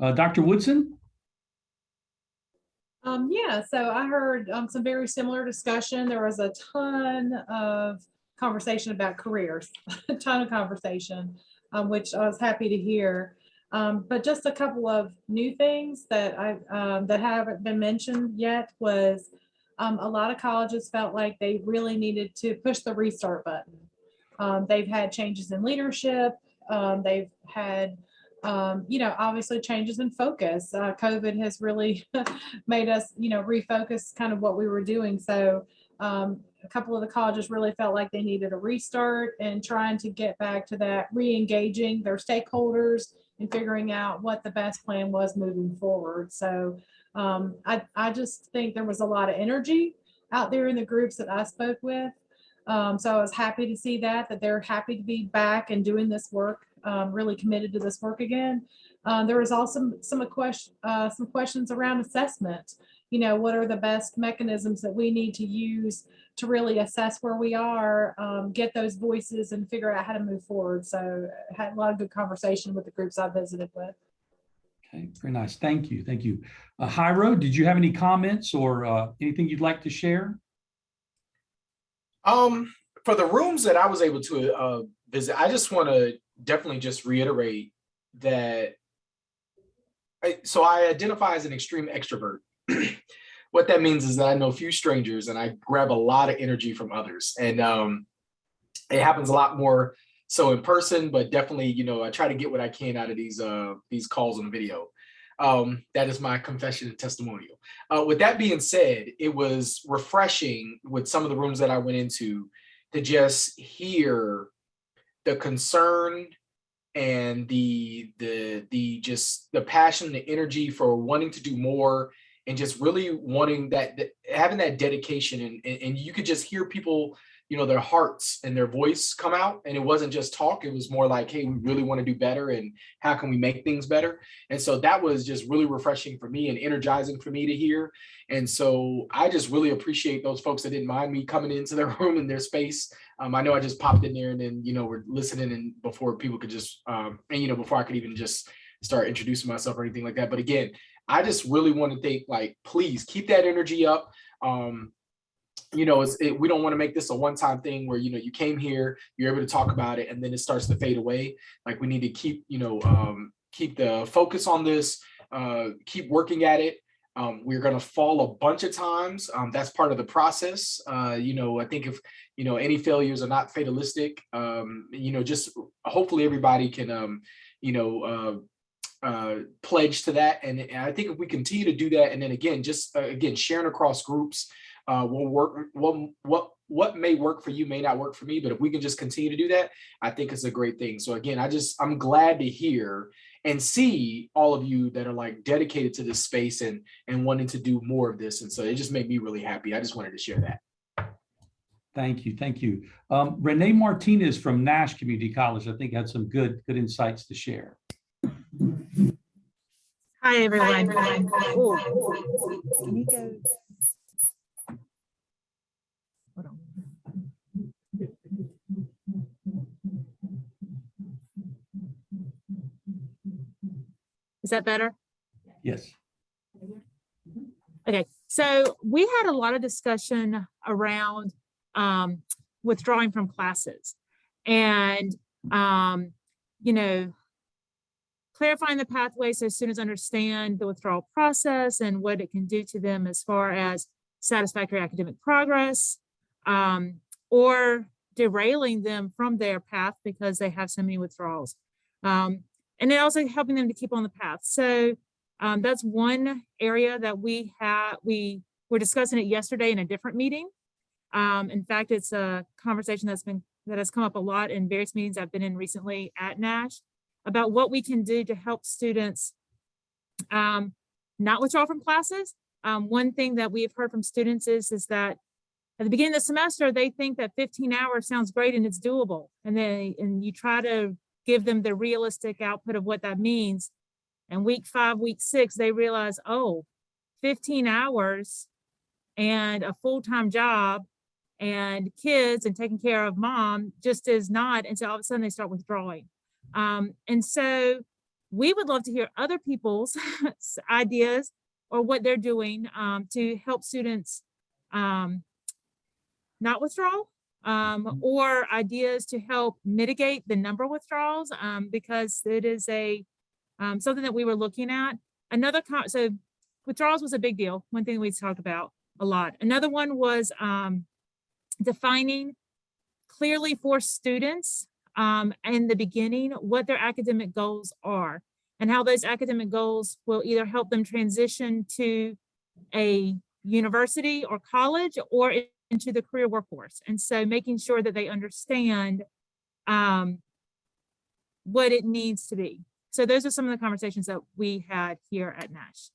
Dr. Woodson? Yeah, so I heard some very similar discussion. There was a ton of conversation about careers, a ton of conversation, which I was happy to hear. But just a couple of new things that that haven't been mentioned yet was a lot of colleges felt like they really needed to push the restart button. They've had changes in leadership. They've had obviously changes in focus. COVID has really made us, refocus kind of what we were doing. So a couple of the colleges really felt like they needed a restart and trying to get back to that, re-engaging their stakeholders and figuring out what the best plan was moving forward. So I just think there was a lot of energy out there in the groups that I spoke with. So I was happy to see that they're happy to be back and doing this work, really committed to this work again. There was also some questions around assessment. What are the best mechanisms that we need to use to really assess where we are, get those voices and figure out how to move forward. So I had a lot of good conversation with the groups I visited with. Okay, very nice. Thank you. Thank you. Jairo, did you have any comments or anything you'd like to share? For the rooms that I was able to visit, I just want to definitely just reiterate that. So I identify as an extreme extrovert. What that means is that I know few strangers and I grab a lot of energy from others. And it happens a lot more so in person, but definitely, I try to get what I can out of these calls on video. That is my confession and testimonial. With that being said, it was refreshing with some of the rooms that I went into to just hear the concern and the passion, the energy for wanting to do more and just really wanting having that dedication and you could just hear people, their hearts and their voice come out. And it wasn't just talk. It was more like, hey, we really want to do better. And how can we make things better? And so that was just really refreshing for me and energizing for me to hear. And so I just really appreciate those folks that didn't mind me coming into their room and their space. I know I just popped in there and then, we're listening and before people could just, before I could even just start introducing myself or anything like that. But again, I just really want to think please keep that energy up. We don't want to make this a one-time thing where, you came here, you're able to talk about it and then it starts to fade away. We need to keep, keep the focus on this, keep working at it. We're going to fall a bunch of times. That's part of the process. I think if, any failures are not fatalistic, just hopefully everybody can, pledge to that. And I think if we continue to do that, and then again, sharing across groups, will work. What may work for you may not work for me, but if we can just continue to do that, I think it's a great thing. So again, I'm glad to hear and see all of you that are dedicated to this space and wanting to do more of this. And so it just made me really happy. I just wanted to share that. Thank you. Thank you. Renee Martinez from Nash Community College, I think had some good insights to share. Hi, everyone. Can you go? Hold on. Is that better? Yes. Okay, so we had a lot of discussion around withdrawing from classes and, clarifying the pathway so students understand the withdrawal process and what it can do to them as far as satisfactory academic progress, or derailing them from their path because they have so many withdrawals. And then also helping them to keep on the path. So that's one area that we were discussing it yesterday in a different meeting. In fact, it's a conversation that has come up a lot in various meetings I've been in recently at Nash about what we can do to help students not withdraw from classes. One thing that we have heard from students is that at the beginning of the semester, they think that 15 hours sounds great and it's doable. And you try to give them the realistic output of what that means. And week 5, week 6, they realize, 15 hours and a full-time job and kids and taking care of mom just is not. And so all of a sudden they start withdrawing. And so we would love to hear other people's ideas or what they're doing to help students not withdraw, or ideas to help mitigate the number of withdrawals, because it is something that we were looking at. So withdrawals was a big deal. One thing we talked about a lot. Another one was defining clearly for students in the beginning what their academic goals are. and how those academic goals will either help them transition to a university or college or into the career workforce. And so making sure that they understand what it needs to be. So those are some of the conversations that we had here at Nash.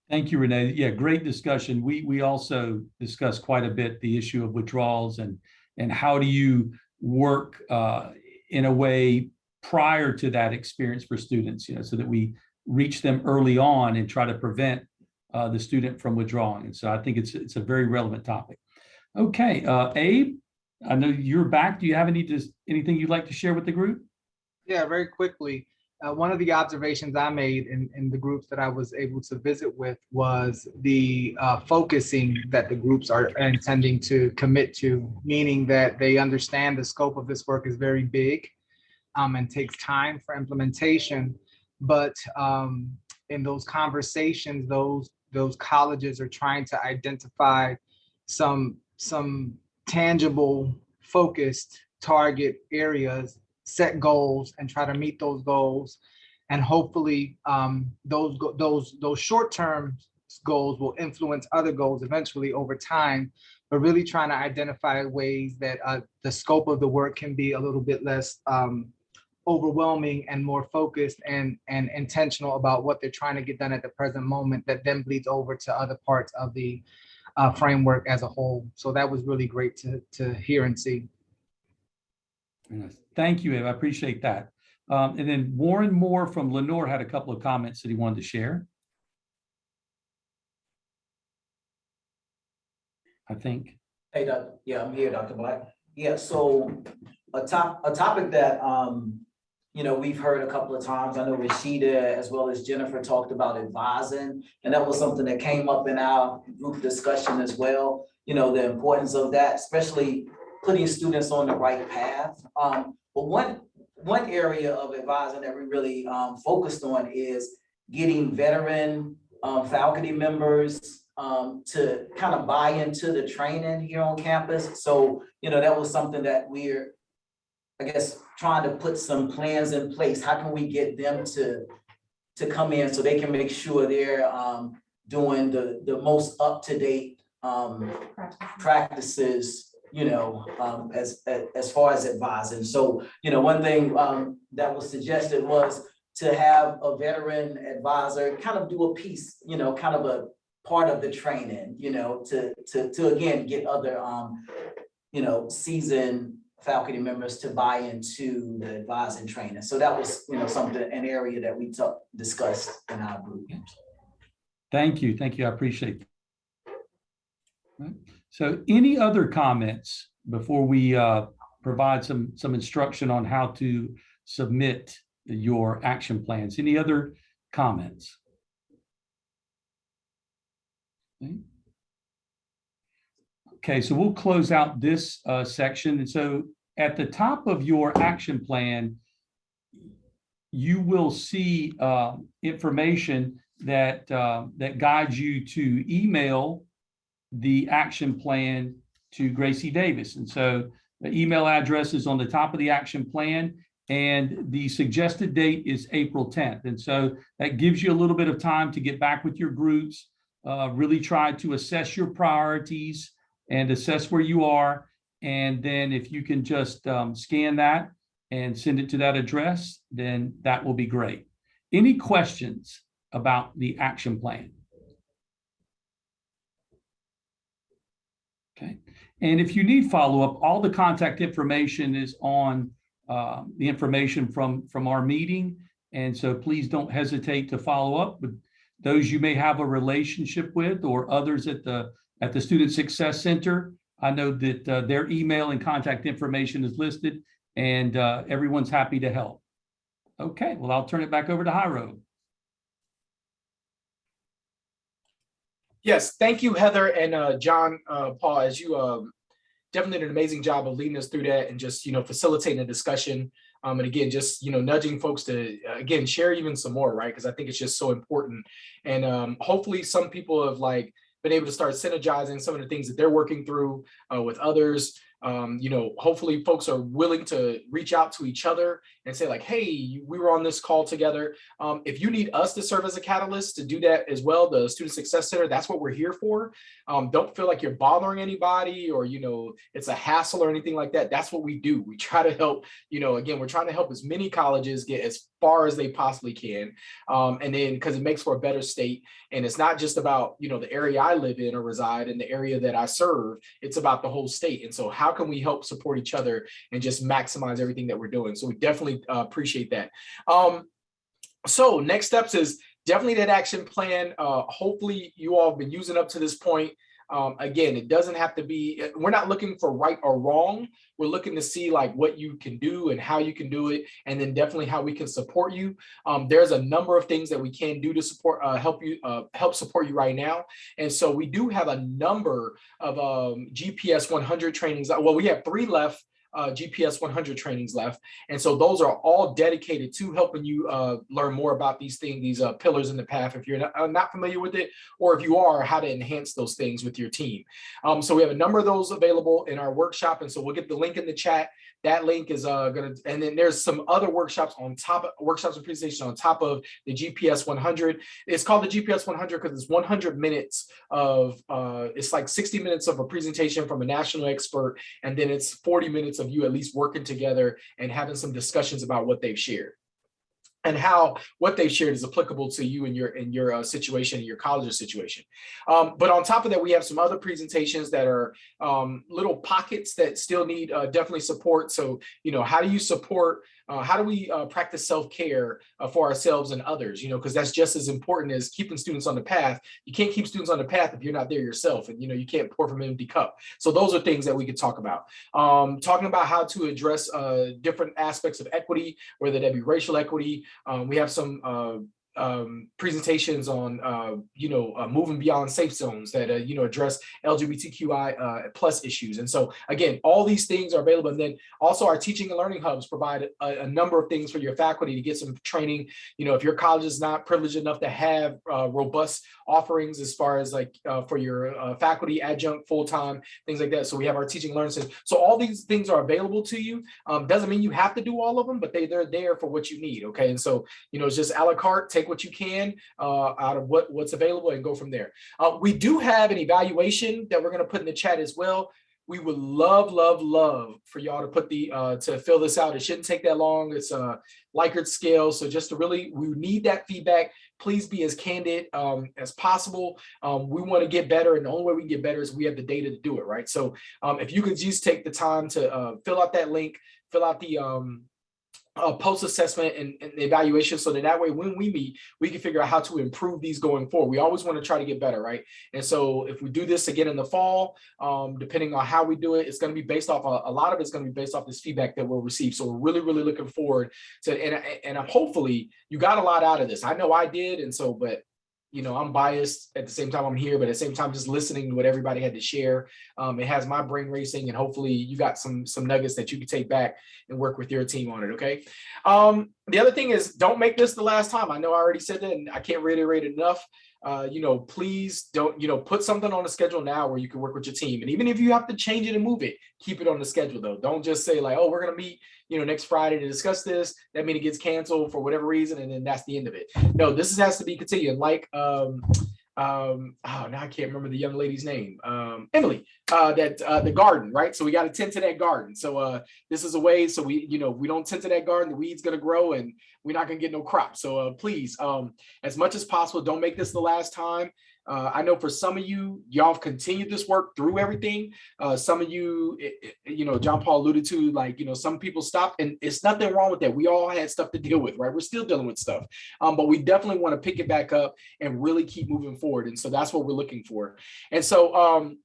Thank you, Renee. Yeah, great discussion. We also discussed quite a bit the issue of withdrawals and how do you work in a way prior to that experience for students, so that we reach them early on and try to prevent the student from withdrawing. And so I think it's a very relevant topic. Okay, Abe, I know you're back. Do you have anything you'd like to share with the group? Yeah, very quickly. One of the observations I made in the groups that I was able to visit with was the focusing that the groups are intending to commit to, meaning that they understand the scope of this work is very big and takes time for implementation. But in those conversations, those colleges are trying to identify some tangible, focused target areas, set goals, and try to meet those goals. And hopefully those short-term goals will influence other goals eventually over time, but really trying to identify ways that the scope of the work can be a little bit less overwhelming and more focused and intentional about what they're trying to get done at the present moment, that then bleeds over to other parts of the framework as a whole. So that was really great to hear and see. Thank you, Eve. I appreciate that. And then Warren Moore from Lenore had a couple of comments that he wanted to share. I think. Hey, Doc. Yeah, I'm here, Dr. Black. Yeah, so a topic that we've heard a couple of times. I know Rashida as well as Jennifer talked about advising, and that was something that came up in our group discussion as well. The importance of that, especially putting students on the right path. But one area of advising that we really focused on is getting veteran faculty members to kind of buy into the training here on campus. So, that was something that we're, I guess, trying to put some plans in place. How can we get them to come in so they can make sure they're doing the most up-to-date practices, as far as advising. So, one thing that was suggested was to have a veteran advisor kind of do a piece, kind of a part of the training, to again, get other, seasoned faculty members to buy into the advising training. So that was, an area that we discussed in our group. Thank you. I appreciate that. So any other comments before we provide some instruction on how to submit your action plans? Any other comments? Okay, so we'll close out this section. And so at the top of your action plan, you will see information that guides you to email the action plan to Gracie Davis. And so the email address is on the top of the action plan, and the suggested date is April 10th. And so that gives you a little bit of time to get back with your groups, really try to assess your priorities and assess where you are. And then if you can just scan that and send it to that address, then that will be great. Any questions about the action plan? Okay. And if you need follow-up, all the contact information is on the information from our meeting. And so please don't hesitate to follow up with those you may have a relationship with or others at the Student Success Center. I know that their email and contact information is listed, and everyone's happy to help. Okay, well, I'll turn it back over to Jairo. Yes, thank you, Heather and John Paul, as you definitely did an amazing job of leading us through that and just, facilitating the discussion. And again, just, nudging folks to, again, share even some more, right? Because I think it's just so important. And hopefully some people have been able to start synergizing some of the things that they're working through with others. hopefully folks are willing to reach out to each other and say like, hey, we were on this call together. If you need us to serve as a catalyst to do that as well, the Student Success Center, that's what we're here for. Don't feel like you're bothering anybody or, it's a hassle or anything like that. That's what we do. We try to help, again, we're trying to help as many colleges get as far as they possibly can. And then because it makes for a better state. And it's not just about, the area I live in or reside in, the area that I serve, it's about the whole state. And so how can we help support each other and just maximize everything that we're doing? So we definitely appreciate that. So next steps is definitely that action plan. Hopefully you all have been using up to this point. Again, it doesn't have to be, we're not looking for right or wrong. We're looking to see like what you can do and how you can do it, and then definitely how we can support you. There's a number of things that we can do to support, help support you right now. And so we do have a number of GPS 100 trainings. Well, we have 3 left. GPS 100 trainings left. And so those are all dedicated to helping you learn more about these things, these pillars in the path, if you're not familiar with it, or if you are, how to enhance those things with your team. So we have a number of those available in our workshop. And so we'll get the link in the chat. That link is and then there's some other workshops on top of workshops and presentations on top of the GPS 100. It's called the GPS 100 because it's 100 minutes of, it's like 60 minutes of a presentation from a national expert. And then it's 40 minutes of you at least working together and having some discussions about what they've shared and how what they've shared is applicable to you in your situation, in your college situation. But on top of that, we have some other presentations that are little pockets that still need definitely support. So, how do you support, how do we practice self-care for ourselves and others, because that's just as important as keeping students on the path. You can't keep students on the path if you're not there yourself, and, you can't pour from an empty cup. So those are things that we could talk about. Talking about how to address different aspects of equity, whether that be racial equity. We have some presentations on, moving beyond safe zones that, address LGBTQI plus issues. And so, again, all these things are available. And then also our teaching and learning hubs provide a number of things for your faculty to get some training. If your college is not privileged enough to have robust offerings as far as like for your faculty, adjunct, full-time, things like that. So we have our teaching and learning centers. So all these things are available to you. Doesn't mean you have to do all of them, but they're there for what you need. Okay. And so, it's just a la carte, take what you can out of what's available and go from there. We do have an evaluation that we're going to put in the chat as well. We would love for y'all to put to fill this out. It shouldn't take that long. It's a Likert scale. So just we need that feedback. Please be as candid as possible. We want to get better, and the only way we can get better is we have the data to do it, right? So if you could just take the time to fill out that link, fill out the post-assessment and the evaluation, so that way when we meet, we can figure out how to improve these going forward. We always want to try to get better, right? And so if we do this again in the fall, depending on how we do it, it's going to be based off, a lot of it's going to be based off this feedback that we'll receive. So we're really looking forward to, and hopefully you got a lot out of this. I know I did. And so, but I'm biased at the same time I'm here, but at the same time, just listening to what everybody had to share. It has my brain racing, and hopefully you got some nuggets that you can take back and work with your team on it. Okay. The other thing is, don't make this the last time. I know I already said that, and I can't reiterate it enough. Please don't, put something on the schedule now where you can work with your team. And even if you have to change it and move it, keep it on the schedule though. Don't just say like, oh, we're going to meet, next Friday to discuss this. That means it gets canceled for whatever reason, and then that's the end of it. No, this has to be continued. Like, now I can't remember the young lady's name. Emily, the garden, right? So we got to tend to that garden. So this is a way, so we don't tend to that garden, the weed's going to grow and we're not going to get no crop. So please, as much as possible, don't make this the last time. I know for some of y'all have continued this work through everything. Some of you, John Paul alluded to, like, some people stopped, and it's nothing wrong with that. We all had stuff to deal with, right? We're still dealing with stuff, but we definitely want to pick it back up and really keep moving forward. And so that's what we're looking for. And so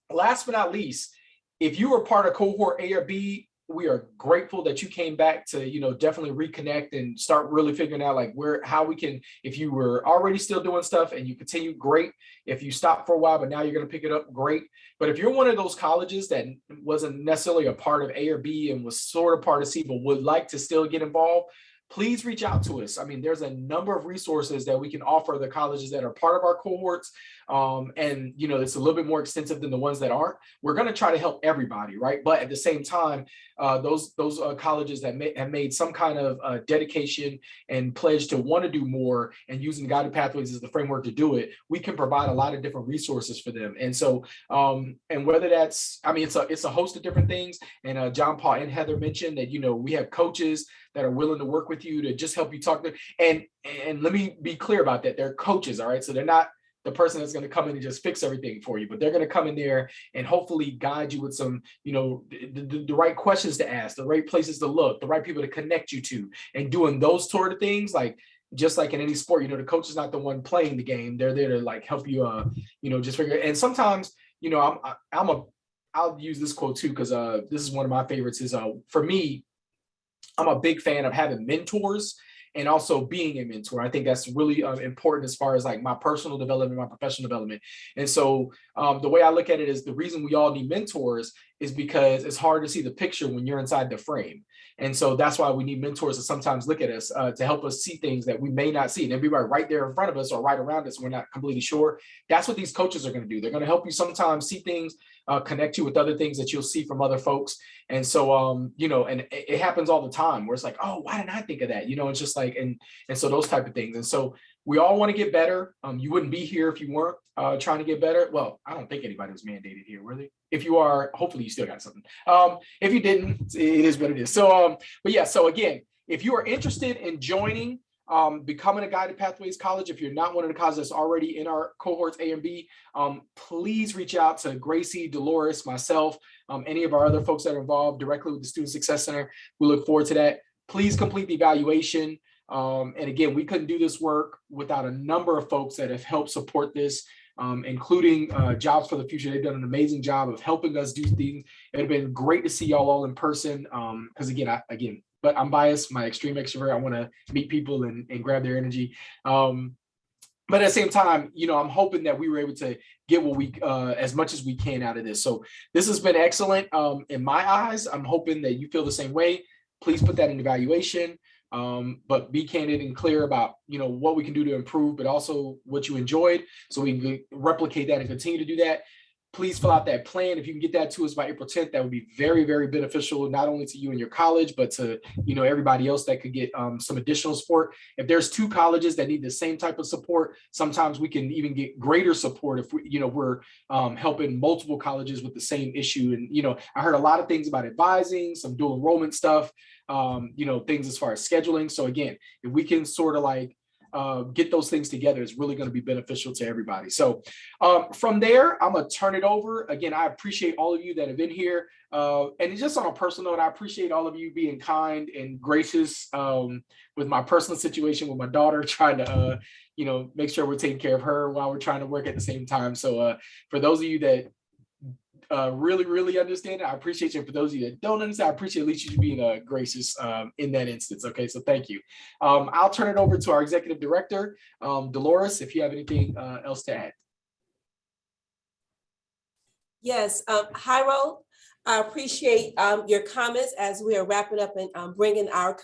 last but not least, if you were part of cohort A or B, we are grateful that you came back to, definitely reconnect and start really figuring out like how we can, if you were already still doing stuff and you continue, great. If you stopped for a while, but now you're going to pick it up, great. But if you're one of those colleges that wasn't necessarily a part of A or B and was sort of part of C, but would like to still get involved, please reach out to us. I mean, there's a number of resources that we can offer the colleges that are part of our cohorts. And, you know, it's a little bit more extensive than the ones that aren't. We're going to try to help everybody, right? But at the same time, those colleges that have made some kind of dedication and pledge to want to do more and using guided pathways as the framework to do it, we can provide a lot of different resources for them. And so, and whether that's, I mean, it's a host of different things. And John Paul and Heather mentioned that, you know, we have coaches that are willing to work with you to just help you talk to, and let me be clear about that. They're coaches, all right? So they're not the person that's going to come in and just fix everything for you, but they're going to come in there and hopefully guide you with some, you know, the right questions to ask, the right places to look, the right people to connect you to, and doing those sort of things. Like, just like in any sport, you know, the coach is not the one playing the game. They're there to like help you, you know, just figure it. And sometimes, you know, I'll use this quote too, because this is one of my favorites is for me, I'm a big fan of having mentors and also being a mentor. I think that's really important as far as like my personal development, my professional development. And so the way I look at it is the reason we all need mentors is because it's hard to see the picture when you're inside the frame. And so that's why we need mentors to sometimes look at us to help us see things that we may not see. And everybody right there in front of us or right around us, we're not completely sure. That's what these coaches are going to do. They're going to help you sometimes see things, connect you with other things that you'll see from other folks. And so, you know, and it happens all the time where it's like, oh, why didn't I think of that? You know, it's just like, and so those type of things. And so we all want to get better. You wouldn't be here if you weren't trying to get better. Well, I don't think anybody was mandated here, were they? If you are, hopefully you still got something. If you didn't, it is what it is. So, but yeah, so again, if you are interested in joining, becoming a Guided Pathways College, if you're not one of the colleges that's already in our cohorts A and B, please reach out to Gracie, Dolores, myself, any of our other folks that are involved directly with the Student Success Center. We look forward to that. Please complete the evaluation. And again, we couldn't do this work without a number of folks that have helped support this, including Jobs for the Future. They've done an amazing job of helping us do things. It'd have been great to see y'all all in person. Because again, but I'm biased, my extreme extrovert. I want to meet people and grab their energy. But at the same time, you know, I'm hoping that we were able to get what we, as much as we can out of this. So this has been excellent in my eyes. I'm hoping that you feel the same way. Please put that in evaluation. But be candid and clear about, you know, what we can do to improve, but also what you enjoyed, so we can replicate that and continue to do that. Please fill out that plan. If you can get that to us by April 10th, that would be very, very beneficial, not only to you and your college, but to, you know, everybody else that could get some additional support. If there's two colleges that need the same type of support, sometimes we can even get greater support if we, you know, we're helping multiple colleges with the same issue. And, you know, I heard a lot of things about advising, some dual enrollment stuff, you know, things as far as scheduling. So again, if we can sort of like get those things together, is really going to be beneficial to everybody. So from there, I'm going to turn it over. Again, I appreciate all of you that have been here. And just on a personal note, I appreciate all of you being kind and gracious with my personal situation with my daughter, trying to, you know, make sure we're taking care of her while we're trying to work at the same time. So for those of you that really, really understand it, I appreciate you. For those of you that don't understand, I appreciate at least you being gracious in that instance. Okay, so thank you. I'll turn it over to our executive director, Dolores, if you have anything else to add. Yes, Jairo, I appreciate your comments as we are wrapping up and bringing our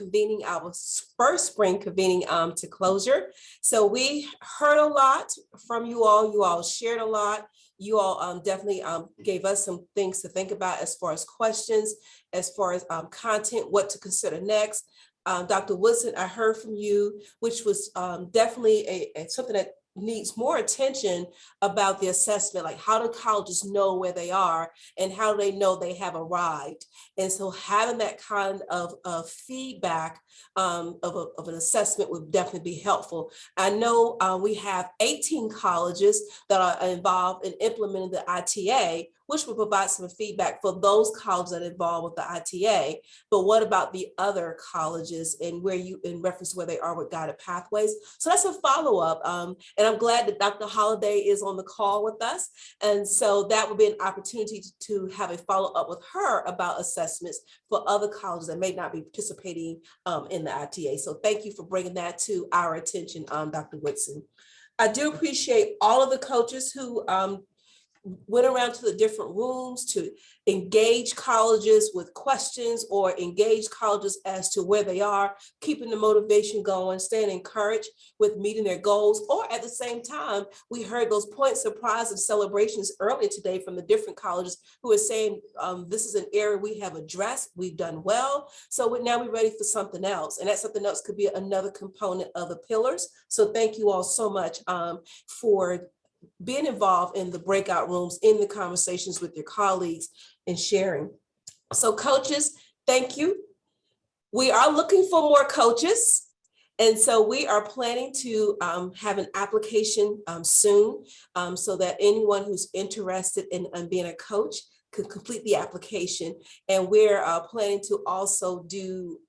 first spring convening to closure. So we heard a lot from you all. You all shared a lot. You all definitely gave us some things to think about as far as questions, as far as content, what to consider next. Dr. Woodson, I heard from you, which was definitely something that needs more attention about the assessment, like how do colleges know where they are and how do they know they have arrived? And so having that kind of feedback of an assessment would definitely be helpful. I know we have 18 colleges that are involved in implementing the ITA, which will provide some feedback for those colleges that are involved with the ITA. But what about the other colleges and where you, in reference to where they are with guided pathways? So that's a follow-up. And I'm glad that Dr. Holliday is on the call with us. And so that would be an opportunity to have a follow-up with her about assessments for other colleges that may not be participating in the ITA. So thank you for bringing that to our attention, Dr. Woodson. I do appreciate all of the coaches who went around to the different rooms to engage colleges with questions or engage colleges as to where they are, keeping the motivation going, staying encouraged with meeting their goals. Or at the same time, we heard those points of pride and celebrations earlier today from the different colleges who are saying, this is an area we have addressed, we've done well. So now we're ready for something else. And that something else could be another component of the pillars. So thank you all so much for being involved in the breakout rooms, in the conversations with your colleagues and sharing. So coaches, thank you. We are looking for more coaches. And so we are planning to have an application soon so that anyone who's interested in being a coach could complete the application. And we're planning to also do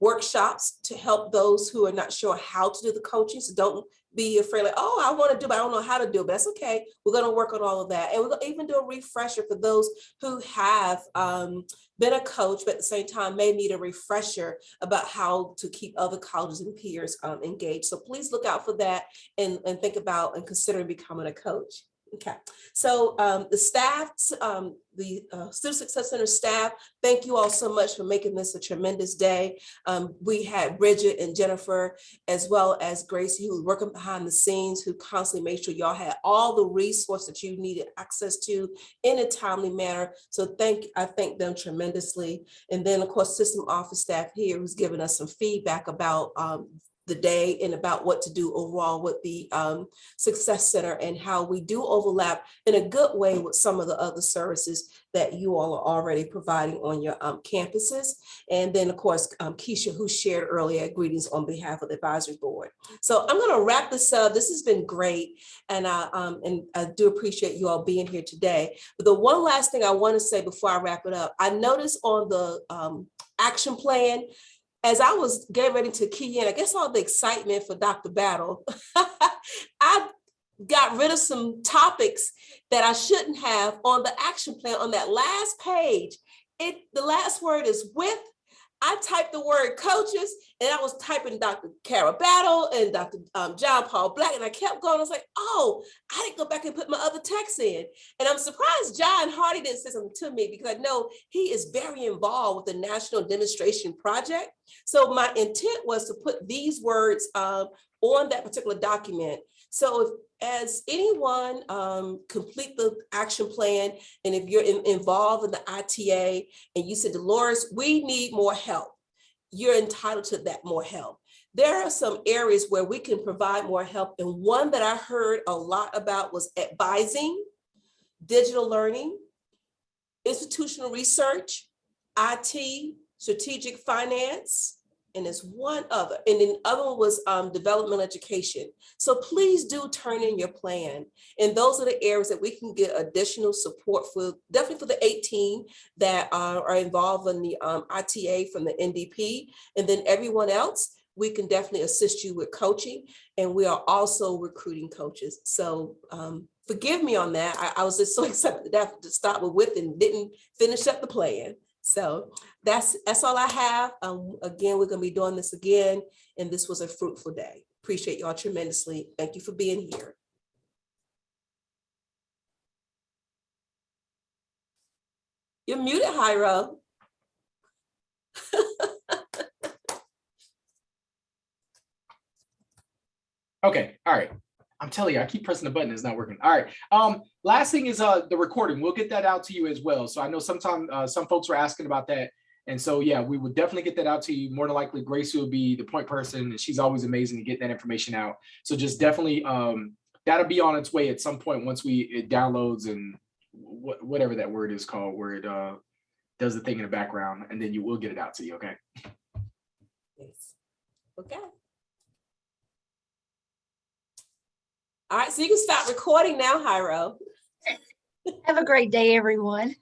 workshops to help those who are not sure how to do the coaching. So don't be afraid, like, oh, I want to do it, but I don't know how to do it. But that's okay. We're going to work on all of that. And we're going to even do a refresher for those who have been a coach, but at the same time may need a refresher about how to keep other colleges and peers engaged. So please look out for that and think about and consider becoming a coach. Okay, so the staff, the Student Success Center staff, thank you all so much for making this a tremendous day. We had Bridget and Jennifer, as well as Gracie, who was working behind the scenes, who constantly made sure y'all had all the resources that you needed access to in a timely manner. So I thank them tremendously. And then of course, system office staff here who's given us some feedback about the day and about what to do overall with the Success Center and how we do overlap in a good way with some of the other services that you all are already providing on your campuses. And then of course, Keisha, who shared earlier, greetings on behalf of the advisory board. So I'm gonna wrap this up. This has been great. And I do appreciate you all being here today. But the one last thing I wanna say before I wrap it up, I noticed on the action plan, as I was getting ready to key in, I guess all the excitement for Dr. Battle, I got rid of some topics that I shouldn't have on the action plan on that last page. The last word is with. I typed the word coaches and I was typing Dr. Kara Battle and Dr. John Paul Black, and I kept going. I was like, oh, I didn't go back and put my other text in. And I'm surprised John Hardy didn't say something to me because I know he is very involved with the National Demonstration Project. So my intent was to put these words on that particular document. So if as anyone complete the action plan, and if you're involved in the ITA and you said, Dolores, we need more help, you're entitled to that more help. There are some areas where we can provide more help. And one that I heard a lot about was advising, digital learning, institutional research, IT, strategic finance, and there's one other, and then the other one was developmental education. So please do turn in your plan. And those are the areas that we can get additional support for, definitely for the 18 that are involved in the ITA from the NDP. And then everyone else, we can definitely assist you with coaching. And we are also recruiting coaches. So forgive me on that. I was just so excited to start with and didn't finish up the plan. So that's all I have. Again, we're going to be doing this again, and this was a fruitful day. Appreciate y'all tremendously. Thank you for being here. You're muted, Hyro. Okay, all right. I'm telling you, I keep pressing the button, it's not working. All right. Last thing is the recording. We'll get that out to you as well. So I know sometimes some folks were asking about that. And so, yeah, we would definitely get that out to you. More than likely, Gracie will be the point person, and she's always amazing to get that information out. So just definitely, that'll be on its way at some point once it downloads and whatever that word is called, where it does the thing in the background, and then you will get it out to you, okay? Yes. Okay. All right, so you can stop recording now, Hyro. Have a great day, everyone.